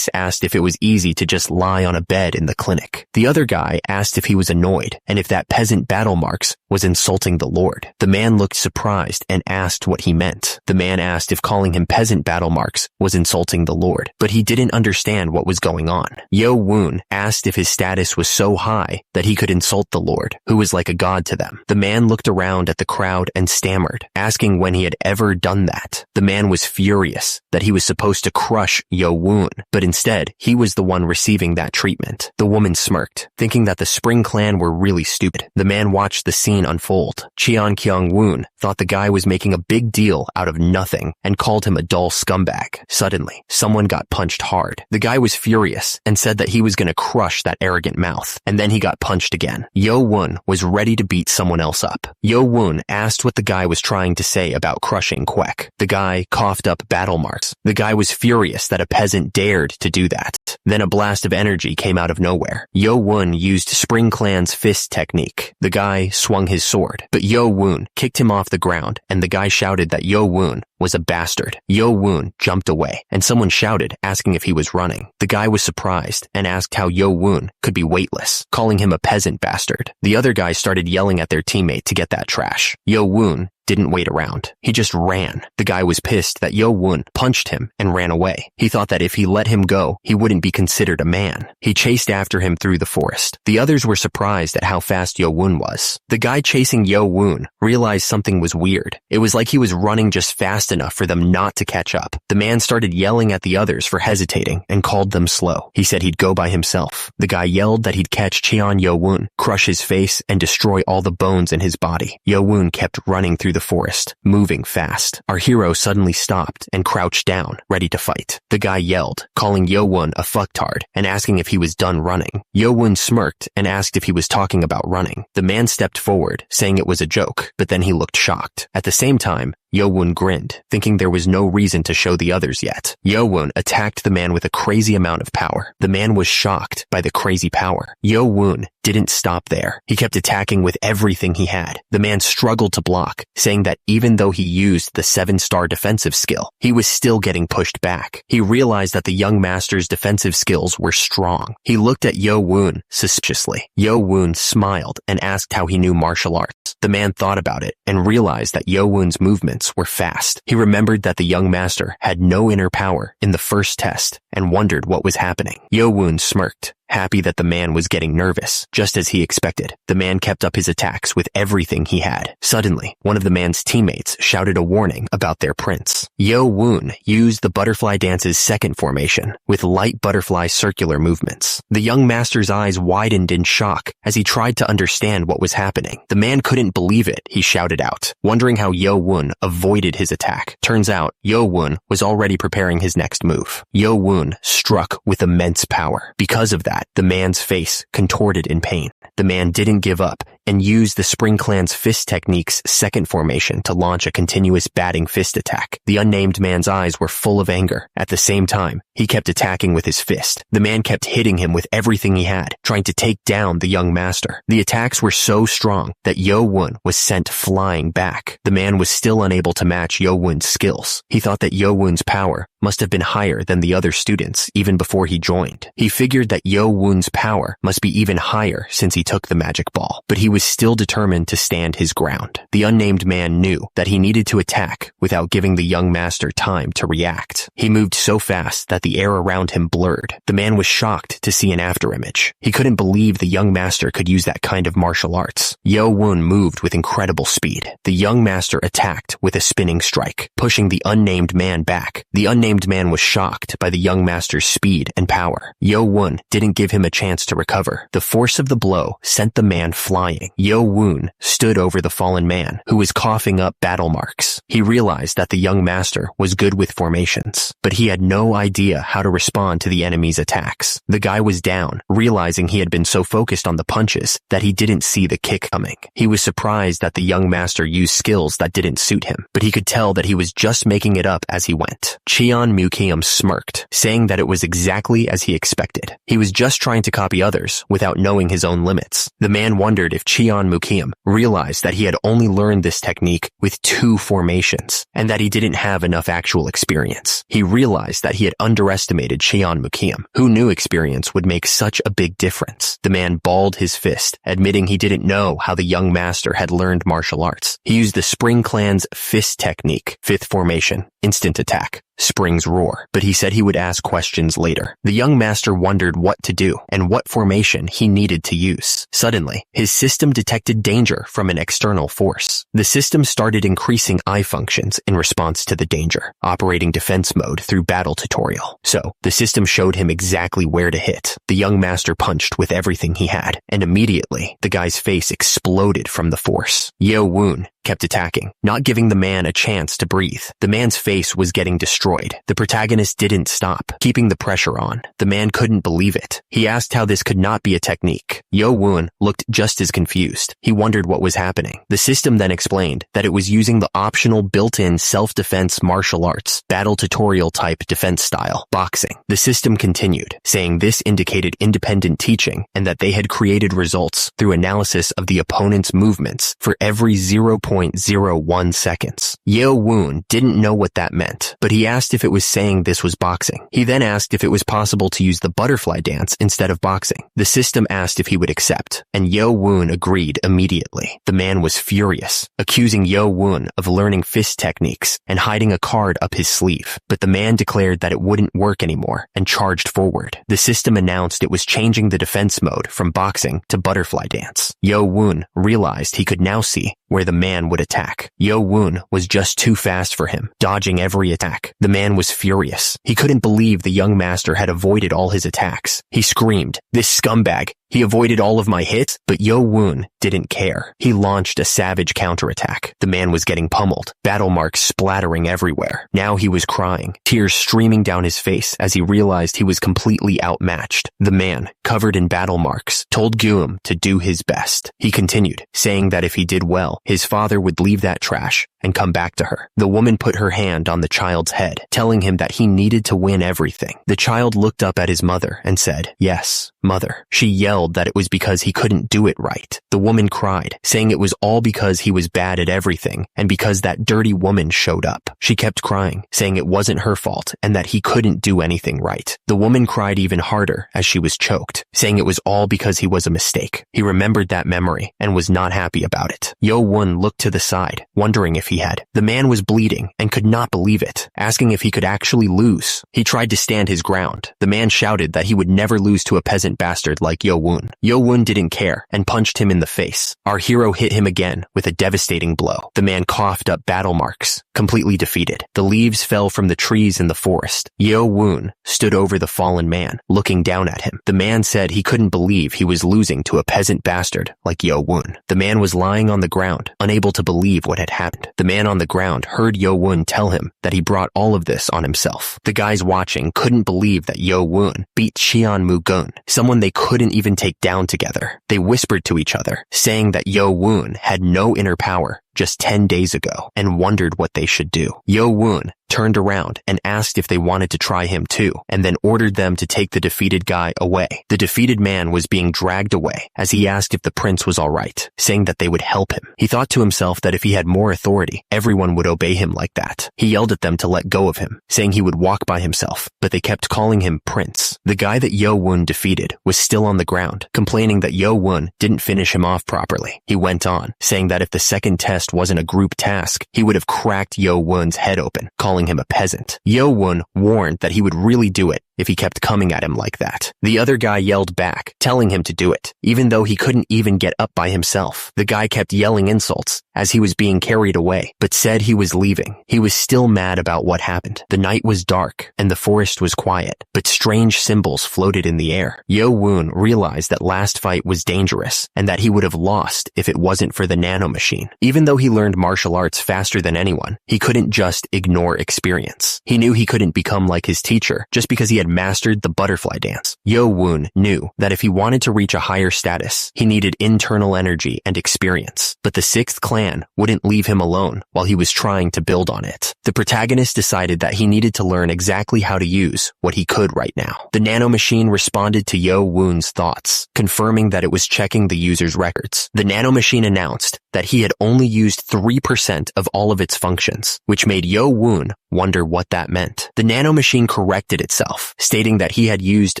asked if it was easy to just lie on a bed in the clinic. quick. The other guy asked if he was annoyed and if that peasant battle marks was insulting the Lord. The man looked surprised and asked what he meant. The man asked if calling him peasant battle marks was insulting the Lord, but he didn't understand what was going on. Yo Woon asked if his status was so high that he could insult the Lord, who was like a god to them. The man looked around at the crowd and stammered, asking when he had ever done that. The man was furious that he was supposed to crush Yo Woon, but instead, he was the one receiving that treatment. The woman smirked, thinking that the Spring Clan were really stupid. The man watched the scene unfold. Cheon Kyung Woon thought the guy was making a big deal out of nothing and called him a dull scumbag. Suddenly, someone got punched hard. The guy was furious and said that he was going to crush that arrogant mouth, and then he got punched again. Yo Woon was ready to beat someone else up. Yo Woon asked what the guy was trying to say about crushing Kwek. The guy coughed up battle marks. The guy was furious that a peasant dared to do that. Then a blast of energy came out of nowhere. Yo Woon used Spring Clan's fist technique. The guy swung his sword, but Yo Woon kicked him off the ground, and the guy shouted that Yo Woon was a bastard. Yo Woon jumped away, and someone shouted, asking if he was running. The guy was surprised and asked how Yo Woon could be weightless, calling him a peasant bastard. The other guy started yelling at their teammate to get that trash. Yo Woon didn't wait around. He just ran. The guy was pissed that Yo Woon punched him and ran away. He thought that if he let him go, he wouldn't be considered a man. He chased after him through the forest. The others were surprised at how fast Yo Woon was. The guy chasing Yo Woon realized something was weird. It was like he was running just fast enough for them not to catch up. The man started yelling at the others for hesitating and called them slow. He said he'd go by himself. The guy yelled that he'd catch Cheon Yo Woon, crush his face, and destroy all the bones in his body. Yo Woon kept running through the forest, moving fast. Our hero suddenly stopped and crouched down, ready to fight. The guy yelled, calling Yo Woon a fucktard and asking if he was done running. Yo Woon smirked and asked if he was talking about running. The man stepped forward, saying it was a joke, but then he looked shocked. At the same time, Yo Woon grinned, thinking there was no reason to show the others yet. Yo Woon attacked the man with a crazy amount of power. The man was shocked by the crazy power. Yo Woon didn't stop there. He kept attacking with everything he had. The man struggled to block, saying that even though he used the 7-star defensive skill, he was still getting pushed back. He realized that the young master's defensive skills were strong. He looked at Yo Woon suspiciously. Yo Woon smiled and asked how he knew martial arts. The man thought about it and realized that Yo Woon's movements were fast. He remembered that the young master had no inner power in the first test and wondered what was happening. Yo Woon smirked, happy that the man was getting nervous, just as he expected. The man kept up his attacks with everything he had. Suddenly, one of the man's teammates shouted a warning about their prince. Yo Woon used the butterfly dance's second formation, with light butterfly circular movements. The young master's eyes widened in shock as he tried to understand what was happening. The man couldn't believe it, he shouted out, wondering how Yo Woon avoided his attack. Turns out, Yo Woon was already preparing his next move. Yo Woon struck with immense power. Because of that, the man's face contorted in pain. The man didn't give up and used the Spring Clan's fist technique's second formation to launch a continuous batting fist attack. The unnamed man's eyes were full of anger. At the same time, he kept attacking with his fist. The man kept hitting him with everything he had, trying to take down the young master. The attacks were so strong that Yo Woon was sent flying back. The man was still unable to match Yo Woon's skills. He thought that Yo Woon's power must have been higher than the other students even before he joined. He figured that Yo Woon's power must be even higher since he took the magic ball, but he was still determined to stand his ground. The unnamed man knew that he needed to attack without giving the young master time to react. He moved so fast that the air around him blurred. The man was shocked to see an afterimage. He couldn't believe the young master could use that kind of martial arts. Yo Woon moved with incredible speed. The young master attacked with a spinning strike, pushing the unnamed man back. The unnamed man was shocked by the young master's speed and power. Yo Woon didn't give him a chance to recover. The force of the blow sent the man flying. Yo Woon stood over the fallen man, who was coughing up battle marks. He realized that the young master was good with formations, but he had no idea how to respond to the enemy's attacks. The guy was down, realizing he had been so focused on the punches that he didn't see the kick coming. He was surprised that the young master used skills that didn't suit him, but he could tell that he was just making it up as he went. Cheon Mukium smirked, saying that it was exactly as he expected. He was just trying to copy others without knowing his own limits. The man wondered if Cheon Mukium, realized that he had only learned this technique with 2 formations, and that he didn't have enough actual experience. He realized that he had underestimated Cheon Mukium. Who knew experience would make such a big difference? The man balled his fist, admitting he didn't know how the young master had learned martial arts. He used the Spring Clan's fist technique, 5th formation, instant attack, Spring's roar, but he said he would ask questions later. The young master wondered what to do and what formation he needed to use. Suddenly, his system detected danger from an external force. The system started increasing eye functions in response to the danger, operating defense mode through battle tutorial. So, the system showed him exactly where to hit. The young master punched with everything he had, and immediately, the guy's face exploded from the force. Yo Woon kept attacking, not giving the man a chance to breathe. The man's face was getting destroyed. The protagonist didn't stop, keeping the pressure on. The man couldn't believe it. He asked how this could not be a technique. Yo Woon looked just as confused. He wondered what was happening. The system then explained that it was using the optional built-in self-defense martial arts, battle tutorial type defense style, boxing. The system continued, saying this indicated independent teaching and that they had created results through analysis of the opponent's movements for every 0.01 seconds. Yo Woon didn't know what that meant, but he asked if it was saying this was boxing. He then asked if it was possible to use the butterfly dance instead of boxing. The system asked if he would accept, and Yo Woon agreed immediately. The man was furious, accusing Yo Woon of learning fist techniques and hiding a card up his sleeve. But the man declared that it wouldn't work anymore and charged forward. The system announced it was changing the defense mode from boxing to butterfly dance. Yo Woon realized he could now see where the man would attack. Yo Woon was just too fast for him, dodging every attack. The man was furious. He couldn't believe the young master had avoided all his attacks. He screamed, "This scumbag! He avoided all of my hits," but Yo Woon didn't care. He launched a savage counterattack. The man was getting pummeled, battle marks splattering everywhere. Now he was crying, tears streaming down his face as he realized he was completely outmatched. The man, covered in battle marks, told Guum to do his best. He continued, saying that if he did well, his father would leave that trash and come back to her. The woman put her hand on the child's head, telling him that he needed to win everything. The child looked up at his mother and said, "Yes, mother." She yelled that it was because he couldn't do it right. The woman cried, saying it was all because he was bad at everything and because that dirty woman showed up. She kept crying, saying it wasn't her fault and that he couldn't do anything right. The woman cried even harder as she was choked, saying it was all because he was a mistake. He remembered that memory and was not happy about it. Yo Woon looked to the side, wondering if he had. The man was bleeding and could not believe it, asking if he could actually lose. He tried to stand his ground. The man shouted that he would never lose to a peasant bastard like Yo Woon. Yo Woon didn't care and punched him in the face. Our hero hit him again with a devastating blow. The man coughed up battle marks, completely defeated. The leaves fell from the trees in the forest. Yo Woon stood over the fallen man, looking down at him. The man said he couldn't believe he was losing to a peasant bastard like Yo Woon. The man was lying on the ground, unable to believe what had happened. The man on the ground heard Yo Woon tell him that he brought all of this on himself. The guys watching couldn't believe that Yo Woon beat Cheon Mugun, someone they couldn't even take down together. They whispered to each other, saying that Yo Woon had no inner power just 10 days ago and wondered what they should do. Yo Woon turned around and asked if they wanted to try him too, and then ordered them to take the defeated guy away. The defeated man was being dragged away as he asked if the prince was alright, saying that they would help him. He thought to himself that if he had more authority, everyone would obey him like that. He yelled at them to let go of him, saying he would walk by himself, but they kept calling him Prince. The guy that Yo Woon defeated was still on the ground, complaining that Yo Woon didn't finish him off properly. He went on, saying that if the second test wasn't a group task, he would have cracked Yo Woon's head open, calling him a peasant. Yo Woon warned that he would really do it if he kept coming at him like that. The other guy yelled back, telling him to do it, even though he couldn't even get up by himself. The guy kept yelling insults as he was being carried away, but said he was leaving. He was still mad about what happened. The night was dark and the forest was quiet, but strange symbols floated in the air. Yo Woon realized that last fight was dangerous and that he would have lost if it wasn't for the nanomachine. Even though he learned martial arts faster than anyone, he couldn't just ignore experience. He knew he couldn't become like his teacher just because he had mastered the butterfly dance. Yo-woon knew that if he wanted to reach a higher status, he needed internal energy and experience, but the 6th clan wouldn't leave him alone while he was trying to build on it. The protagonist decided that he needed to learn exactly how to use what he could right now. The nanomachine responded to Yo-woon's thoughts, confirming that it was checking the user's records. The nanomachine announced that he had only used 3% of all of its functions, which made Yo-woon wonder what that meant. The nanomachine corrected itself, stating that he had used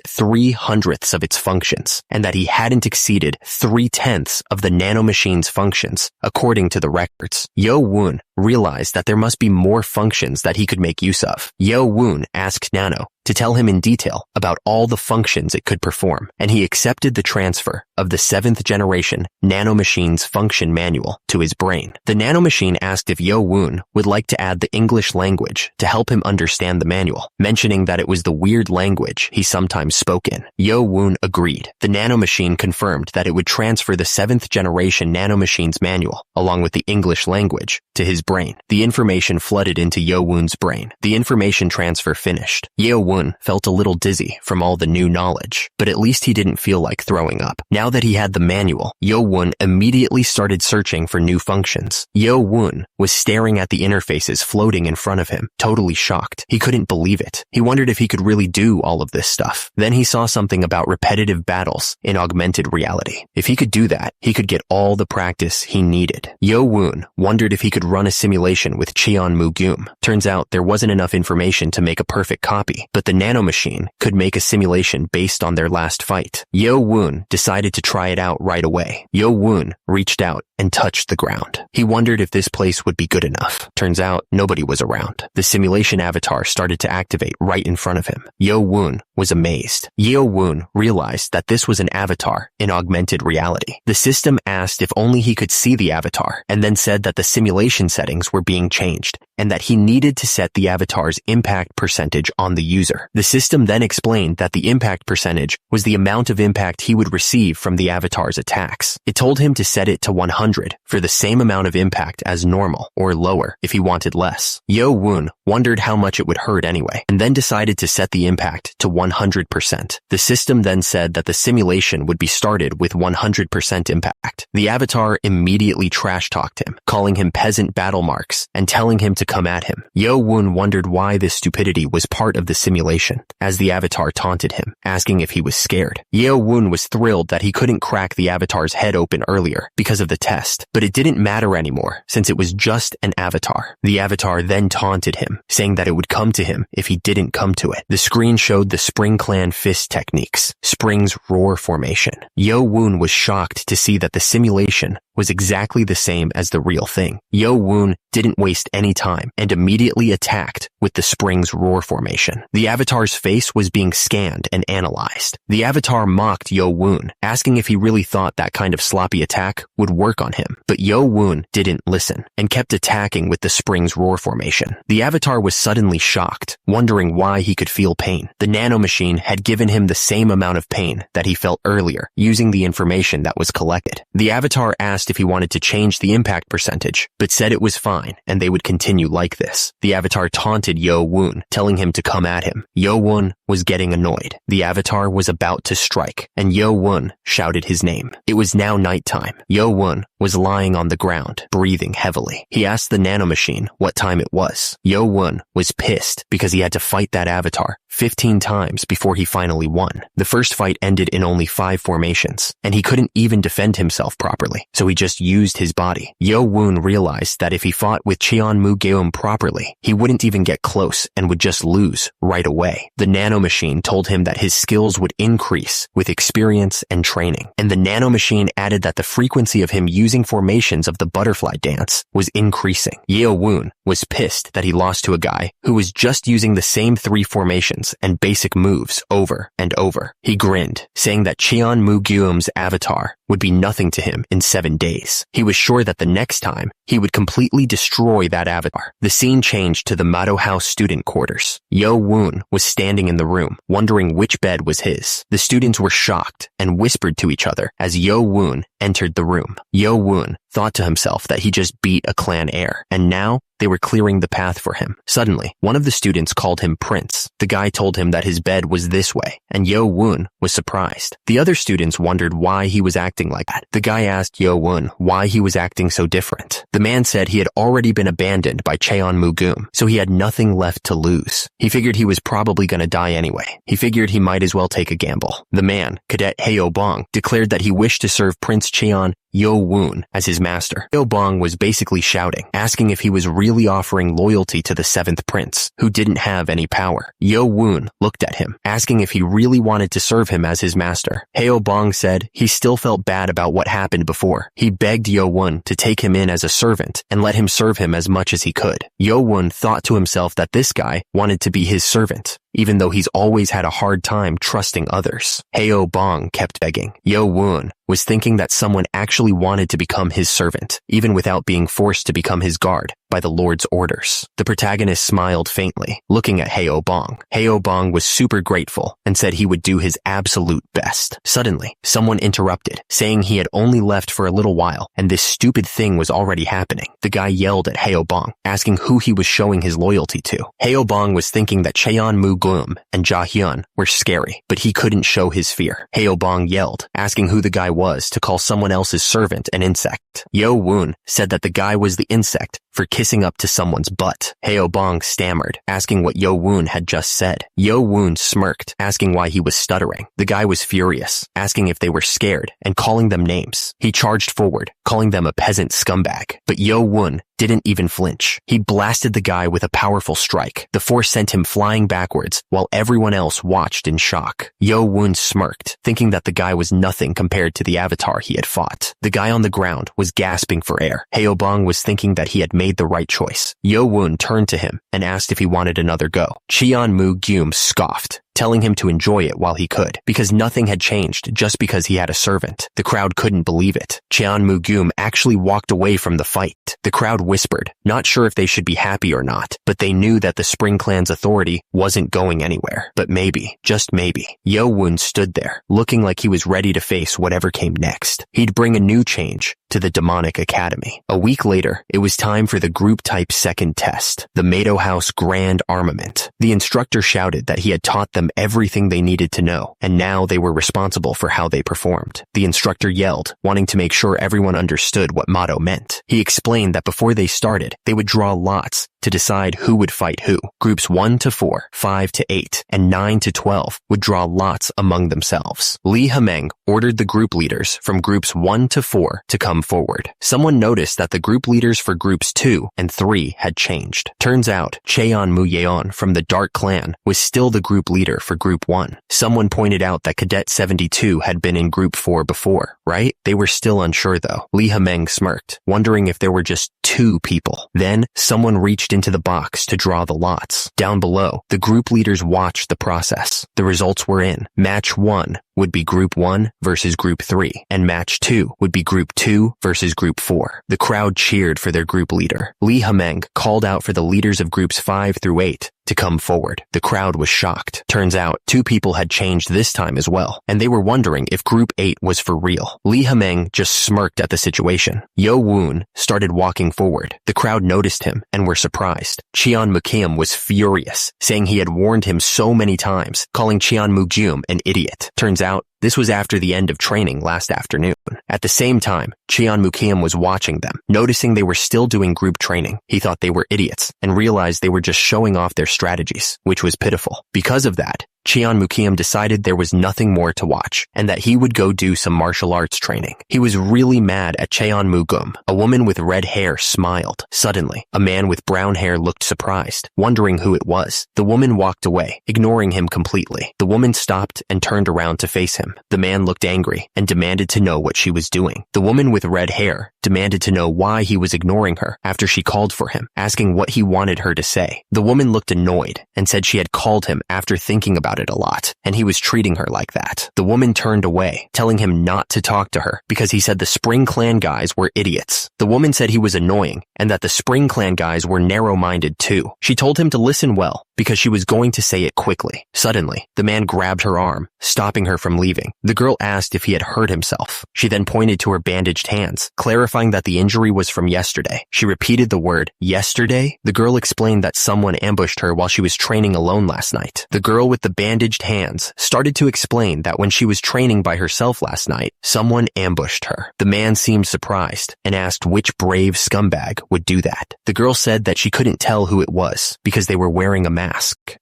3/100ths of its functions, and that he hadn't exceeded 3/10ths of the nanomachine's functions, according to the records. Yo-woon realized that there must be more functions that he could make use of. Yo-woon asked Nano to tell him in detail about all the functions it could perform, and he accepted the transfer of the 7th generation nanomachine's function manual to his brain. The nanomachine asked if Yo-woon would like to add the English language to help him understand the manual, mentioning that it was the weird language he sometimes spoke in. Yo-woon agreed. The nanomachine confirmed that it would transfer the 7th generation nanomachine's manual, along with the English language, to his brain. The information flooded into Yo-woon's brain. The information transfer finished. Yo-woon felt a little dizzy from all the new knowledge, but at least he didn't feel like throwing up. Now that he had the manual, Yo-woon immediately started searching for new functions. Yo-woon was staring at the interfaces floating in front of him, totally shocked. He couldn't believe it. He wondered if he could really do all of this stuff. Then he saw something about repetitive battles in augmented reality. If he could do that, he could get all the practice he needed. Yo-woon wondered if he could run a simulation with Cheon-mu-geum. Turns out there wasn't enough information to make a perfect copy, but the nanomachine could make a simulation based on their last fight. Yo-woon decided to try it out right away. Yo-woon reached out and touched the ground. He wondered if this place would be good enough. Turns out nobody was around. The simulation avatar started to activate right in front of him. Yo-woon was amazed. Yo-woon realized that this was an avatar in augmented reality. The system asked if only he could see the avatar, and then said that the simulation settings were being changed, and that he needed to set the avatar's impact percentage on the user. The system then explained that the impact percentage was the amount of impact he would receive from the avatar's attacks. It told him to set it to 100 for the same amount of impact as normal, or lower if he wanted less. Yo-woon wondered how much it would hurt anyway, and then decided to set the impact to 100%. The system then said that the simulation would be started with 100% impact. The avatar immediately trash-talked him, calling him peasant battle marks and telling him to come at him. Yo-woon wondered why this stupidity was part of the simulation, as the avatar taunted him, asking if he was scared. Yo-woon was thrilled that he couldn't crack the avatar's head open earlier because of the test, but it didn't matter anymore since it was just an avatar. The avatar then taunted him, saying that it would come to him if he didn't come to it. The screen showed the Spring Clan fist techniques, Spring's roar formation. Yo-woon was shocked to see that the simulation was exactly the same as the real thing. Yo-woon didn't waste any time and immediately attacked with the Spring's roar formation. The avatar's face was being scanned and analyzed. The avatar mocked Yo-woon, asking if he really thought that kind of sloppy attack would work on him. But Yo-woon didn't listen and kept attacking with the Spring's roar formation. The avatar was suddenly shocked, wondering why he could feel pain. The nanomachine had given him the same amount of pain that he felt earlier, using the information that was collected. The avatar asked if he wanted to change the impact percentage, but said it was fine and they would continue like this. The avatar taunted Yo-woon, telling him to come at him. Yo-woon was getting annoyed. The avatar was about to strike, and Yo-woon shouted his name. It was now nighttime. Yo-woon was lying on the ground, breathing heavily. He asked the nanomachine what time it was. Yo-woon was pissed because he had to fight that avatar 15 times before he finally won. The first fight ended in only 5 formations, and he couldn't even defend himself properly, so he just used his body. Yo-woon realized that if he fought with Cheon-mu-geum properly, he wouldn't even get close and would just lose right away. The nanomachine told him that his skills would increase with experience and training, and the nanomachine added that the frequency of him using formations of the butterfly dance was increasing. Yo-woon was pissed that he lost to a guy who was just using the same 3 formations and basic moves over and over. He grinned, saying that Cheon-mu-geum's avatar would be nothing to him in 7 days. He was sure that the next time, he would completely destroy that avatar. The scene changed to the Mado House student quarters. Yo-woon was standing in the room, wondering which bed was his. The students were shocked and whispered to each other as Yo-woon entered the room. Yo-woon thought to himself that he just beat a clan heir, and now they were clearing the path for him. Suddenly, one of the students called him Prince. The guy told him that his bed was this way, and Yo-woon was surprised. The other students wondered why he was acting like that. The guy asked Yo-woon why he was acting so different. The man said he had already been abandoned by Cheon-mu-gum, so he had nothing left to lose. He figured he was probably gonna die anyway. He figured he might as well take a gamble. The man, Cadet Hyo-bong, declared that he wished to serve Prince Cheon Yo-woon as his master. Hyo-bong was basically shouting, asking if he was really offering loyalty to the 7th prince, who didn't have any power. Yo-woon looked at him, asking if he really wanted to serve him as his master. Hyo-bong said he still felt bad about what happened before. He begged Yo-woon to take him in as a servant and let him serve him as much as he could. Yo-woon thought to himself that this guy wanted to be his servant, even though he's always had a hard time trusting others. Hyo-bong kept begging. Yo-woon was thinking that someone actually wanted to become his servant, even without being forced to become his guard by the Lord's orders. The protagonist smiled faintly, looking at Hyo-bong. Hyo-bong was super grateful and said he would do his absolute best. Suddenly, someone interrupted, saying he had only left for a little while, and this stupid thing was already happening. The guy yelled at Hyo-bong, asking who he was showing his loyalty to. Hyo-bong was thinking that Cheon-mu-gum and Ja-hyun were scary, but he couldn't show his fear. Hyo-bong yelled, asking who the guy was to call someone else's servant an insect. Yo-woon said that the guy was the insect for kissing up to someone's butt. Hyo-bong stammered, asking what Yo-woon had just said. Yo-woon smirked, asking why he was stuttering. The guy was furious, asking if they were scared and calling them names. He charged forward, calling them a peasant scumbag. But Yo-woon didn't even flinch. He blasted the guy with a powerful strike. The force sent him flying backwards, while everyone else watched in shock. Yo-woon smirked, thinking that the guy was nothing compared to the avatar he had fought. The guy on the ground was gasping for air. Hyo-bong was thinking that he had made the right choice. Yo-woon turned to him and asked if he wanted another go. Cheon-mu-gum scoffed, telling him to enjoy it while he could, because nothing had changed just because he had a servant. The crowd couldn't believe it. Cheon-mu-gum actually walked away from the fight. The crowd whispered, not sure if they should be happy or not, but they knew that the Spring Clan's authority wasn't going anywhere. But maybe, just maybe, Yo-woon stood there, looking like he was ready to face whatever came next. He'd bring a new change to the demonic academy. A week later, it was time for the group type second test, the Mado House Grand Armament. The instructor shouted that he had taught them everything they needed to know, and now they were responsible for how they performed. The instructor yelled, wanting to make sure everyone understood what motto meant. He explained that before they started, they would draw lots to decide who would fight who. Groups 1 to 4, 5 to 8, and 9 to 12 would draw lots among themselves. Lee Ha-meng ordered the group leaders from groups 1 to 4 to come forward. Someone noticed that the group leaders for groups 2 and 3 had changed. Turns out, Cheon-mu-yeon from the Dark Clan was still the group leader for group 1. Someone pointed out that Cadet 72 had been in group 4 before, right? They were still unsure though. Lee Ha-meng smirked, wondering if there were just 2 people. Then, someone reached into the box to draw the lots. Down below, the group leaders watched the process. The results were in. Match 1 would be Group 1 versus Group 3, and Match 2 would be Group 2 versus Group 4. The crowd cheered for their group leader. Lee Ha-meng called out for the leaders of Groups 5 through 8 to come forward. The crowd was shocked. Turns out, 2 people had changed this time as well, and they were wondering if Group 8 was for real. Lee Ha-meng just smirked at the situation. Yo-woon started walking forward. The crowd noticed him and were surprised. Cheon-mu-gum was furious, saying he had warned him so many times, calling Cheon-mu-gum an idiot. Turns out, this was after the end of training last afternoon. At the same time, Cheon-mu-gum was watching them. Noticing they were still doing group training, he thought they were idiots and realized they were just showing off their strategies, which was pitiful. Because of that, Cheon-mu-gum decided there was nothing more to watch and that he would go do some martial arts training. He was really mad at Cheon-mu-gum. A woman with red hair smiled. Suddenly, a man with brown hair looked surprised, wondering who it was. The woman walked away, ignoring him completely. The woman stopped and turned around to face him. The man looked angry and demanded to know what she was doing. The woman with red hair demanded to know why he was ignoring her after she called for him, asking what he wanted her to say. The woman looked annoyed and said she had called him after thinking about it a lot, and he was treating her like that. The woman turned away, telling him not to talk to her because he said the Spring Clan guys were idiots. The woman said he was annoying and that the Spring Clan guys were narrow-minded too. She told him to listen well because she was going to say it quickly. Suddenly, the man grabbed her arm, stopping her from leaving. The girl asked if he had hurt himself. She then pointed to her bandaged hands, clarifying that the injury was from yesterday. She repeated the word, yesterday? The girl explained that someone ambushed her while she was training alone last night. The girl with the bandaged hands started to explain that when she was training by herself last night, someone ambushed her. The man seemed surprised and asked which brave scumbag would do that. The girl said that she couldn't tell who it was because they were wearing a mask.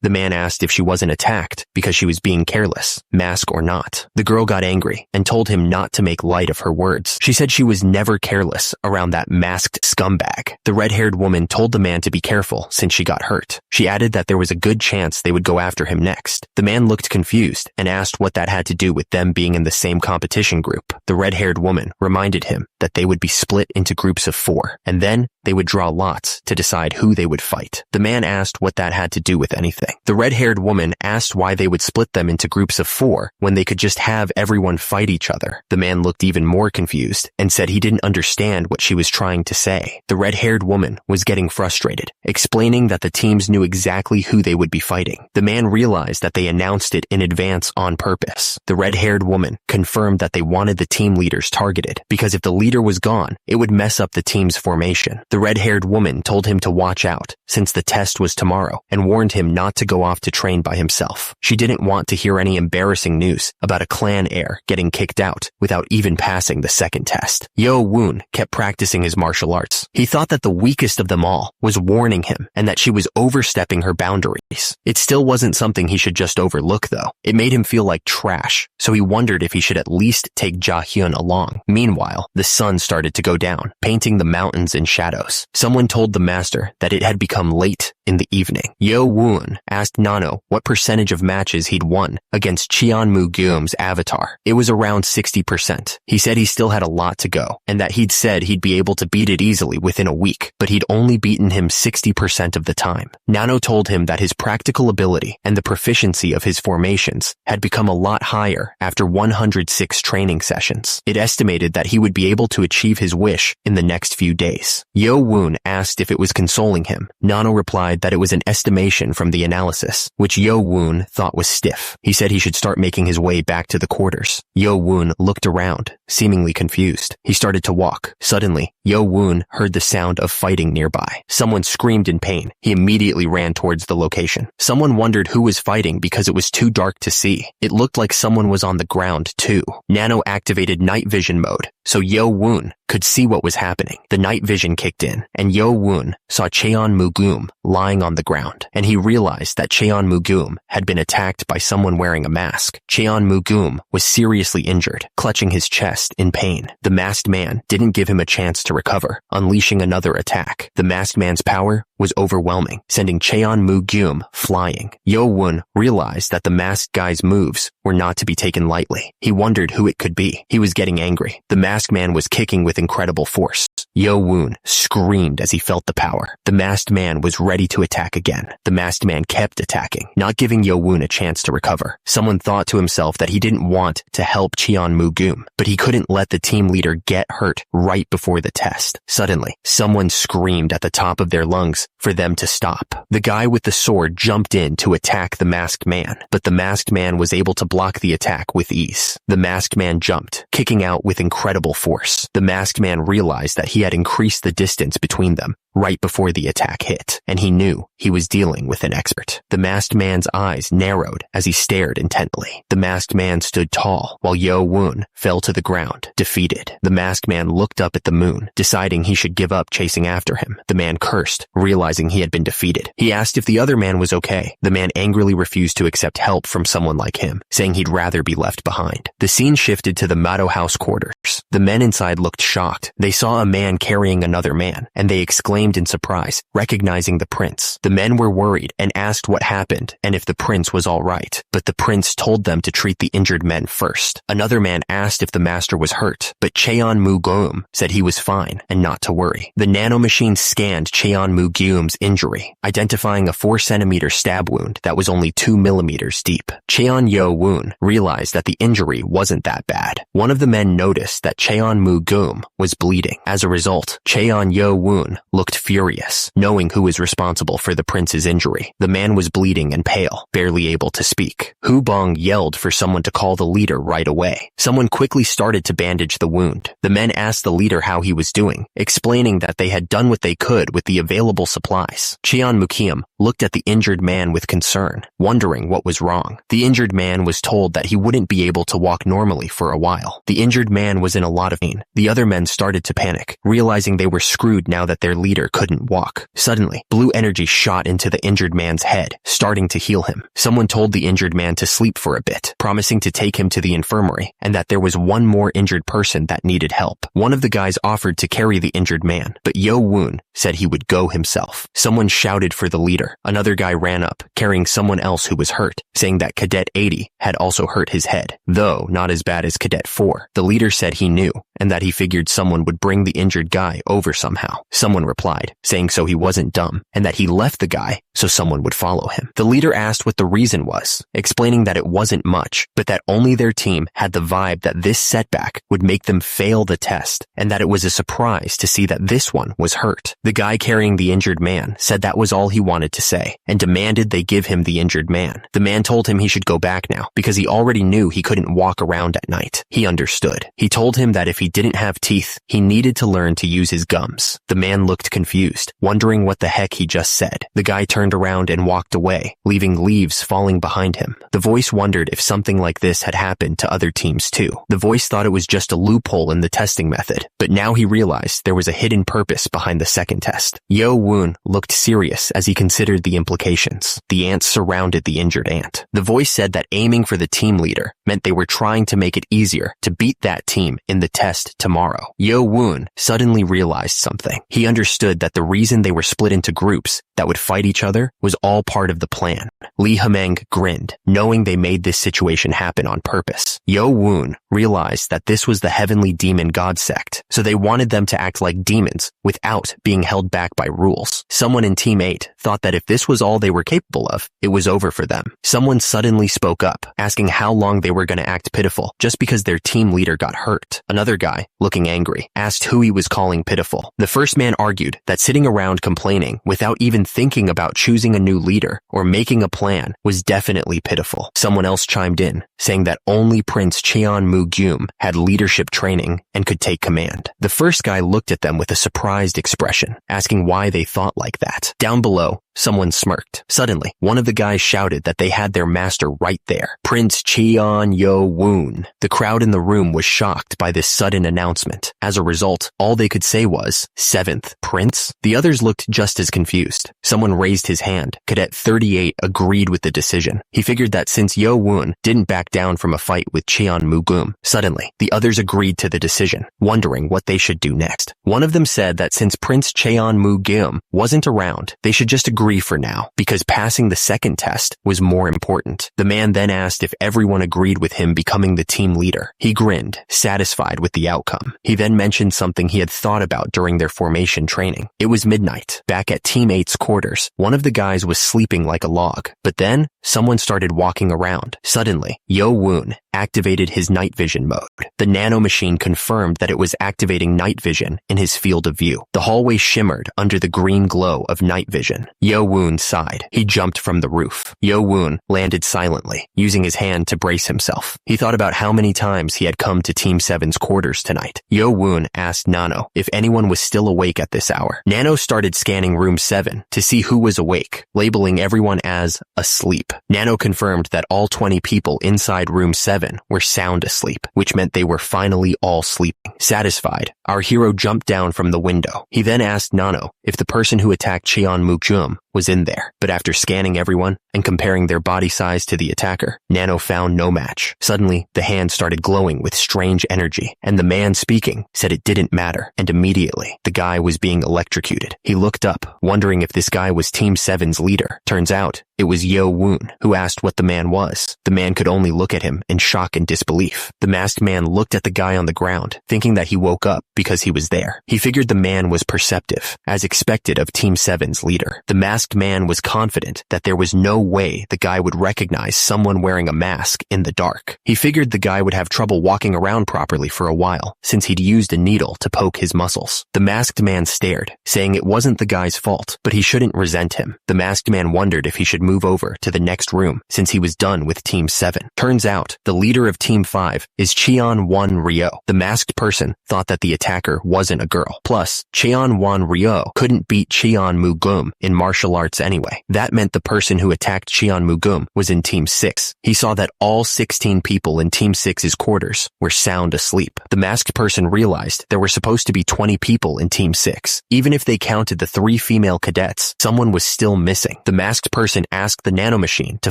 The man asked if she wasn't attacked because she was being careless, mask or not. The girl got angry and told him not to make light of her words. She said she was never careless around that masked scumbag. The red-haired woman told the man to be careful since she got hurt. She added that there was a good chance they would go after him next. The man looked confused and asked what that had to do with them being in the same competition group. The red-haired woman reminded him that they would be split into groups of 4, and then they would draw lots to decide who they would fight. The man asked what that had to do with anything. The red-haired woman asked why they would split them into groups of 4 when they could just have everyone fight each other. The man looked even more confused and said he didn't understand what she was trying to say. The red-haired woman was getting frustrated, explaining that the teams knew exactly who they would be fighting. The man realized that they announced it in advance on purpose. The red-haired woman confirmed that they wanted the team leaders targeted because if the leader was gone, it would mess up the team's formation. The red-haired woman told him to watch out since the test was tomorrow and warned him not to go off to train by himself. She didn't want to hear any embarrassing news about a clan heir getting kicked out without even passing the second test. Yo-woon kept practicing his martial arts. He thought that the weakest of them all was warning him and that she was overstepping her boundaries. It still wasn't something he should just overlook though. It made him feel like trash, so he wondered if he should at least take Ja-hyun along. Meanwhile, the sun started to go down, painting the mountains in shadows. Someone told the master that it had become late in the evening. Yo-woon asked Nano what percentage of matches he'd won against Cheon-mu-geum's avatar. It was around 60%. He said he still had a lot to go, and that he'd said he'd be able to beat it easily within a week, but he'd only beaten him 60% of the time. Nano told him that his practical ability and the proficiency of his formations had become a lot higher after 106 training sessions. It estimated that he would be able to achieve his wish in the next few days. Yo-woon asked if it was consoling him. Nano replied that it was an estimation from the analysis, which Yo-woon thought was stiff. He said he should start making his way back to the quarters. Yo-woon looked around, seemingly confused. He started to walk. Suddenly, Yo-woon heard the sound of fighting nearby. Someone screamed in pain. He immediately ran towards the location. Someone wondered who was fighting because it was too dark to see. It looked like someone was on the ground too. Nano activated night vision mode, so Yo-woon could see what was happening. The night vision kicked in, and Yo-woon saw Cheon-mu-geum lying on the ground, and he realized that Cheon-mu-geum had been attacked by someone wearing a mask. Cheon-mu-geum was seriously injured, clutching his chest in pain. The masked man didn't give him a chance to recover, unleashing another attack. The masked man's power was overwhelming, sending Cheon-mu-geum flying. Yo-woon realized that the masked guy's moves were not to be taken lightly. He wondered who it could be. He was getting angry. The masked man was kicking with incredible force. Yo-woon screamed as he felt the power. The masked man was ready to attack again. The masked man kept attacking, not giving Yo-woon a chance to recover. Someone thought to himself that he didn't want to help Cheon-mu-geum, but he couldn't let the team leader get hurt right before the test. Suddenly, someone screamed at the top of their lungs for them to stop. The guy with the sword jumped in to attack the masked man, but the masked man was able to block the attack with ease. The masked man jumped, kicking out with incredible force. The masked man realized that he had increased the distance between them right before the attack hit, and he knew he was dealing with an expert. The masked man's eyes narrowed as he stared intently. The masked man stood tall, while Yo-woon fell to the ground, defeated. The masked man looked up at the moon, deciding he should give up chasing after him. The man cursed, realizing he had been defeated. He asked if the other man was okay. The man angrily refused to accept help from someone like him, saying he'd rather be left behind. The scene shifted to the Mado house quarters. The men inside looked shocked. They saw a man carrying another man, and they exclaimed in surprise, recognizing the prince. The men were worried and asked what happened and if the prince was all right, but the prince told them to treat the injured men first. Another man asked if the master was hurt, but Cheon-mu-geum said he was fine and not to worry. The nanomachine scanned Cheon-mu-geum's injury, identifying a 4-centimeter stab wound that was only 2 millimeters deep. Cheon-yo-woon realized that the injury wasn't that bad. One of the men noticed that Cheon-mu-geum was bleeding. As a result, Cheon-yo-woon looked furious, knowing who was responsible for the prince's injury. The man was bleeding and pale, barely able to speak. Hu Bong yelled for someone to call the leader right away. Someone quickly started to bandage the wound. The men asked the leader how he was doing, explaining that they had done what they could with the available supplies. Cheon Mukiam looked at the injured man with concern, wondering what was wrong. The injured man was told that he wouldn't be able to walk normally for a while. The injured man was in a lot of pain. The other men started to panic, realizing they were screwed now that their leader couldn't walk. Suddenly, blue energy shot into the injured man's head, starting to heal him. Someone told the injured man to sleep for a bit, promising to take him to the infirmary, and that there was one more injured person that needed help. One of the guys offered to carry the injured man, but Yo Woon said he would go himself. Someone shouted for the leader. Another guy ran up, carrying someone else who was hurt, saying that Cadet 80 had also hurt his head, though not as bad as Cadet 4. The leader said he knew, and that he figured someone would bring the injured guy over somehow. Someone replied, saying so he wasn't dumb, and that he left the guy so someone would follow him. The leader asked what the reason was, explaining that it wasn't much, but that only their team had the vibe that this setback would make them fail the test, and that it was a surprise to see that this one was hurt. The guy carrying the injured man said that was all he wanted to say, and demanded they give him the injured man. The man told him he should go back now, because he already knew he couldn't walk around at night. He understood. He told him that if he didn't have teeth, he needed to learn to use his gums. The man looked confused, wondering what the heck he just said. The guy turned around and walked away, leaving leaves falling behind him. The voice wondered if something like this had happened to other teams too. The voice thought it was just a loophole in the testing method, but now he realized there was a hidden purpose behind the second test. Yo Woon looked serious as he considered the implications. The ants surrounded the injured ant. The voice said that aiming for the team leader meant they were trying to make it easier to beat that team in the test tomorrow. Yo Woon suddenly realized something. He understood that the reason they were split into groups that would fight each other was all part of the plan. Lee Hameng grinned, knowing they made this situation happen on purpose. Yo Woon realized that this was the heavenly demon god sect, so they wanted them to act like demons without being held back by rules. Someone in Team 8 thought that if this was all they were capable of, it was over for them. Someone suddenly spoke up, asking how long they were going to act pitiful just because their team leader got hurt. Another guy, looking angry, asked who he was calling pitiful. The first man argued that sitting around complaining without even thinking about choosing a new leader or making a plan was definitely pitiful. Someone else chimed in, saying that only Prince Cheon Mu-gyum had leadership training and could take command. The first guy looked at them with a surprised expression, asking why they thought like that. Down below, someone smirked. Suddenly, one of the guys shouted that they had their master right there, Prince Cheon Yo Woon. The crowd in the room was shocked by this sudden announcement. As a result, all they could say was, 7th Prince? The others looked just as confused. Someone raised his hand. Cadet 38 agreed with the decision. He figured that since Yo Woon didn't back down from a fight with Cheon Mu-gyum, suddenly, the others agreed to the decision, wondering what they should do next. One of them said that since Prince Cheon Mu-gyum wasn't around, they should just agree for now, because passing the second test was more important. The man then asked if everyone agreed with him becoming the team leader. He grinned, satisfied with the outcome. He then mentioned something he had thought about during their formation training. It was midnight. Back at Team 8's quarters, one of the guys was sleeping like a log, but then someone started walking around. Suddenly, Yo Woon activated his night vision mode. The nanomachine confirmed that it was activating night vision in his field of view. The hallway shimmered under the green glow of night vision. Yo Woon sighed. He jumped from the roof. Yo Woon landed silently, using his hand to brace himself. He thought about how many times he had come to Team 7's quarters tonight. Yo Woon asked Nano if anyone was still awake at this hour. Nano started scanning room 7 to see who was awake, labeling everyone as asleep. Nano confirmed that all 20 people inside room 7 were sound asleep, which meant they were finally all sleeping. Satisfied, our hero jumped down from the window. He then asked Nano if the person who attacked Cheon Mu-gyum was in there, but after scanning everyone and comparing their body size to the attacker, Nano found no match. Suddenly, the hand started glowing with strange energy, and the man speaking said it didn't matter, and immediately, the guy was being electrocuted. He looked up, wondering if this guy was Team 7's leader. Turns out, it was Yo Woon, who asked what the man was. The man could only look at him in shock and disbelief. The masked man looked at the guy on the ground, thinking that he woke up because he was there. He figured the man was perceptive, as expected of Team 7's leader. The masked man was confident that there was no way the guy would recognize someone wearing a mask in the dark. He figured the guy would have trouble walking around properly for a while, since he'd used a needle to poke his muscles. The masked man stared, saying it wasn't the guy's fault, but he shouldn't resent him. The masked man wondered if he should move over to the next room, since he was done with Team 7. Turns out, the leader of Team 5 is Cheon-won Ryo. The masked person thought that the attacker wasn't a girl. Plus, Cheon-won Ryo couldn't beat Cheon-mu-gum in martial arts anyway. That meant the person who attacked Cheon-mu-gum was in Team 6. He saw that all 16 people in Team 6's quarters were sound asleep. The masked person realized there were supposed to be 20 people in Team 6. Even if they counted the 3 female cadets, someone was still missing. The masked person asked the nanomachine to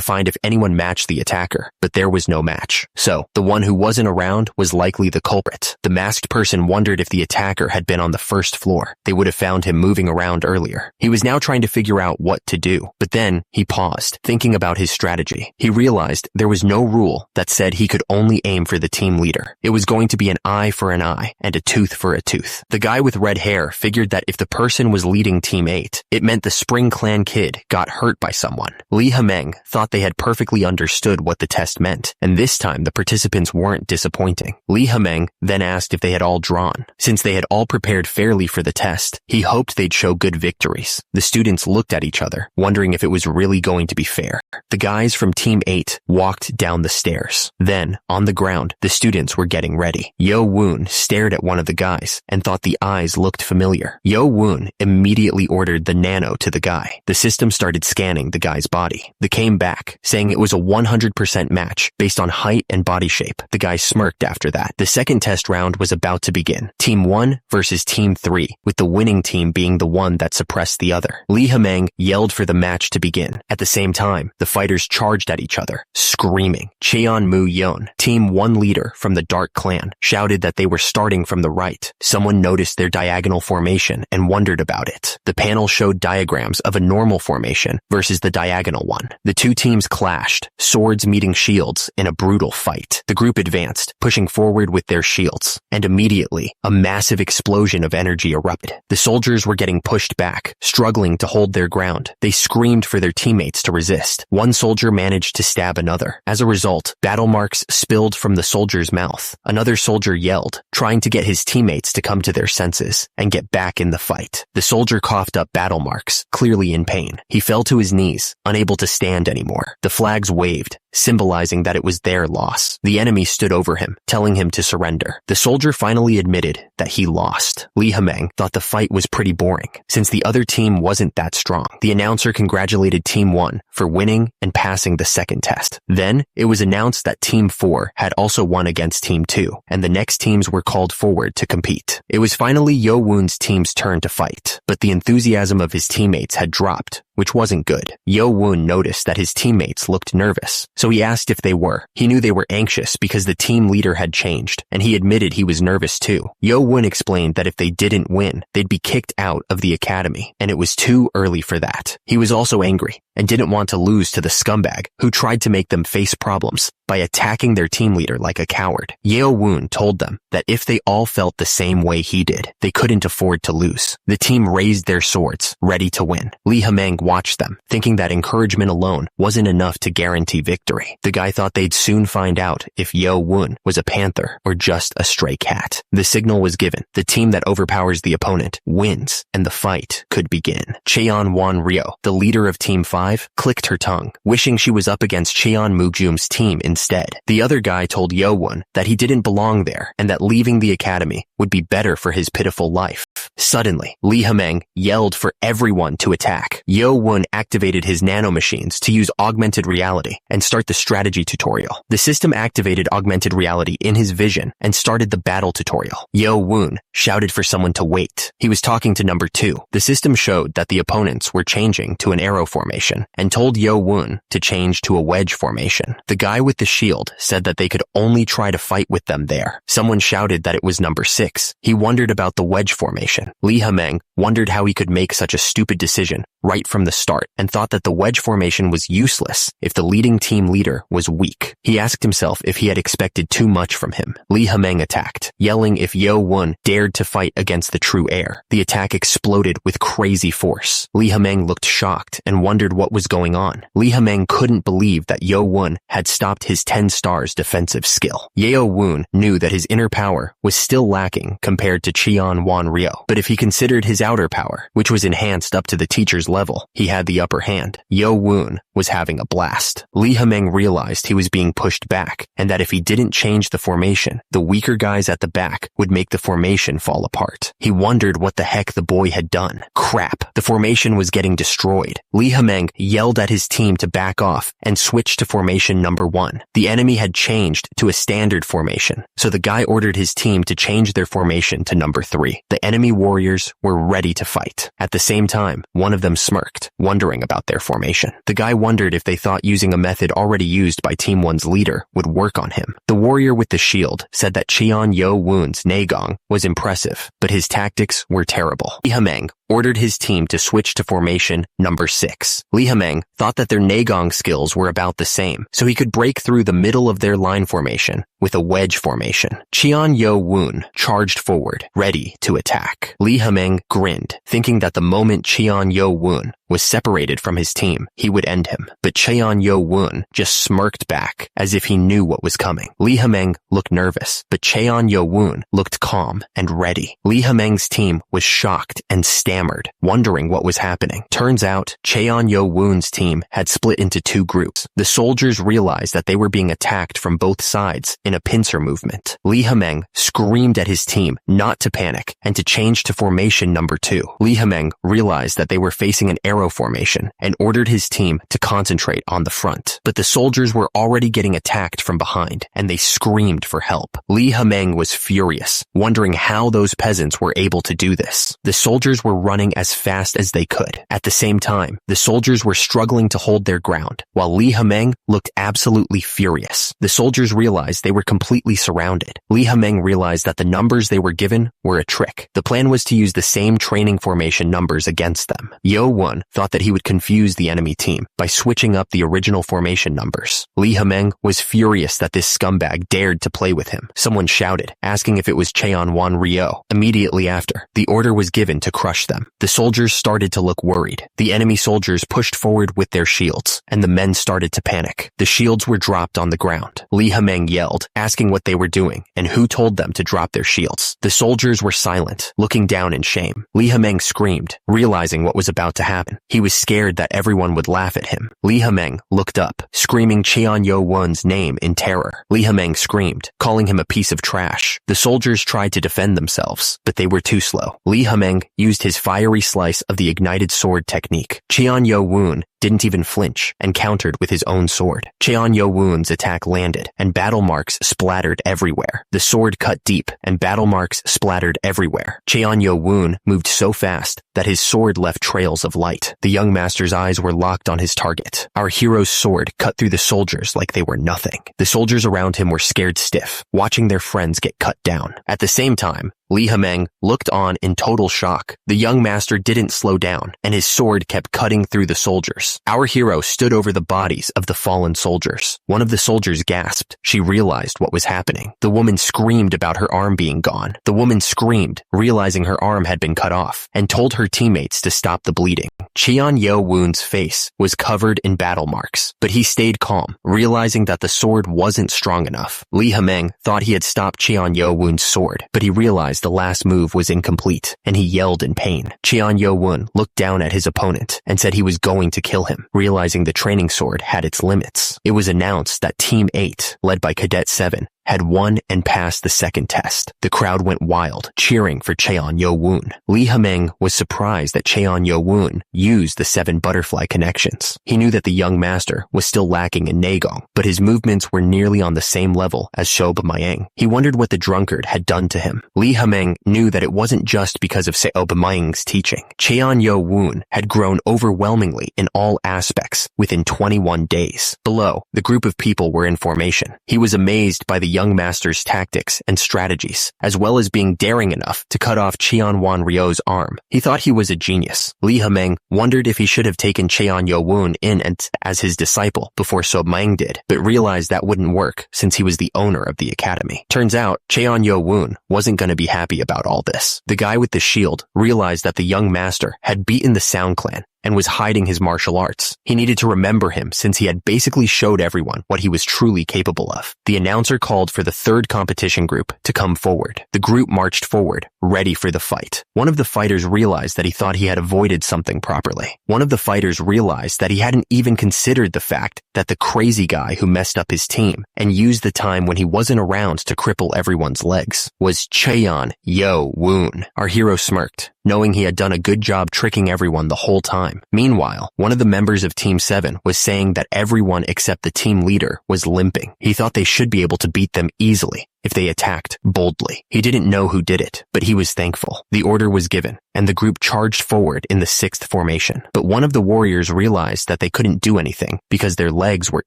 find if anyone matched the attacker, but there was no match. So, the one who wasn't around was likely the culprit. The masked person wondered if the attacker had been on the first floor. They would have found him moving around earlier. He was now trying to figure out what to do, but then he paused, thinking about his strategy. He realized there was no rule that said he could only aim for the team leader. It was going to be an eye for an eye and a tooth for a tooth. The guy with red hair figured that if the person was leading Team 8, it meant the Spring Clan kid got hurt by someone. Lee Hameng thought they had perfectly understood what the test meant, and this time the participants weren't disappointing. Lee Hameng then asked if they had all drawn. Since they had all prepared fairly for the test, he hoped they'd show good victories. The students looked at each other, wondering if it was really going to be fair. The guys from Team 8 walked down the stairs. Then, on the ground, the students were getting ready. Yo Woon stared at one of the guys and thought the eyes looked familiar. Yo Woon immediately ordered the nano to the guy. The system started scanning the guy's body. They came back, saying it was a 100% match based on height and body shape. The guy smirked after that. The second test round was about to begin. Team 1 versus Team 3, with the winning team being the one that suppressed the other. Lee Hameng yelled for the match to begin. At the same time, the fighters charged at each other, screaming. Cheon-mu-yeon, Team 1 leader from the Dark Clan, shouted that they were starting from the right. Someone noticed their diagonal formation and wondered about it. The panel showed diagrams of a normal formation versus the diagonal one. The two teams clashed, swords meeting shields in a brutal fight. The group advanced, pushing forward with their shields, and immediately, a massive explosion of energy erupted. The soldiers were getting pushed back, struggling to hold their ground. They screamed for their teammates to resist. One soldier managed to stab another. As a result, battle marks spilled from the soldier's mouth. Another soldier yelled, trying to get his teammates to come to their senses and get back in the fight. The soldier coughed up battle marks, clearly in pain. He fell to his knees, unable to stand anymore. The flags waved, symbolizing that it was their loss. The enemy stood over him, telling him to surrender. The soldier finally admitted that he lost. Lee Hameng thought the fight was pretty boring, since the other team wasn't that strong. The announcer congratulated Team 1 for winning and passing the second test. Then, it was announced that Team 4 had also won against Team 2, and the next teams were called forward to compete. It was finally Yo Woon's team's turn to fight, but the enthusiasm of his teammates had dropped, which wasn't good. Yo Woon noticed that his teammates looked nervous, so he asked if they were. He knew they were anxious because the team leader had changed, and he admitted he was nervous too. Yo Woon explained that if they didn't win, they'd be kicked out of the academy, and it was too early for that. He was also angry, and didn't want to lose to the scumbag who tried to make them face problems by attacking their team leader like a coward. Yo Woon told them that if they all felt the same way he did, they couldn't afford to lose. The team raised their swords, ready to win. Lee Hameng watched them, thinking that encouragement alone wasn't enough to guarantee victory. The guy thought they'd soon find out if Yo Woon was a panther or just a stray cat. The signal was given. The team that overpowers the opponent wins, and the fight could begin. Cheon-won Ryo, the leader of Team 5, clicked her tongue, wishing she was up against Cheon-mu-gum's team instead. The other guy told Yo Woon that he didn't belong there and that leaving the academy would be better for his pitiful life. Suddenly, Lee Hameng yelled for everyone to attack. Yo Woon activated his nanomachines to use augmented reality and start the strategy tutorial. The system activated augmented reality in his vision and started the battle tutorial. Yo Woon shouted for someone to wait. He was talking to number 2. The system showed that the opponents were changing to an arrow formation and told Yo Woon to change to a wedge formation. The guy with the shield said that they could only try to fight with them there. Someone shouted that it was number 6. He wondered about the wedge formation. formation. Li Hemeng wondered how he could make such a stupid decision right from the start and thought that the wedge formation was useless if the leading team leader was weak. He asked himself if he had expected too much from him. Li Hemeng attacked, yelling if Yo Won dared to fight against the true heir. The attack exploded with crazy force. Li Hemeng looked shocked and wondered what was going on. Li Hemeng couldn't believe that Yo Won had stopped his 10 stars defensive skill. Yo Won knew that his inner power was still lacking compared to Qian Wan Ryo, but if he considered his outer power, which was enhanced up to the teacher's level, he had the upper hand. Yo Won was having a blast. Li Hemeng realized he was being pushed back, and that if he didn't change the formation, the weaker guys at the back would make the formation fall apart. He wondered what the heck the boy had done. Crap, the formation was getting destroyed. Li Hemeng yelled at his team to back off and switch to formation number 1. The enemy had changed to a standard formation, so the guy ordered his team to change their formation to number 3. The enemy warriors were ready to fight. At the same time, one of them smirked, wondering about their formation. The guy wondered if they thought using a method already used by Team 1's leader would work on him. The warrior with the shield said that Qian Yo Won's Negong was impressive, but his tactics were terrible. Li Hemeng ordered his team to switch to formation number 6. Li Hemeng thought that their Negong skills were about the same, so he could break through the middle of their line formation with a wedge formation. Qian Yo Won charged forward, ready to attack. Li Hemeng grinned, thinking that the moment Qian Yo Won was separated from his team, he would end him. But Qian Yo Won just smirked back, as if he knew what was coming. Li Hemeng looked nervous, but Qian Yo Won looked calm and ready. Li Hemeng's team was shocked and stammered, wondering what was happening. Turns out, Qian Yo Won's team had split into 2 groups. The soldiers realized that they were being attacked from both sides in a pincer movement. Li Hemeng screamed at his team not to panic and to change to formation number 2. Li Hemeng realized that they were facing an arrow formation and ordered his team to concentrate on the front. But the soldiers were already getting attacked from behind, and they screamed for help. Li Hemeng was furious, wondering how those peasants were able to do this. The soldiers were running as fast as they could. At the same time, the soldiers were struggling to hold their ground, while Li Hemeng looked absolutely furious. The soldiers realized they were completely surrounded. Li Hemeng realized that the numbers they were given were a trick. The plan was to use the same training formation numbers against them. Yo Won thought that he would confuse the enemy team by switching up the original formation numbers. Li Hemeng was furious that this scumbag dared to play with him. Someone shouted, asking if it was Cheon Wan Ryo. Immediately after, the order was given to crush them. The soldiers started to look worried. The enemy soldiers pushed forward with their shields, and the men started to panic. The shields were dropped on the ground. Li Hemeng yelled, asking what they were doing and who told them to drop their shields. The soldiers were silent, looking down in shame. Li Hemeng screamed, realizing what was about to happen. He was scared that everyone would laugh at him. Li Hemeng looked up, screaming Qian Yo Won's name in terror. Li Hemeng screamed, calling him a piece of trash. The soldiers tried to defend themselves, but they were too slow. Li Hemeng used his fiery slice of the ignited sword technique. Qian Yo Won didn't even flinch and countered with his own sword. Qian Yo Won's attack landed, and battle marks splattered everywhere. The sword cut deep, and battle marks splattered everywhere. Qian Yo Won moved so fast that his sword left trails of light. The young master's eyes were locked on his target. Our hero's sword cut through the soldiers like they were nothing. The soldiers around him were scared stiff, watching their friends get cut down. At the same time, Li Hemeng looked on in total shock. The young master didn't slow down, and his sword kept cutting through the soldiers. Our hero stood over the bodies of the fallen soldiers. One of the soldiers gasped. She realized what was happening. The woman screamed about her arm being gone. The woman screamed, realizing her arm had been cut off, and told her teammates to stop the bleeding. Qian Yo Won's face was covered in battle marks, but he stayed calm, realizing that the sword wasn't strong enough. Li Hemeng thought he had stopped Qian Yo Won's sword, but he realized the last move was incomplete, and he yelled in pain. Qian Yo Won looked down at his opponent and said he was going to kill him, realizing the training sword had its limits. It was announced that Team 8, led by Cadet 7, had won and passed the second test. The crowd went wild, cheering for Cheon Yo Won. Li Hemeng was surprised that Cheon Yo Won used the 7 butterfly connections. He knew that the young master was still lacking in Negong, but his movements were nearly on the same level as Shob Mayang. He wondered what the drunkard had done to him. Li Hemeng knew that it wasn't just because of Seob Mayang's teaching. Cheon Yo Won had grown overwhelmingly in all aspects within 21 days. Below, the group of people were in formation. He was amazed by the young master's tactics and strategies, as well as being daring enough to cut off Cheon Wan Ryo's arm. He thought he was a genius. Lee Hameng wondered if he should have taken Cheon Yo-woon in and as his disciple before So Mang did, but realized that wouldn't work since he was the owner of the academy. Turns out, Cheon Yo-woon wasn't going to be happy about all this. The guy with the shield realized that the young master had beaten the Sound Clan and was hiding his martial arts. He needed to remember him since he had basically showed everyone what he was truly capable of. The announcer called for the third competition group to come forward. The group marched forward, ready for the fight. One of the fighters realized that he thought he had avoided something properly. One of the fighters realized that he hadn't even considered the fact that the crazy guy who messed up his team and used the time when he wasn't around to cripple everyone's legs was Cheon Yo-woon. Our hero smirked, knowing he had done a good job tricking everyone the whole time. Meanwhile, one of the members of Team 7 was saying that everyone except the team leader was limping. He thought they should be able to beat them easily if they attacked boldly. He didn't know who did it, but he was thankful. The order was given, and the group charged forward in the 6th formation. But one of the warriors realized that they couldn't do anything because their legs were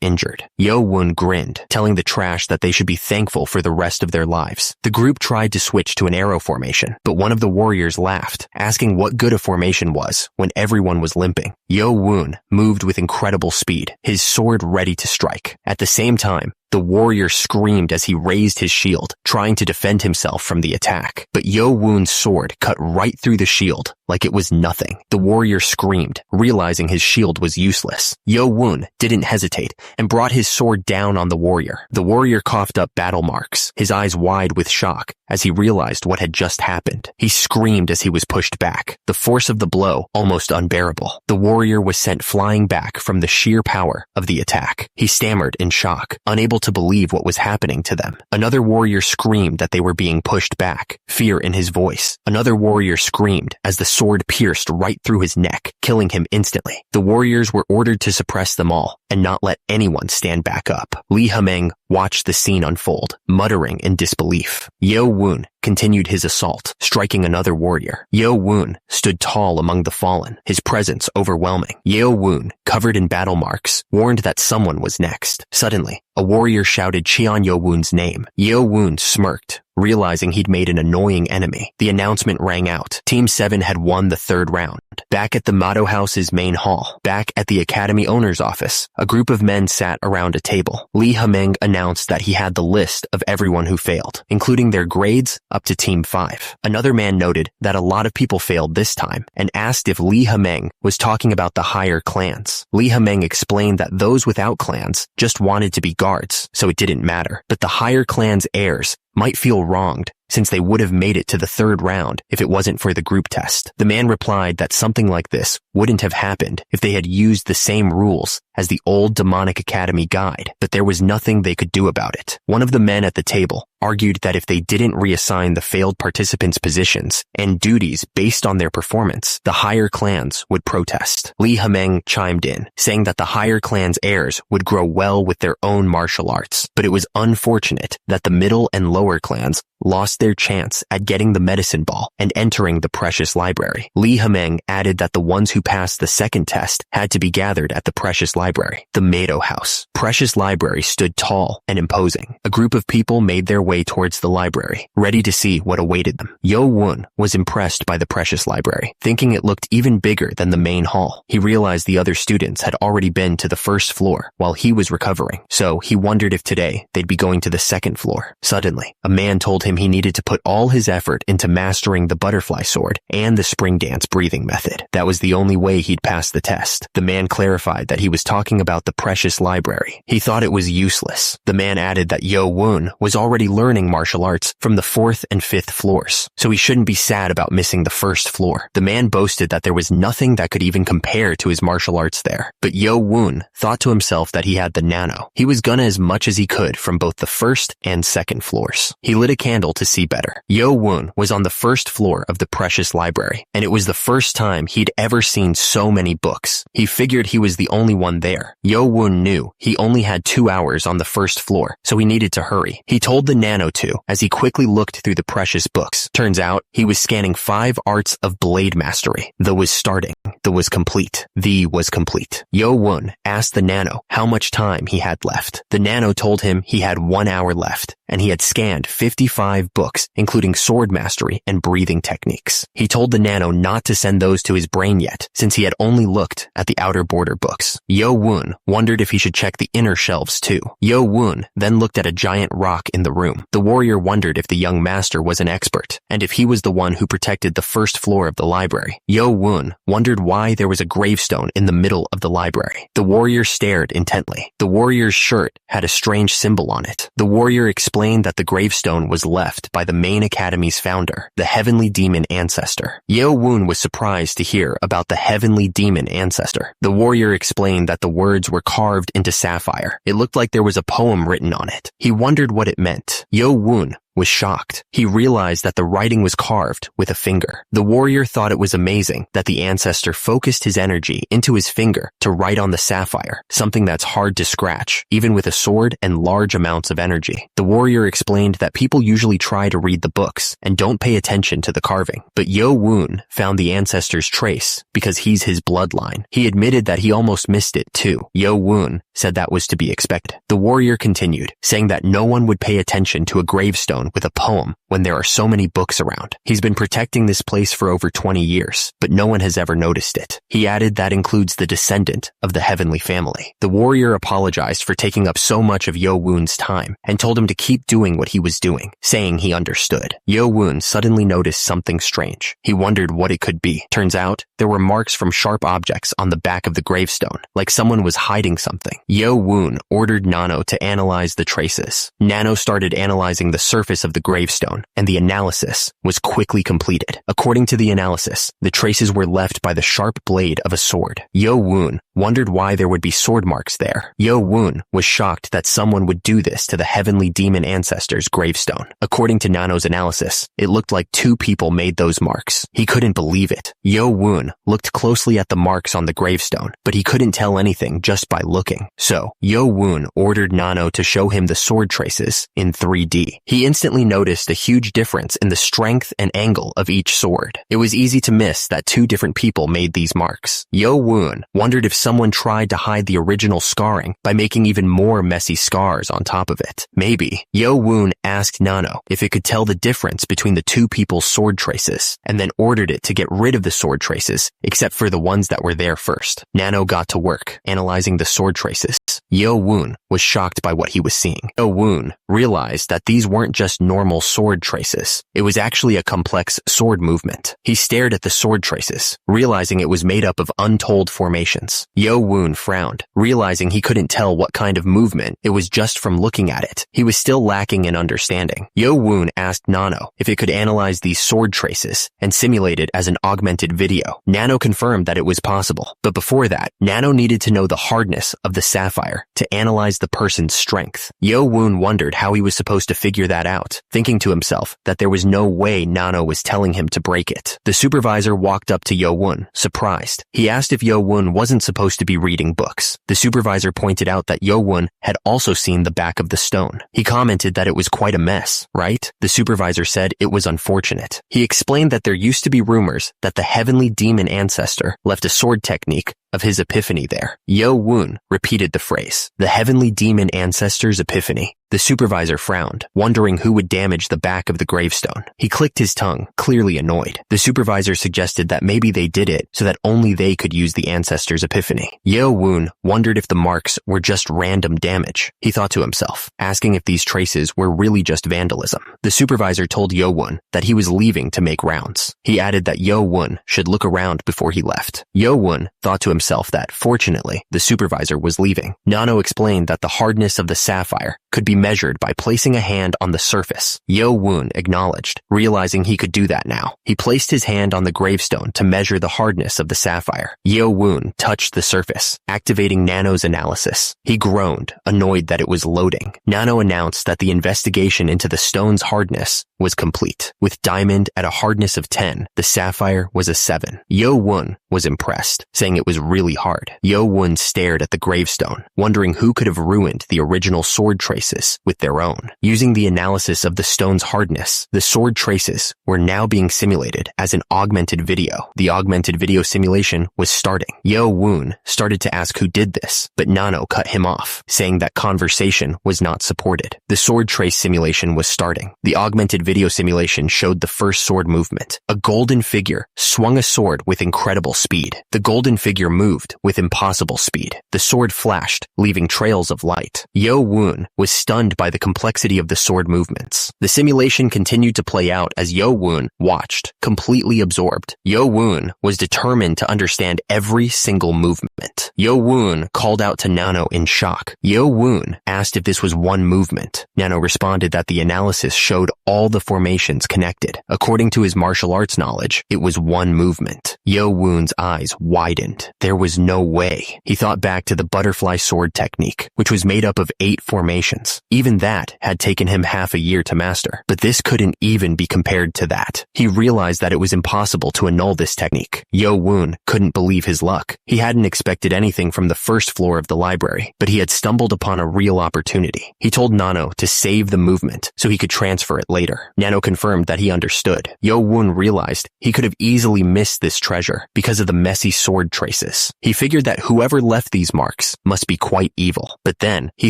injured. Yo-woon grinned, telling the trash that they should be thankful for the rest of their lives. The group tried to switch to an arrow formation, but one of the warriors laughed, asking what good a formation was when everyone was limping. Yo-woon moved with incredible speed, his sword ready to strike. At the same time, the warrior screamed as he raised his shield, trying to defend himself from the attack. But Yo-woon's sword cut right through the shield like it was nothing. The warrior screamed, realizing his shield was useless. Yo-woon didn't hesitate and brought his sword down on the warrior. The warrior coughed up battle marks, his eyes wide with shock as he realized what had just happened. He screamed as he was pushed back, the force of the blow almost unbearable. The warrior was sent flying back from the sheer power of the attack. He stammered in shock, unable to believe what was happening to them. Another warrior screamed that they were being pushed back, fear in his voice. Another warrior screamed as the sword pierced right through his neck, killing him instantly. The warriors were ordered to suppress them all and not let anyone stand back up. Lee Hameng watched the scene unfold, muttering in disbelief. Yo-woon continued his assault, striking another warrior. Yo-woon stood tall among the fallen, his presence overwhelming. Yo-woon, covered in battle marks, warned that someone was next. Suddenly, a warrior shouted Cheon Yo-woon's name. Yo-woon smirked, realizing he'd made an annoying enemy. The announcement rang out. Team 7 had won the 3rd round. Back at the Mado House's main hall, back at the academy owner's office, a group of men sat around a table. Lee Hameng announced that he had the list of everyone who failed, including their grades up to Team 5. Another man noted that a lot of people failed this time and asked if Lee Hameng was talking about the higher clans. Lee Hameng explained that those without clans just wanted to be guards, so it didn't matter. But the higher clan's heirs might feel wronged since they would have made it to the 3rd round if it wasn't for the group test. The man replied that something like this wouldn't have happened if they had used the same rules as the old demonic academy guide, but there was nothing they could do about it. One of the men at the table argued that if they didn't reassign the failed participants positions and duties based on their performance, the higher clans would protest. Lee Hameng chimed in, saying that the higher clan's heirs would grow well with their own martial arts, but it was unfortunate that the middle and lower clans lost their chance at getting the medicine ball and entering the precious library. Lee Hameng added that the ones who passed the 2nd test had to be gathered at the precious library, the Mado House. Precious library stood tall and imposing. A group of people made their way towards the library, ready to see what awaited them. Yo-woon was impressed by the precious library, thinking it looked even bigger than the main hall. He realized the other students had already been to the 1st floor while he was recovering, so he wondered if today they'd be going to the 2nd floor. Suddenly, a man told him he needed to put all his effort into mastering the butterfly sword and the spring dance breathing method. That was the only way he'd pass the test. The man clarified that he was talking about the precious library. He thought it was useless. The man added that Yo-woon was already learning martial arts from the 4th and 5th floors, so he shouldn't be sad about missing the 1st floor. The man boasted that there was nothing that could even compare to his martial arts there. But Yo-woon thought to himself that he had the nano. He was gonna as much as he could from both the 1st and 2nd floors. He lit a candle candle to see better. Yo-woon was on the first floor of the precious library, and it was the first time he'd ever seen so many books. He figured he was the only one there. Yo-woon knew he only had 2 hours on the first floor, so he needed to hurry. He told the nano to as he quickly looked through the precious books. Turns out, he was scanning 5 arts of blade mastery. The was starting. The was complete. The was complete. Yo-woon asked the nano how much time he had left. The nano told him he had 1 hour left, and he had scanned 55 books, including sword mastery and breathing techniques. He told the nano not to send those to his brain yet, since he had only looked at the outer border books. Yo-woon wondered if he should check the inner shelves too. Yo-woon then looked at a giant rock in the room. The warrior wondered if the young master was an expert, and if he was the one who protected the first floor of the library. Yo-woon wondered why there was a gravestone in the middle of the library. The warrior stared intently. The warrior's shirt had a strange symbol on it. The warrior explained that the gravestone was left by the main academy's founder, the heavenly demon ancestor. Yo-woon was surprised to hear about the heavenly demon ancestor. The warrior explained that the words were carved into sapphire. It looked like there was a poem written on it. He wondered what it meant. Yo-woon was shocked. He realized that the writing was carved with a finger. The warrior thought it was amazing that the ancestor focused his energy into his finger to write on the sapphire, something that's hard to scratch, even with a sword and large amounts of energy. The warrior explained that people usually try to read the books and don't pay attention to the carving, but Yo-woon found the ancestor's trace because he's his bloodline. He admitted that he almost missed it too. Yo-woon said that was to be expected. The warrior continued, saying that no one would pay attention to a gravestone with a poem when there are so many books around. He's been protecting this place for over 20 years, but no one has ever noticed it. He added that includes the descendant of the heavenly family. The warrior apologized for taking up so much of Yo-woon's time and told him to keep doing what he was doing, saying he understood. Yo-woon suddenly noticed something strange. He wondered what it could be. Turns out, there were marks from sharp objects on the back of the gravestone, like someone was hiding something. Yo-woon ordered Nano to analyze the traces. Nano started analyzing the surface of the gravestone, and the analysis was quickly completed. According to the analysis, the traces were left by the sharp blade of a sword. Yo-woon wondered why there would be sword marks there. Yo-woon was shocked that someone would do this to the heavenly demon ancestor's gravestone. According to Nano's analysis, it looked like 2 people made those marks. He couldn't believe it. Yo-woon looked closely at the marks on the gravestone, but he couldn't tell anything just by looking. So, Yo-woon ordered Nano to show him the sword traces in 3D. He instantly noticed a huge difference in the strength and angle of each sword. It was easy to miss that 2 different people made these marks. Yo-woon wondered if someone tried to hide the original scarring by making even more messy scars on top of it. Maybe. Yo-woon asked Nano if it could tell the difference between the 2 people's sword traces, and then ordered it to get rid of the sword traces, except for the ones that were there first. Nano got to work, analyzing the sword traces. Yo-woon was shocked by what he was seeing. Yo-woon realized that these weren't just normal sword traces. It was actually a complex sword movement. He stared at the sword traces, realizing it was made up of untold formations. Yo-woon frowned, realizing he couldn't tell what kind of movement it was just from looking at it. He was still lacking in understanding. Yo-woon asked Nano if it could analyze these sword traces and simulate it as an augmented video. Nano confirmed that it was possible, but before that, Nano needed to know the hardness of the sapphire to analyze the person's strength. Yo-woon wondered how he was supposed to figure that out, thinking to himself that there was no way Nano was telling him to break it. The supervisor walked up to Yo-woon, surprised. He asked if Yo-woon wasn't supposed to be reading books. The supervisor pointed out that Yo-woon had also seen the back of the stone. He commented that it was quite a mess, right? The supervisor said it was unfortunate. He explained that there used to be rumors that the heavenly demon ancestor left a sword technique of his epiphany there. Yo-woon repeated the phrase, the heavenly demon ancestor's epiphany. The supervisor frowned, wondering who would damage the back of the gravestone. He clicked his tongue, clearly annoyed. The supervisor suggested that maybe they did it so that only they could use the ancestor's epiphany. Yo-woon wondered if the marks were just random damage. He thought to himself, asking if these traces were really just vandalism. The supervisor told Yo-woon that he was leaving to make rounds. He added that Yo-woon should look around before he left. Yo-woon thought to himself that, fortunately, the supervisor was leaving. Nano explained that the hardness of the sapphire could be measured by placing a hand on the surface. Yo-woon acknowledged, realizing he could do that now. He placed his hand on the gravestone to measure the hardness of the sapphire. Yo-woon touched the surface, activating Nano's analysis. He groaned, annoyed that it was loading. Nano announced that the investigation into the stone's hardness was complete. With diamond at a hardness of 10, the sapphire was a 7. Yo-woon was impressed, saying it was really hard. Yo-woon stared at the gravestone, wondering who could have ruined the original sword traces with their own. Using the analysis of the stone's hardness, the sword traces were now being simulated as an augmented video. The augmented video simulation was starting. Yo-woon started to ask who did this, but Nano cut him off, saying that conversation was not supported. The sword trace simulation was starting. The augmented video simulation showed the first sword movement. A golden figure swung a sword with incredible speed. The golden figure moved with impossible speed. The sword flashed, leaving trails of light. Yo-woon was stunned by the complexity of the sword movements. The simulation continued to play out as Yo-woon watched, completely absorbed. Yo-woon was determined to understand every single movement. Yo-woon called out to Nano in shock. Yo-woon asked if this was one movement. Nano responded that the analysis showed all the formations connected. According to his martial arts knowledge, it was one movement. Yo-woon's eyes widened. There was no way. He thought back to the butterfly sword technique, which was made up of 8 formations. Even that had taken him half a year to master, but this couldn't even be compared to that. He realized that it was impossible to annul this technique. Yo-woon couldn't believe his luck. He hadn't expected anything from the first floor of the library, but he had stumbled upon a real opportunity. He told Nano to save the movement so he could transfer it later. Nano confirmed that he understood. Yo-woon realized he could have easily missed this treasure because of the messy sword traces. He figured that whoever left these marks must be quite evil, but then he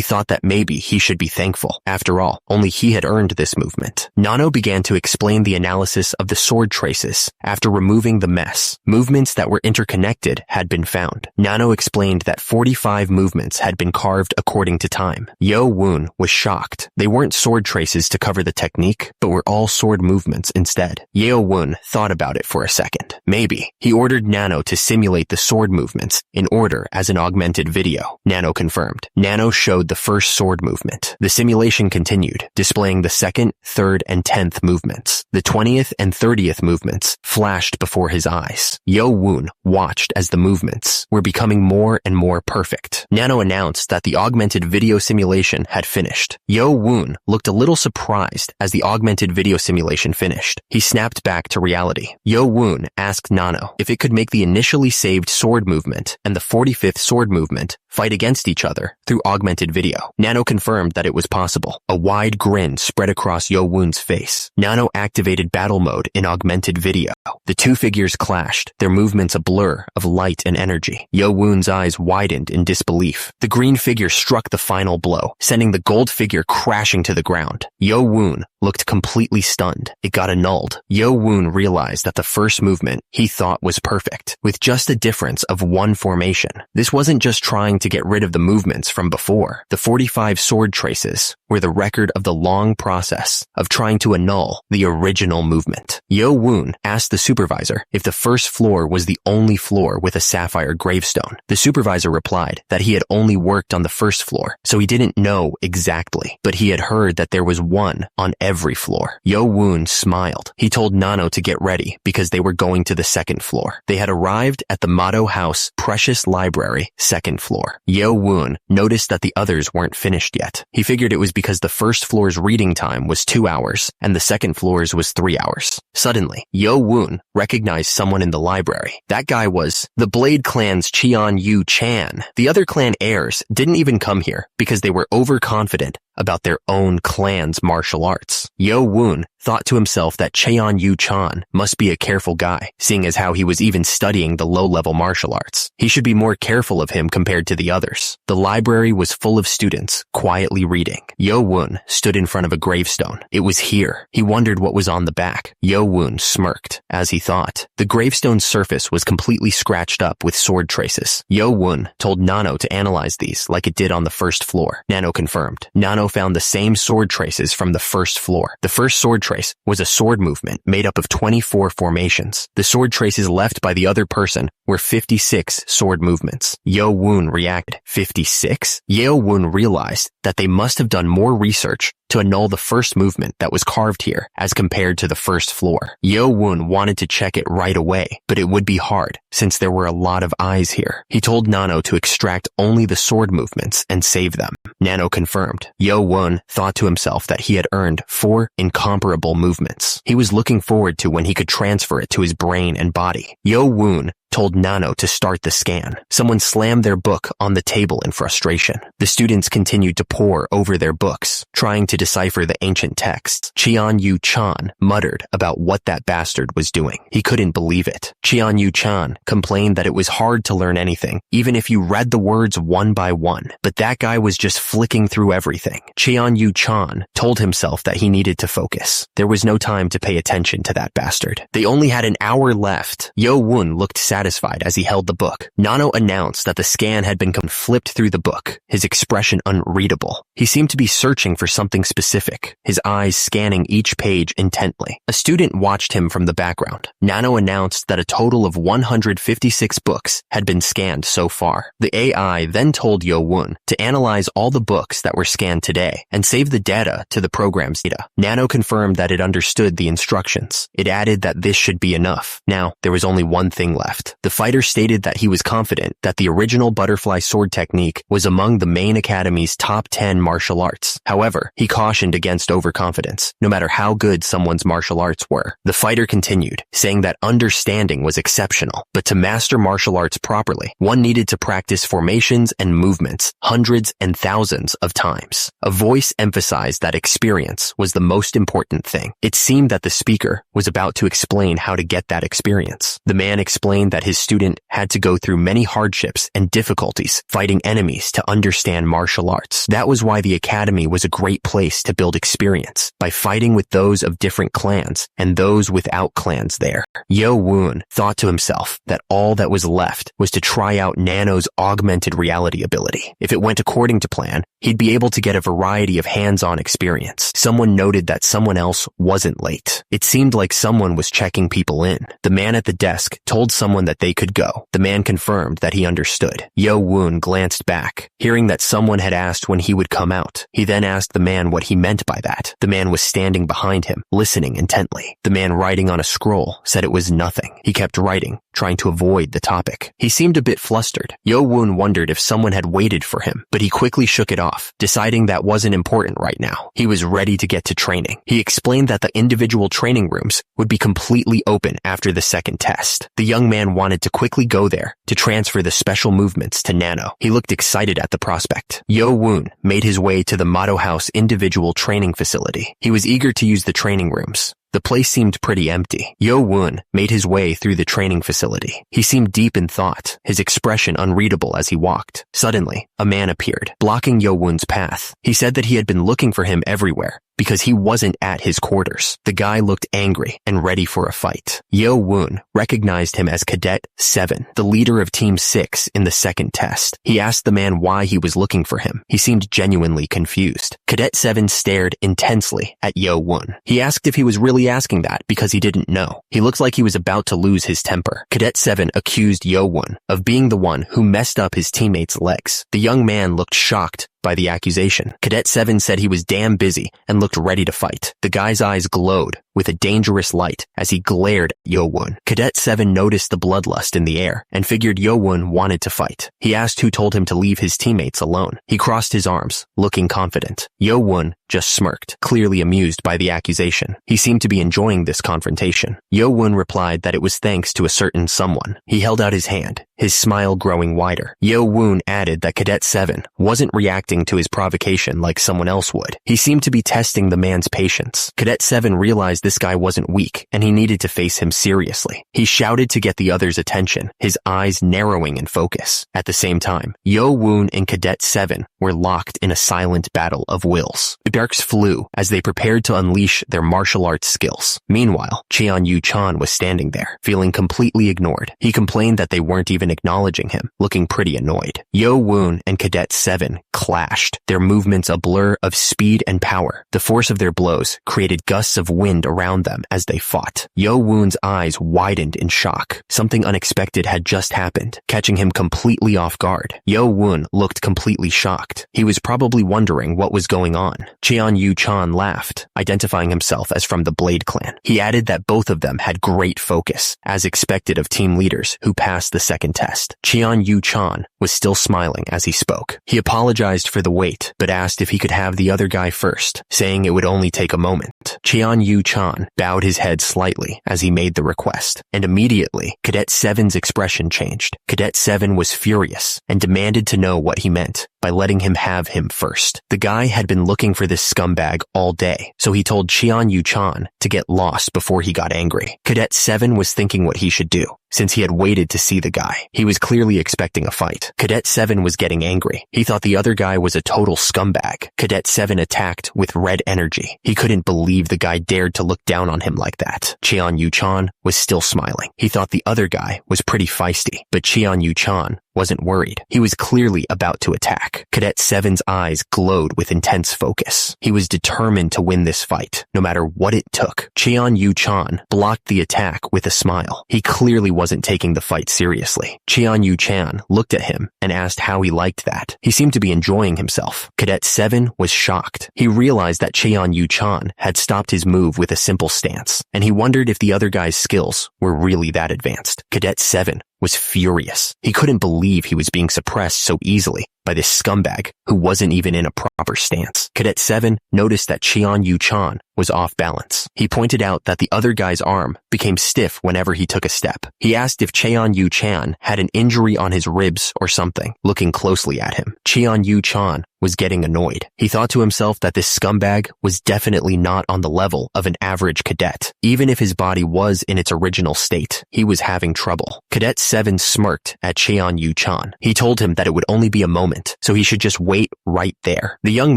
thought that maybe he should be thankful. After all, only he had earned this movement. Nano began to explain the analysis of the sword traces after removing the mess. Movements that were interconnected had been found. Nano explained that 45 movements had been carved according to time. Yo-woon was shocked. They weren't sword traces to cover the technique, but were all sword movements instead. Yo-woon thought about it for a second. Maybe. He ordered Nano to simulate the sword movements in order as an augmented video. Nano confirmed. Nano showed the first sword movement. The simulation continued, displaying the 2nd, 3rd, and 10th movements. The 20th and 30th movements flashed before his eyes. Yo-woon watched as the movements were becoming more and more perfect. Nano announced that the augmented video simulation had finished. Yo-woon looked a little surprised as the augmented video simulation finished. He snapped back to reality. Yo-woon asked Nano if it could make the initially saved sword movement and the 45th sword movement fight against each other through augmented video. Nano confirmed that it was possible. A wide grin spread across Yo-woon's face. Nano activated battle mode in augmented video. The two figures clashed, their movements a blur of light and energy. Yo-woon's eyes widened in disbelief. The green figure struck the final blow, sending the gold figure crashing to the ground. Yo-woon looked completely stunned. It got annulled. Yo-woon realized that the first movement he thought was perfect, with just a difference of one formation. This wasn't just trying to get rid of the movements from before. The 45 sword traces were the record of the long process of trying to annul the original movement. Yo-woon asked the supervisor if the first floor was the only floor with a sapphire gravestone. The supervisor replied that he had only worked on the first floor, so he didn't know exactly, but he had heard that there was one on every floor. Yo-woon smiled. He told Nano to get ready because they were going to the 2nd floor. They had arrived at the Motto House Precious Library, 2nd floor. Yo-woon noticed that the others weren't finished yet. He figured it was because the first floor's reading time was 2 hours and the 2nd floor's was 3 hours. Suddenly, Yo-woon recognized someone in the library. That guy was the Blade Clan's Cheon-yu-chan. The other clan heirs didn't even come here because they were overconfident about their own clan's martial arts. Yo-woon thought to himself that Cheon-yu-chan must be a careful guy, seeing as how he was even studying the low-level martial arts. He should be more careful of him compared to the others. The library was full of students, quietly reading. Yo-woon stood in front of a gravestone. It was here. He wondered what was on the back. Yo-woon smirked, as he thought. The gravestone's surface was completely scratched up with sword traces. Yo-woon told Nano to analyze these like it did on the first floor. Nano confirmed. Nano found the same sword traces from the first floor. The first sword trace was a sword movement made up of 24 formations. The sword traces left by the other person were 56 sword movements. Yo-Woon reacted. 56? Yo-Woon realized that they must have done more research to annul the first movement that was carved here as compared to the first floor. Yo-Woon wanted to check it right away, but it would be hard since there were a lot of eyes here. He told Nano to extract only the sword movements and save them. Nano confirmed. Yo-Woon thought to himself that he had earned 4 incomparable movements. He was looking forward to when he could transfer it to his brain and body. Yo-Woon told Nano to start the scan. Someone slammed their book on the table in frustration. The students continued to pore over their books, trying to decipher the ancient texts. Cheon-Yu-chan muttered about what that bastard was doing. He couldn't believe it. Cheon-Yu-chan complained that it was hard to learn anything, even if you read the words one by one. But that guy was just flicking through everything. Cheon-Yu-chan told himself that he needed to focus. There was no time to pay attention to that bastard. They only had an hour left. Yo-Woon looked satisfied as he held the book. Nano announced that the scan had been flipped through the book, his expression unreadable. He seemed to be searching for something specific, his eyes scanning each page intently. A student watched him from the background. Nano announced that a total of 156 books had been scanned so far. The AI then told Yo-Woon to analyze all the books that were scanned today and save the data to the program's data. Nano confirmed that it understood the instructions. It added that this should be enough. Now, there was only one thing left. The fighter stated that he was confident that the original butterfly sword technique was among the main academy's top 10 martial arts. However, he cautioned against overconfidence, no matter how good someone's martial arts were. The fighter continued, saying that understanding was exceptional, but to master martial arts properly, one needed to practice formations and movements hundreds and thousands of times. A voice emphasized that experience was the most important thing. It seemed that the speaker was about to explain how to get that experience. The man explained that his student had to go through many hardships and difficulties fighting enemies to understand martial arts. That was why the academy was a great place to build experience, by fighting with those of different clans and those without clans there. Yo-Woon thought to himself that all that was left was to try out Nano's augmented reality ability. If it went according to plan, he'd be able to get a variety of hands-on experience. Someone noted that someone else wasn't late. It seemed like someone was checking people in. The man at the desk told someone that they could go. The man confirmed that he understood. Yo-Woon glanced back, hearing that someone had asked when he would come out. He then asked the man what he meant by that. The man was standing behind him, listening intently. The man writing on a scroll said it was nothing. He kept writing, trying to avoid the topic. He seemed a bit flustered. Yo-Woon wondered if someone had waited for him, but he quickly shook it off, deciding that wasn't important right now. He was ready to get to training. He explained that the individual training rooms would be completely open after the second test. The young man wanted to quickly go there to transfer the special movements to Nano. He looked excited at the prospect. Yo-Woon made his way to the Motto House individual training facility. He was eager to use the training rooms. The place seemed pretty empty. Yo-Woon made his way through the training facility. He seemed deep in thought, his expression unreadable as he walked. Suddenly, a man appeared, blocking Yo-Woon's path. He said that he had been looking for him everywhere, because he wasn't at his quarters. The guy looked angry and ready for a fight. Yo-Woon recognized him as Cadet 7, the leader of Team 6 in the second test. He asked the man why he was looking for him. He seemed genuinely confused. Cadet 7 stared intensely at Yo-Woon. He asked if he was really asking that because he didn't know. He looked like he was about to lose his temper. Cadet 7 accused Yo-Woon of being the one who messed up his teammates' legs. The young man looked shocked by the accusation. Cadet 7 said he was damn busy and looked ready to fight. The guy's eyes glowed with a dangerous light as he glared at Yo-Woon. Cadet 7 noticed the bloodlust in the air and figured Yo-Woon wanted to fight. He asked who told him to leave his teammates alone. He crossed his arms, looking confident. Yo-Woon just smirked, clearly amused by the accusation. He seemed to be enjoying this confrontation. Yo-Woon replied that it was thanks to a certain someone. He held out his hand, his smile growing wider. Yo-Woon added that Cadet 7 wasn't reacting to his provocation like someone else would. He seemed to be testing the man's patience. Cadet 7 realized realized this guy wasn't weak and he needed to face him seriously. He shouted to get the others' attention, his eyes narrowing in focus. At the same time, Yo-woon and Cadet 7 were locked in a silent battle of wills. The sparks flew as they prepared to unleash their martial arts skills. Meanwhile, Cheon-Yu-chan was standing there, feeling completely ignored. He complained that they weren't even acknowledging him, looking pretty annoyed. Yo-woon and Cadet 7 clashed, their movements a blur of speed and power. The force of their blows created gusts of wind around them as they fought. Yo-woon's eyes widened in shock. Something unexpected had just happened, catching him completely off guard. Yo-woon looked completely shocked. He was probably wondering what was going on. Cheon-Yu-chan laughed, identifying himself as from the Blade clan. He added that both of them had great focus, as expected of team leaders who passed the second test. Cheon-Yu-chan was still smiling as he spoke. He apologized for the wait, but asked if he could have the other guy first, saying it would only take a moment. Cheon-Yu-chan bowed his head slightly as he made the request, and immediately, Cadet 7's expression changed. Cadet 7 was furious and demanded to know what he meant by letting him have him first. The guy had been looking for this scumbag all day, so he told Cheon-Yu-chan to get lost before he got angry. Cadet 7 was thinking what he should do, since he had waited to see the guy. He was clearly expecting a fight. Cadet 7 was getting angry. He thought the other guy was a total scumbag. Cadet 7 attacked with red energy. He couldn't believe the guy dared to look down on him like that. Cheon-Yu-chan was still smiling. He thought the other guy was pretty feisty, but Cheon-Yu-chan wasn't worried. He was clearly about to attack. Cadet 7's eyes glowed with intense focus. He was determined to win this fight, no matter what it took. Cheon-Yu-chan blocked the attack with a smile. He clearly wasn't taking the fight seriously. Cheon-Yu-chan looked at him and asked how he liked that. He seemed to be enjoying himself. Cadet 7 was shocked. He realized that Cheon-Yu-chan had stopped his move with a simple stance, and he wondered if the other guy's skills were really that advanced. Cadet 7 was furious. He couldn't believe he was being suppressed so easily by this scumbag who wasn't even in a proper stance. Cadet 7 noticed that Cheon-Yu-chan was off balance. He pointed out that the other guy's arm became stiff whenever he took a step. He asked if Cheon-Yu-chan had an injury on his ribs or something, looking closely at him. Cheon-Yu-chan was getting annoyed. He thought to himself that this scumbag was definitely not on the level of an average cadet. Even if his body was in its original state, he was having trouble. Cadet 7 smirked at Cheon-Yu-chan. He told him that it would only be a moment, so he should just wait right there. The young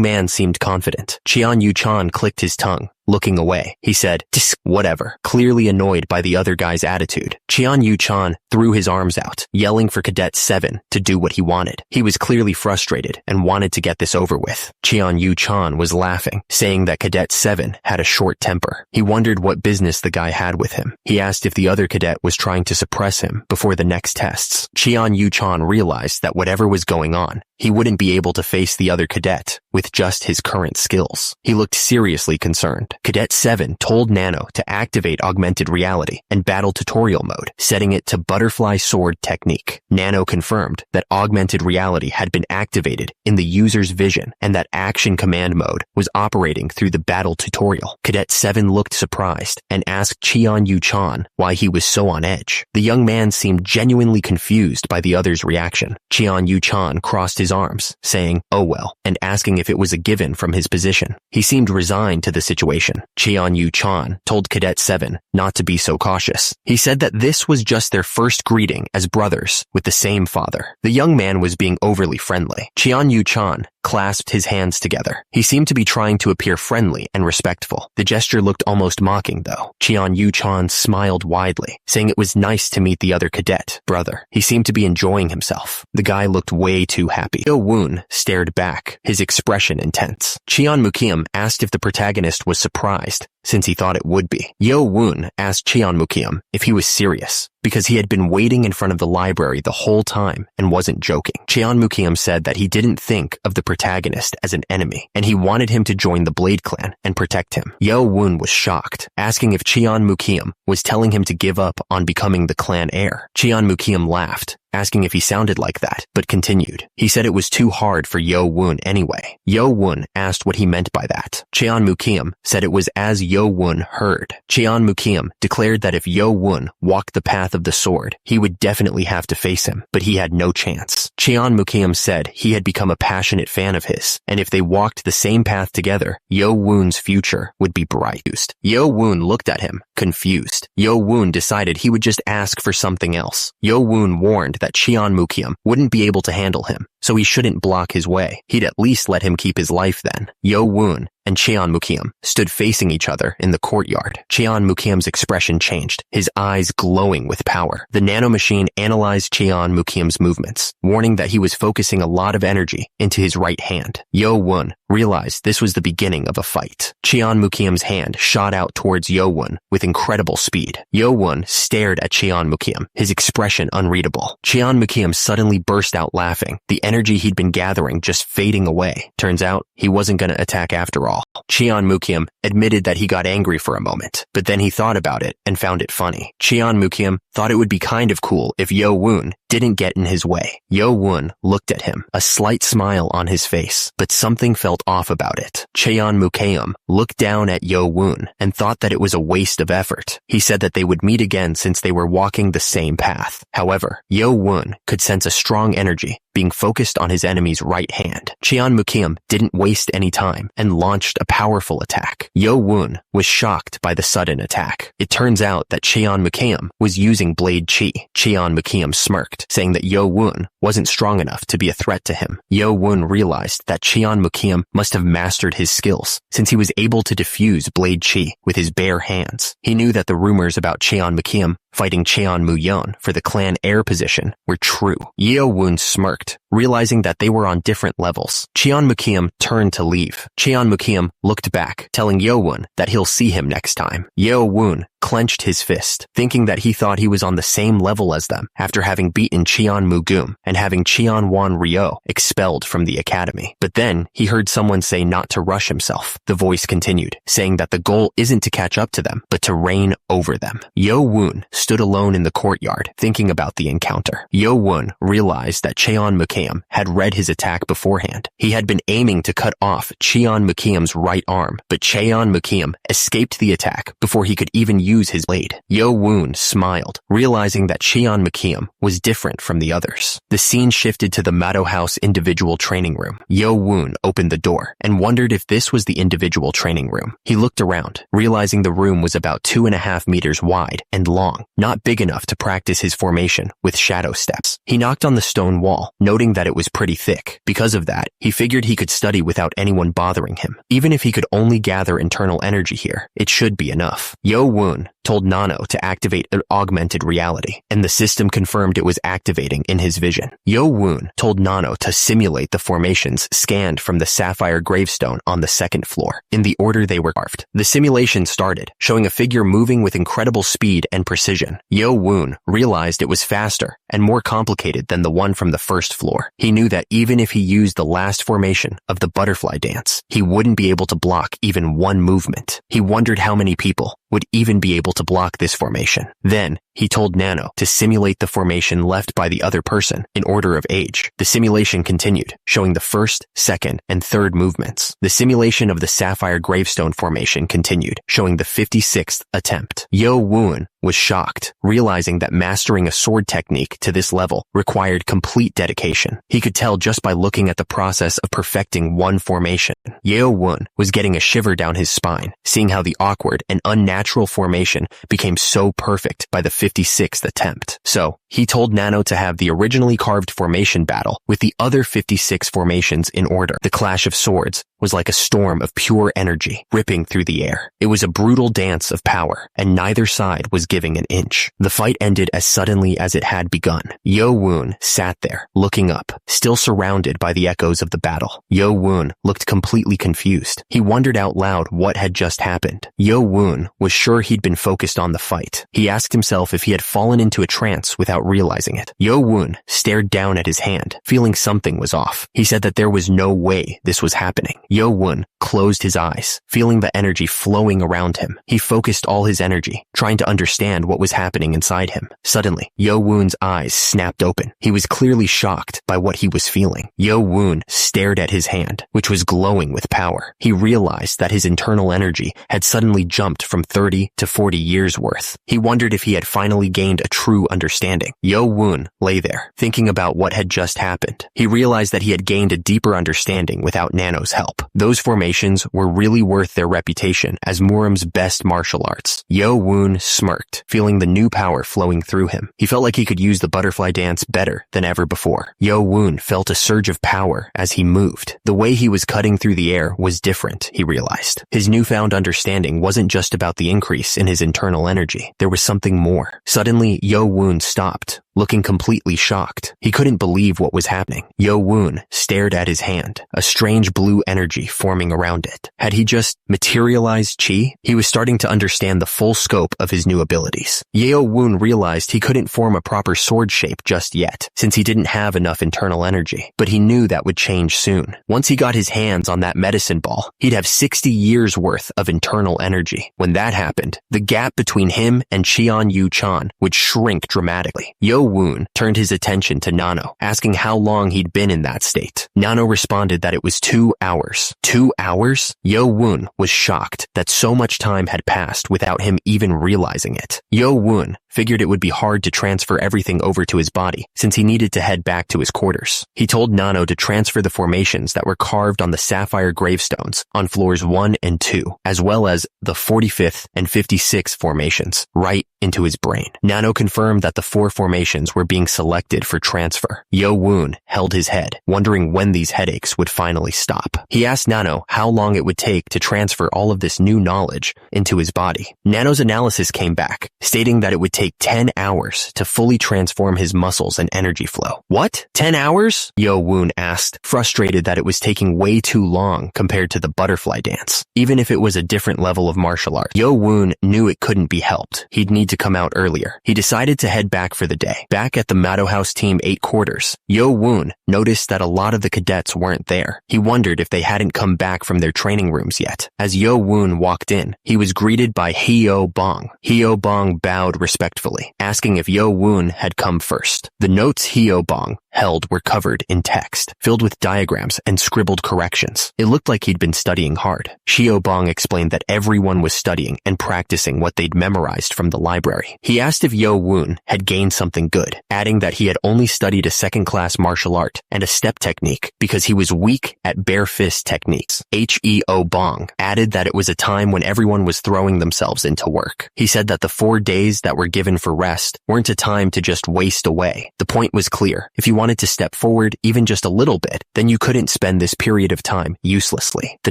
man seemed confident. Cheon-Yu-chan clicked his tongue, looking away. He said, whatever, clearly annoyed by the other guy's attitude. Cheon-Yu-chan threw his arms out, yelling for Cadet 7 to do what he wanted. He was clearly frustrated and wanted to get this over with. Cheon-Yu-chan was laughing, saying that Cadet 7 had a short temper. He wondered what business the guy had with him. He asked if the other cadet was trying to suppress him before the next tests. Cheon-Yu-chan realized that whatever was going on, he wouldn't be able to face the other cadet with just his current skills. He looked seriously concerned. Cadet 7 told Nano to activate augmented reality and battle tutorial mode, setting it to butterfly sword technique. Nano confirmed that augmented reality had been activated in the user's vision and that action command mode was operating through the battle tutorial. Cadet 7 looked surprised and asked Cheon-Yu-chan why he was so on edge. The young man seemed genuinely confused by the other's reaction. Cheon-Yu-chan crossed his arms, saying, "Oh well," and asking if it was a given from his position. He seemed resigned to the situation. Cheon-Yu-chan told Cadet 7 not to be so cautious. He said that this was just their first greeting as brothers with the same father. The young man was being overly friendly. Cheon-Yu-chan clasped his hands together. He seemed to be trying to appear friendly and respectful. The gesture looked almost mocking, though. Cheon-Yu-chan smiled widely, saying it was nice to meet the other cadet, brother. He seemed to be enjoying himself. The guy looked way too happy. Yo-woon stared back, his expression intense. Cheon-Mukiam asked if the protagonist was surprised, since he thought it would be. Yo-woon asked Cheon-Mukiam if he was serious, because he had been waiting in front of the library the whole time and wasn't joking. Cheon-Mukiam said that he didn't think of the protagonist as an enemy, and he wanted him to join the Blade clan and protect him. Yo-woon was shocked, asking if Cheon-Mukiam was telling him to give up on becoming the clan heir. Cheon-Mukiam laughed asking if he sounded like that, but continued. He said it was too hard for Yo Woon anyway. Yo Woon asked what he meant by that. Cheon Mukium said it was as Yo Woon heard. Cheon Mukium declared that if Yo Woon walked the path of the sword, he would definitely have to face him, but he had no chance. Cheon Mukium said he had become a passionate fan of his, and if they walked the same path together, Yo Woon's future would be bright. Yo Woon looked at him, confused. Yo Woon decided he would just ask for something else. Yo Woon warned that Cheon Mukium wouldn't be able to handle him, so he shouldn't block his way. He'd at least let him keep his life then. Yo Woon and Cheon Mukium stood facing each other in the courtyard. Cheon Mukium's expression changed, his eyes glowing with power. The nanomachine analyzed Cheon Mukium's movements, warning that he was focusing a lot of energy into his right hand. Yo Woon realized this was the beginning of a fight. Cheon Mukium's hand shot out towards Yo Woon with incredible speed. Yo Woon stared at Cheon Mukium, his expression unreadable. Cheon Mukium suddenly burst out laughing, the energy he'd been gathering just fading away. Turns out, he wasn't gonna attack after all. Cheon Mukium admitted that he got angry for a moment, but then he thought about it and found it funny. Cheon Mukium thought it would be kind of cool if Yo Woon didn't get in his way. Yo Woon looked at him, a slight smile on his face, but something felt off about it. Cheon Mukium looked down at Yo Woon and thought that it was a waste of effort. He said that they would meet again since they were walking the same path. However, Yo Woon could sense a strong energy being focused on his enemy's right hand. Cheon Mukium didn't waste any time and launched a powerful attack. Yo Woon was shocked by the sudden attack. It turns out that Cheon Mukium was using blade chi. Cheon Mukium smirked, saying that Yo Woon wasn't strong enough to be a threat to him. Yo Woon realized that Cheon Mukium must have mastered his skills, since he was able to diffuse blade chi with his bare hands. He knew that the rumors about Cheon Mukium fighting Cheon Muyeon for the clan heir position were true. Yo Woon smirked, realizing that they were on different levels. Cheon Mukium turned to leave. Cheon Mukium looked back, telling Yo Woon that he'll see him next time. Yo Woon clenched his fist, thinking that he thought he was on the same level as them after having beaten Cheon Mugum and having Cheon Wan Ryo expelled from the academy. But then he heard someone say not to rush himself. The voice continued, saying that the goal isn't to catch up to them, but to reign over them. Yo Woon stood alone in the courtyard, thinking about the encounter. Yo Woon realized that Cheon Mukium had read his attack beforehand. He had been aiming to cut off Cheon Mukium's right arm, but Cheon Mukium escaped the attack before he could even use his blade. Yo Woon smiled, realizing that Cheon Mukium was different from the others. The scene shifted to the Mado House individual training room. Yo Woon opened the door and wondered if this was the individual training room. He looked around, realizing the room was about 2.5 meters wide and long, not big enough to practice his formation with shadow steps. He knocked on the stone wall, noting that it was pretty thick. Because of that, he figured he could study without anyone bothering him. Even if he could only gather internal energy here, it should be enough. Yo Woon told Nano to activate an augmented reality, and the system confirmed it was activating in his vision. Yo Woon told Nano to simulate the formations scanned from the sapphire gravestone on the second floor, in the order they were carved. The simulation started, showing a figure moving with incredible speed and precision. Yo Woon realized it was faster and more complicated than the one from the first floor. He knew that even if he used the last formation of the butterfly dance, he wouldn't be able to block even one movement. He wondered how many people would even be able to block this formation. Then, he told Nano to simulate the formation left by the other person in order of age. The simulation continued, showing the first, second, and third movements. The simulation of the sapphire gravestone formation continued, showing the 56th attempt. Yo Woon was shocked, realizing that mastering a sword technique to this level required complete dedication. He could tell just by looking at the process of perfecting one formation. Yo Woon was getting a shiver down his spine, seeing how the awkward and unnatural formation became so perfect by the 56th attempt. So, he told Nano to have the originally carved formation battle with the other 56 formations in order. The clash of swords was like a storm of pure energy ripping through the air. It was a brutal dance of power, and neither side was giving an inch. The fight ended as suddenly as it had begun. Yo Woon sat there, looking up, still surrounded by the echoes of the battle. Yo Woon looked completely confused. He wondered out loud what had just happened. Yo Woon was sure he'd been focused on the fight. He asked himself if he had fallen into a trance without without realizing it. Yo-woon stared down at his hand, feeling something was off. He said that there was no way this was happening. Yo-woon closed his eyes, feeling the energy flowing around him. He focused all his energy, trying to understand what was happening inside him. Suddenly, Yo-woon's eyes snapped open. He was clearly shocked by what he was feeling. Yo-woon stared at his hand, which was glowing with power. He realized that his internal energy had suddenly jumped from 30 to 40 years worth. He wondered if he had finally gained a true understanding. Yo-woon lay there, thinking about what had just happened. He realized that he had gained a deeper understanding without Nano's help. Those formations were really worth their reputation as Murum's best martial arts. Yo-woon smirked, feeling the new power flowing through him. He felt like he could use the butterfly dance better than ever before. Yo-woon felt a surge of power as he moved. The way he was cutting through the air was different, he realized. His newfound understanding wasn't just about the increase in his internal energy. There was something more. Suddenly, Yo-woon stopped, looking completely shocked. He couldn't believe what was happening. Yo-woon stared at his hand, a strange blue energy forming around it. Had he just materialized chi? He was starting to understand the full scope of his new abilities. Yo-woon realized he couldn't form a proper sword shape just yet, since he didn't have enough internal energy. But he knew that would change soon. Once he got his hands on that medicine ball, he'd have 60 years worth of internal energy. When that happened, the gap between him and Cheon Yu-chan would shrink dramatically. Yo-woon turned his attention to Nano, asking how long he'd been in that state. Nano responded that it was 2 hours. 2 hours? Yo-woon was shocked that so much time had passed without him even realizing it. Yo-woon figured it would be hard to transfer everything over to his body, since he needed to head back to his quarters. He told Nano to transfer the formations that were carved on the sapphire gravestones on floors 1 and 2, as well as the 45th and 56th formations, right into his brain. Nano confirmed that the 4 formations were being selected for transfer. Yo-woon held his head, wondering when these headaches would finally stop. He asked Nano how long it would take to transfer all of this new knowledge into his body. Nano's analysis came back, stating that it would take 10 hours to fully transform his muscles and energy flow. What? 10 hours? Yo-woon asked, frustrated that it was taking way too long compared to the butterfly dance. Even if it was a different level of martial art, Yo-woon knew it couldn't be helped. He'd need to come out earlier. He decided to head back for the day. Back at the Mado House Team 8 quarters, Yo-woon noticed that a lot of the cadets weren't there. He wondered if they hadn't come back from their training rooms yet. As Yo-woon walked in, he was greeted by Hyo-bong. Hyo-bong bowed respectfully, asking if Yo-woon had come first. The notes Hyo-bong held were covered in text, filled with diagrams and scribbled corrections. It looked like he'd been studying hard. Hyo-bong explained that everyone was studying and practicing what they'd memorized from the library. He asked if Yo-woon had gained something good, adding that he had only studied a second-class martial art and a step technique because he was weak at bare fist techniques. Hyo-bong added that it was a time when everyone was throwing themselves into work. He said that the 4 days that were given for rest weren't a time to just waste away. The point was clear. If you wanted to step forward even just a little bit, then you couldn't spend this period of time uselessly. The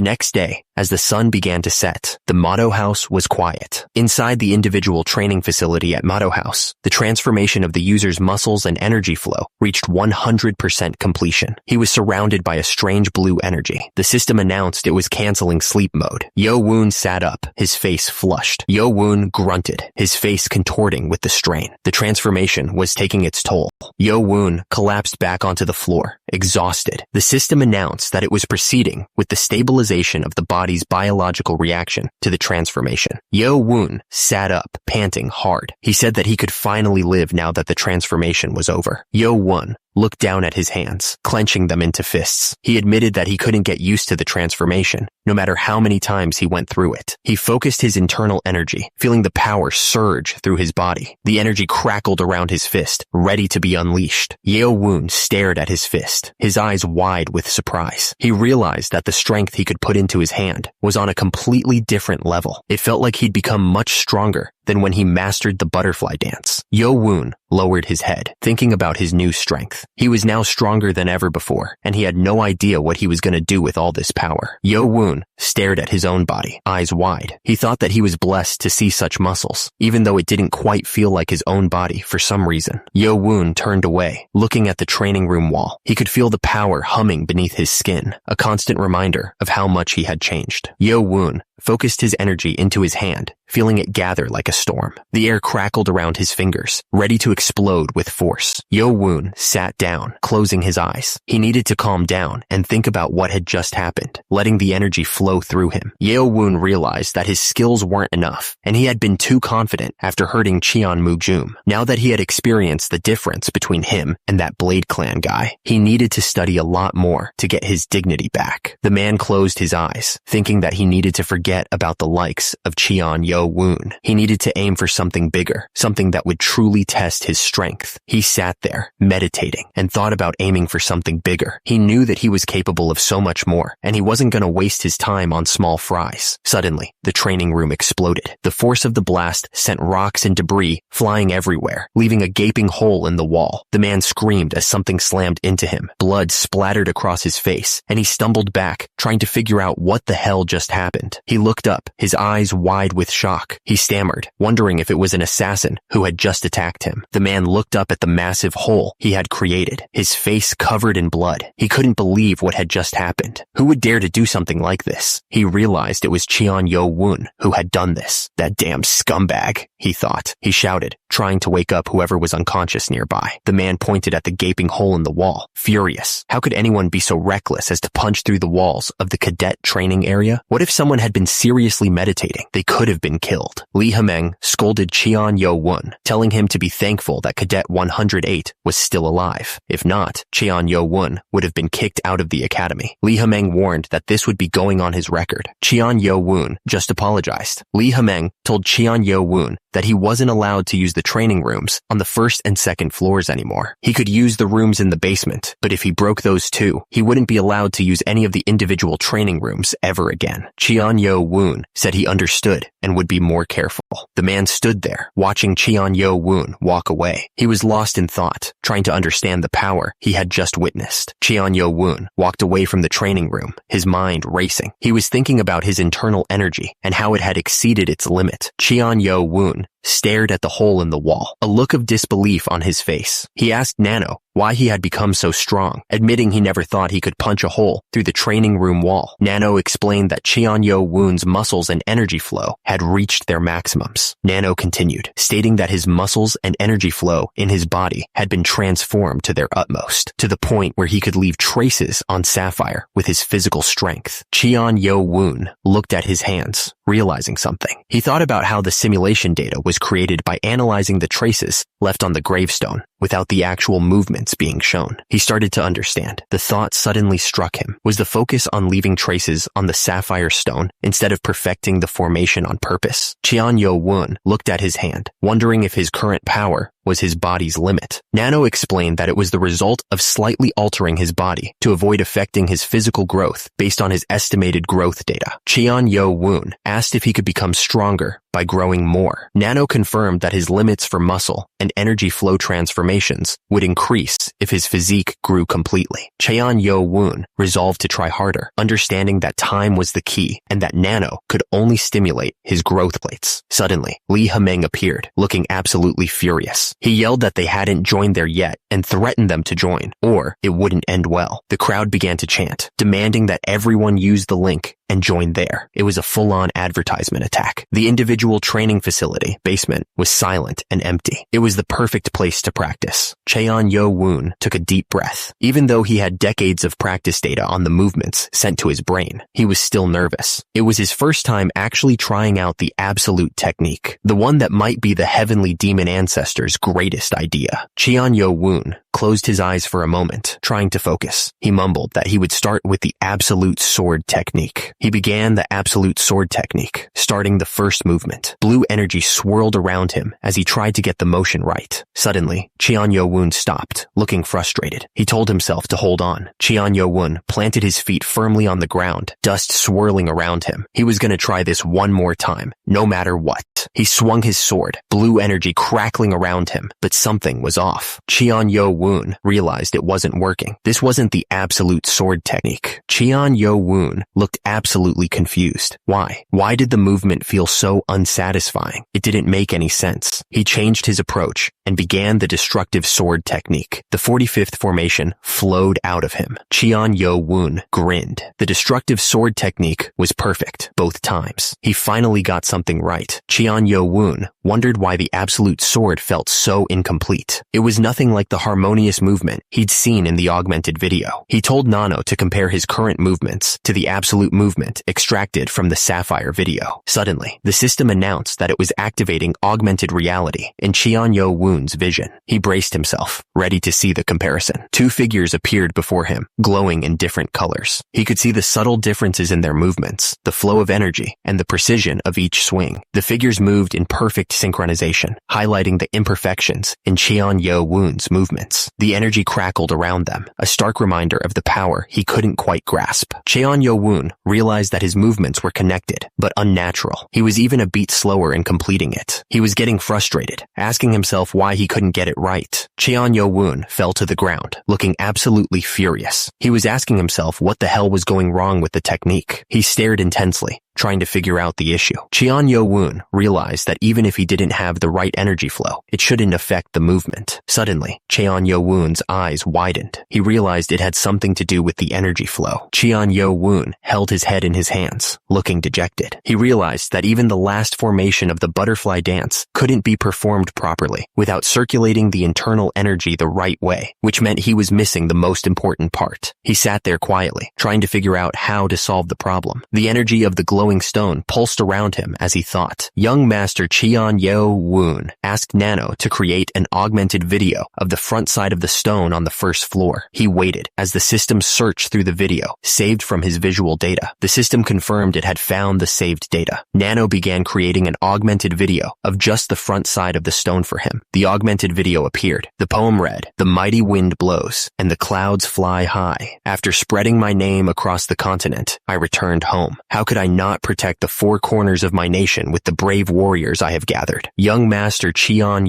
next day, as the sun began to set, the Mado House was quiet. Inside the individual training facility at Mado House, the transformation of the user's muscles and energy flow reached 100% completion. He was surrounded by a strange blue energy. The system announced it was canceling sleep mode. Yo-woon sat up, his face flushed. Yo-woon grunted, his face contorting with the strain. The transformation was taking its toll. Yo-woon collapsed back onto the floor, exhausted. The system announced that it was proceeding with the stabilization of the body's biological reaction to the transformation. Yo-woon sat up, panting hard. He said that he could finally live now that the transformation was over. Yo-woon looked down at his hands, clenching them into fists. He admitted that he couldn't get used to the transformation, no matter how many times he went through it. He focused his internal energy, feeling the power surge through his body. The energy crackled around his fist, ready to be unleashed. Yo-woon stared at his fist, his eyes wide with surprise. He realized that the strength he could put into his hand was on a completely different level. It felt like he'd become much stronger than when he mastered the butterfly dance. Yo-woon lowered his head, thinking about his new strength. He was now stronger than ever before, and he had no idea what he was going to do with all this power. Yo-woon stared at his own body, eyes wide. He thought that he was blessed to see such muscles, even though it didn't quite feel like his own body for some reason. Yo-woon turned away, looking at the training room wall. He could feel the power humming beneath his skin, a constant reminder of how much he had changed. Yo-woon focused his energy into his hand, feeling it gather like a storm. The air crackled around his fingers, ready to explode with force. Yo-woon sat down, closing his eyes. He needed to calm down and think about what had just happened, letting the energy flow through him. Yo-woon realized that his skills weren't enough, and he had been too confident after hurting Cheon Mujum. Now that he had experienced the difference between him and that Blade Clan guy, he needed to study a lot more to get his dignity back. The man closed his eyes, thinking that he needed to forget about the likes of Cheon Yo-woon. He needed to aim for something bigger, something that would truly test his strength. He sat there, meditating, and thought about aiming for something bigger. He knew that he was capable of so much more, and he wasn't going to waste his time on small fries. Suddenly, the training room exploded. The force of the blast sent rocks and debris flying everywhere, leaving a gaping hole in the wall. The man screamed as something slammed into him. Blood splattered across his face, and he stumbled back, trying to figure out what the hell just happened. He looked up, his eyes wide with shock. He stammered, wondering if it was an assassin who had just attacked him. The man looked up at the massive hole he had created, his face covered in blood. He couldn't believe what had just happened. Who would dare to do something like this? He realized it was Cheon Yo-woon who had done this. That damn scumbag, he thought. He shouted, trying to wake up whoever was unconscious nearby. The man pointed at the gaping hole in the wall, furious. How could anyone be so reckless as to punch through the walls of the cadet training area? What if someone had been seriously meditating? They could have been killed. Lee Hameng scolded Cheon Yo-woon, telling him to be thankful that Cadet 108 was still alive. If not, Cheon Yo-woon would have been kicked out of the academy. Lee Hameng warned that this would be going on his record. Cheon Yo-woon just apologized. Lee Hameng told Cheon Yo-woon that he wasn't allowed to use the training rooms on the first and second floors anymore. He could use the rooms in the basement, but if he broke those too, he wouldn't be allowed to use any of the individual training rooms ever again. Cheon Yo-woon said he understood and would be more careful. The man stood there, watching Cheon Yo-woon walk away. He was lost in thought, trying to understand the power he had just witnessed. Cheon Yo-woon walked away from the training room, his mind racing. He was thinking about his internal energy and how it had exceeded its limit. Cheon Yo-woon stared at the hole in the wall, a look of disbelief on his face. He asked Nano why he had become so strong, admitting he never thought he could punch a hole through the training room wall. Nano explained that Cheon Yo-woon's muscles and energy flow had reached their maximums. Nano continued, stating that his muscles and energy flow in his body had been transformed to their utmost, to the point where he could leave traces on Sapphire with his physical strength. Cheon Yo-woon looked at his hands, realizing something. He thought about how the simulation data was created by analyzing the traces left on the gravestone without the actual movements being shown. He started to understand. The thought suddenly struck him. Was the focus on leaving traces on the sapphire stone instead of perfecting the formation on purpose? Cheon Yo-woon looked at his hand, wondering if his current power was his body's limit. Nano explained that it was the result of slightly altering his body to avoid affecting his physical growth based on his estimated growth data. Cheon Yo-woon asked if he could become stronger by growing more. Nano confirmed that his limits for muscle and energy flow transformations would increase if his physique grew completely. Cheon Yo-woon resolved to try harder, understanding that time was the key and that Nano could only stimulate his growth plates. Suddenly, Lee Hameng appeared, looking absolutely furious. He yelled that they hadn't joined there yet and threatened them to join, or it wouldn't end well. The crowd began to chant, demanding that everyone use the link and join there. It was a full-on advertisement attack. The individual training facility, basement, was silent and empty. It was the perfect place to practice. Cheon Yo-woon took a deep breath. Even though he had decades of practice data on the movements sent to his brain, he was still nervous. It was his first time actually trying out the absolute technique, the one that might be the heavenly demon ancestor's greatest idea. Cheon Yo-woon closed his eyes for a moment, trying to focus. He mumbled that he would start with the absolute sword technique. He began the absolute sword technique, starting the first movement. Blue energy swirled around him as he tried to get the motion right. Suddenly, Cheon Yo-woon stopped, looking frustrated. He told himself to hold on. Cheon Yo-woon planted his feet firmly on the ground, dust swirling around him. He was going to try this one more time, no matter what. He swung his sword, blue energy crackling around him, but something was off. Cheon Yo-woon Woon realized it wasn't working. This wasn't the absolute sword technique. Cheon Woon looked absolutely confused. Why? Why did the movement feel so unsatisfying? It didn't make any sense. He changed his approach and began the destructive sword technique. The 45th formation flowed out of him. Cheon Woon grinned. The destructive sword technique was perfect both times. He finally got something right. Cheon Woon wondered why the absolute sword felt so incomplete. It was nothing like the harmonious movement he'd seen in the augmented video. He told Nano to compare his current movements to the absolute movement extracted from the Sapphire video. Suddenly, the system announced that it was activating augmented reality in Cheon Woon's vision. He braced himself, ready to see the comparison. Two figures appeared before him, glowing in different colors. He could see the subtle differences in their movements, the flow of energy, and the precision of each swing. The figures moved in perfect synchronization, highlighting the imperfections in Cheon Woon's movements. The energy crackled around them, a stark reminder of the power he couldn't quite grasp. Cheon Woon realized that his movements were connected, but unnatural. He was even a beat slower in completing it. He was getting frustrated, asking himself why he couldn't get it right. Cheon Woon fell to the ground, looking absolutely furious. He was asking himself what the hell was going wrong with the technique. He stared intensely, trying to figure out the issue. Cheon Woon realized that even if he didn't have the right energy flow, it shouldn't affect the movement. Suddenly, Cheon Woon's eyes widened. He realized it had something to do with the energy flow. Cheon Woon held his head in his hands, looking dejected. He realized that even the last formation of the butterfly dance couldn't be performed properly without circulating the internal energy the right way, which meant he was missing the most important part. He sat there quietly, trying to figure out how to solve the problem. The energy of the glowing stone pulsed around him as he thought. Young Master Cheon Woon asked Nano to create an augmented video of the front side of the stone on the first floor. He waited as the system searched through the video, saved from his visual data. The system confirmed it had found the saved data. Nano began creating an augmented video of just the front side of the stone for him. The augmented video appeared. The poem read, "The mighty wind blows, and the clouds fly high. After spreading my name across the continent, I returned home. How could I not protect the four corners of my nation with the brave warriors I have gathered?" Young Master Cheon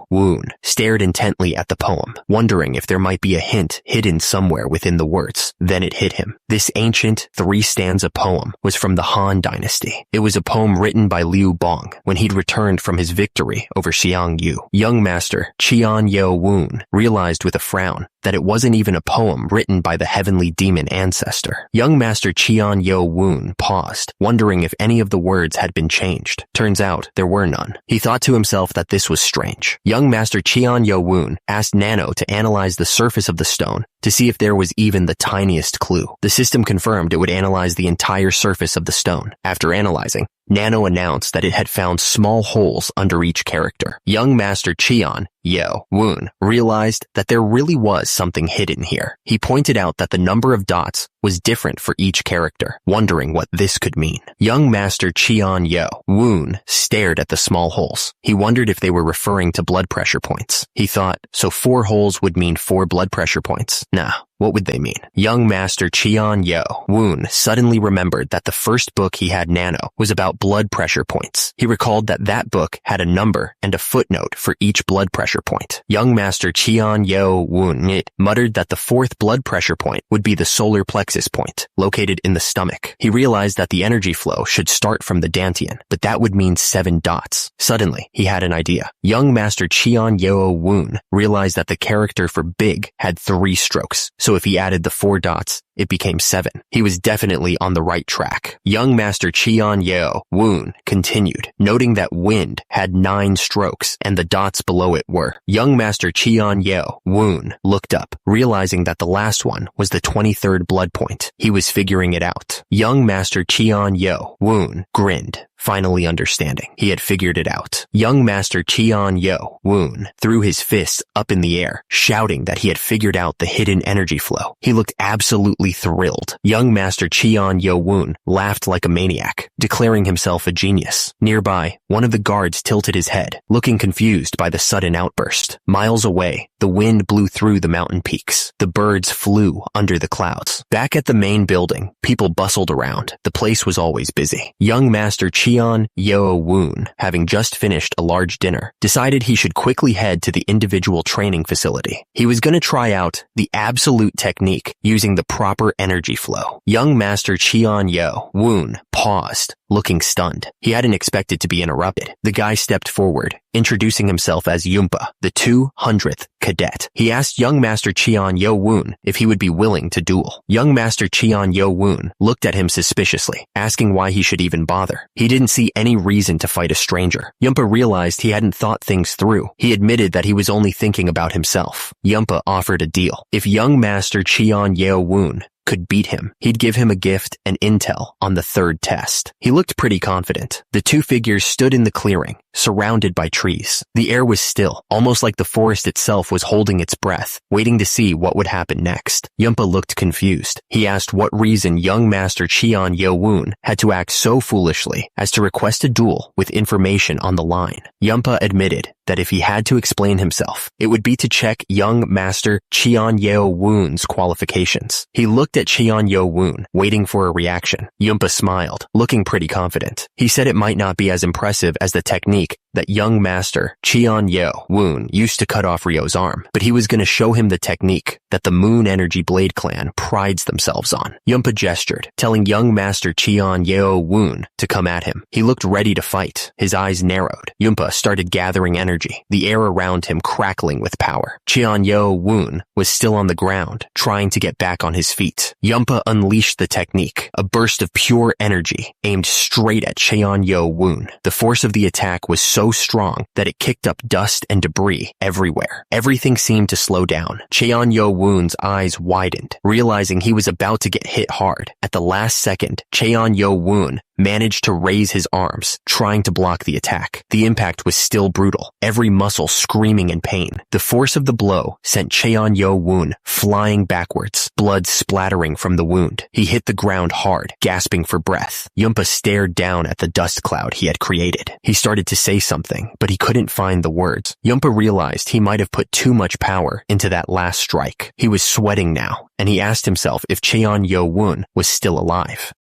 Woon stared intently at the poem, wondering if there might be a hint hidden somewhere within the words. Then it hit him. This ancient three-stanza poem was from the Han Dynasty. It was a poem written by Liu Bong when he'd returned from his victory over Xiang Yu. Young Master Cheon Woon realized with a frown that it wasn't even a poem written by the heavenly demon ancestor. Young Master Cheon Woon paused, wondering if any of the words had been changed. Turns out there were none. He thought to himself that this was strange. Young Master Cheon Woon asked Nano to analyze the surface of the stone to see if there was even the tiniest clue. The system confirmed it would analyze the entire surface of the stone. After analyzing, Nano announced that it had found small holes under each character. Young Master Cheon Woon realized that there really was something hidden here. He pointed out that the number of dots was different for each character, wondering what this could mean. Young Master Cheon Woon stared at the small holes. He wondered if they were referring to blood pressure points. He thought, so 4 holes would mean 4 blood pressure points. Nah, what would they mean? Young Master Cheon Woon suddenly remembered that the first book he had Nano was about blood pressure points. He recalled that that book had a number and a footnote for each blood pressure point. Young Master Cheon Woon muttered that the 4th blood pressure point would be the solar plexus point, located in the stomach. He realized that the energy flow should start from the dantian, but that would mean 7 dots. Suddenly, he had an idea. Young Master Cheon Woon realized that the character for big had 3 strokes, so if he added the 4 dots, it became 7. He was definitely on the right track. Young Master Cheon Woon continued, noting that wind had 9 strokes and the dots below it were. Young Master Cheon Woon looked up, realizing that the last one was the 23rd blood point. He was figuring it out. Young Master Cheon Woon grinned, finally understanding. He had figured it out. Young Master Cheon Woon threw his fists up in the air, shouting that he had figured out the hidden energy flow. He looked absolutely visibly thrilled. Young Master Cheon Yo-woon laughed like a maniac, declaring himself a genius. Nearby, one of the guards tilted his head, looking confused by the sudden outburst. Miles away, the wind blew through the mountain peaks. The birds flew under the clouds. Back at the main building, people bustled around. The place was always busy. Young Master Cheon Yo-woon, having just finished a large dinner, decided he should quickly head to the individual training facility. He was going to try out the absolute technique using the proper energy flow. Young Master Cheon Yo-woon paused, looking stunned. He hadn't expected to be interrupted. The guy stepped forward, introducing himself as Yumpa, the 200th cadet. He asked young Master Cheon Yo-woon if he would be willing to duel. Young Master Cheon Yo-woon looked at him suspiciously, asking why he should even bother. He didn't see any reason to fight a stranger. Yumpa realized he hadn't thought things through. He admitted that he was only thinking about himself. Yumpa offered a deal. If young Master Cheon Yo-woon could beat him, he'd give him a gift and intel on the third test. He looked pretty confident. The two figures stood in the clearing, surrounded by trees. The air was still, almost like the forest itself was holding its breath, waiting to see what would happen next. Yumpa looked confused. He asked what reason young Master Cheon Yo-woon had to act so foolishly as to request a duel with information on the line. Yumpa admitted that if he had to explain himself, it would be to check young Master Cheon Yo-woon's qualifications. He looked at Cheon Yo-woon, waiting for a reaction. Yumpa smiled, looking pretty confident. He said it might not be as impressive as the technique that young Master Cheon Yo-woon used to cut off Ryo's arm, but he was going to show him the technique that the Moon Energy Blade clan prides themselves on. Yumpa gestured, telling young Master Cheon Yo-woon to come at him. He looked ready to fight. His eyes narrowed. Yumpa started gathering energy, the air around him crackling with power. Cheon Yo-woon was still on the ground, trying to get back on his feet. Yumpa unleashed the technique, a burst of pure energy aimed straight at Cheon Yo-woon. The force of the attack was so strong that it kicked up dust and debris everywhere. Everything seemed to slow down. Cheon Yo-woon's eyes widened, realizing he was about to get hit hard. At the last second, Cheon Yo-woon managed to raise his arms, trying to block the attack. The impact was still brutal, every muscle screaming in pain. The force of the blow sent Cheon Yo-woon flying backwards, blood splattering from the wound. He hit the ground hard, gasping for breath. Yumpa stared down at the dust cloud he had created. He started to say something, but he couldn't find the words. Yumpa realized he might have put too much power into that last strike. He was sweating now, and he asked himself if Cheon Yo-woon was still alive.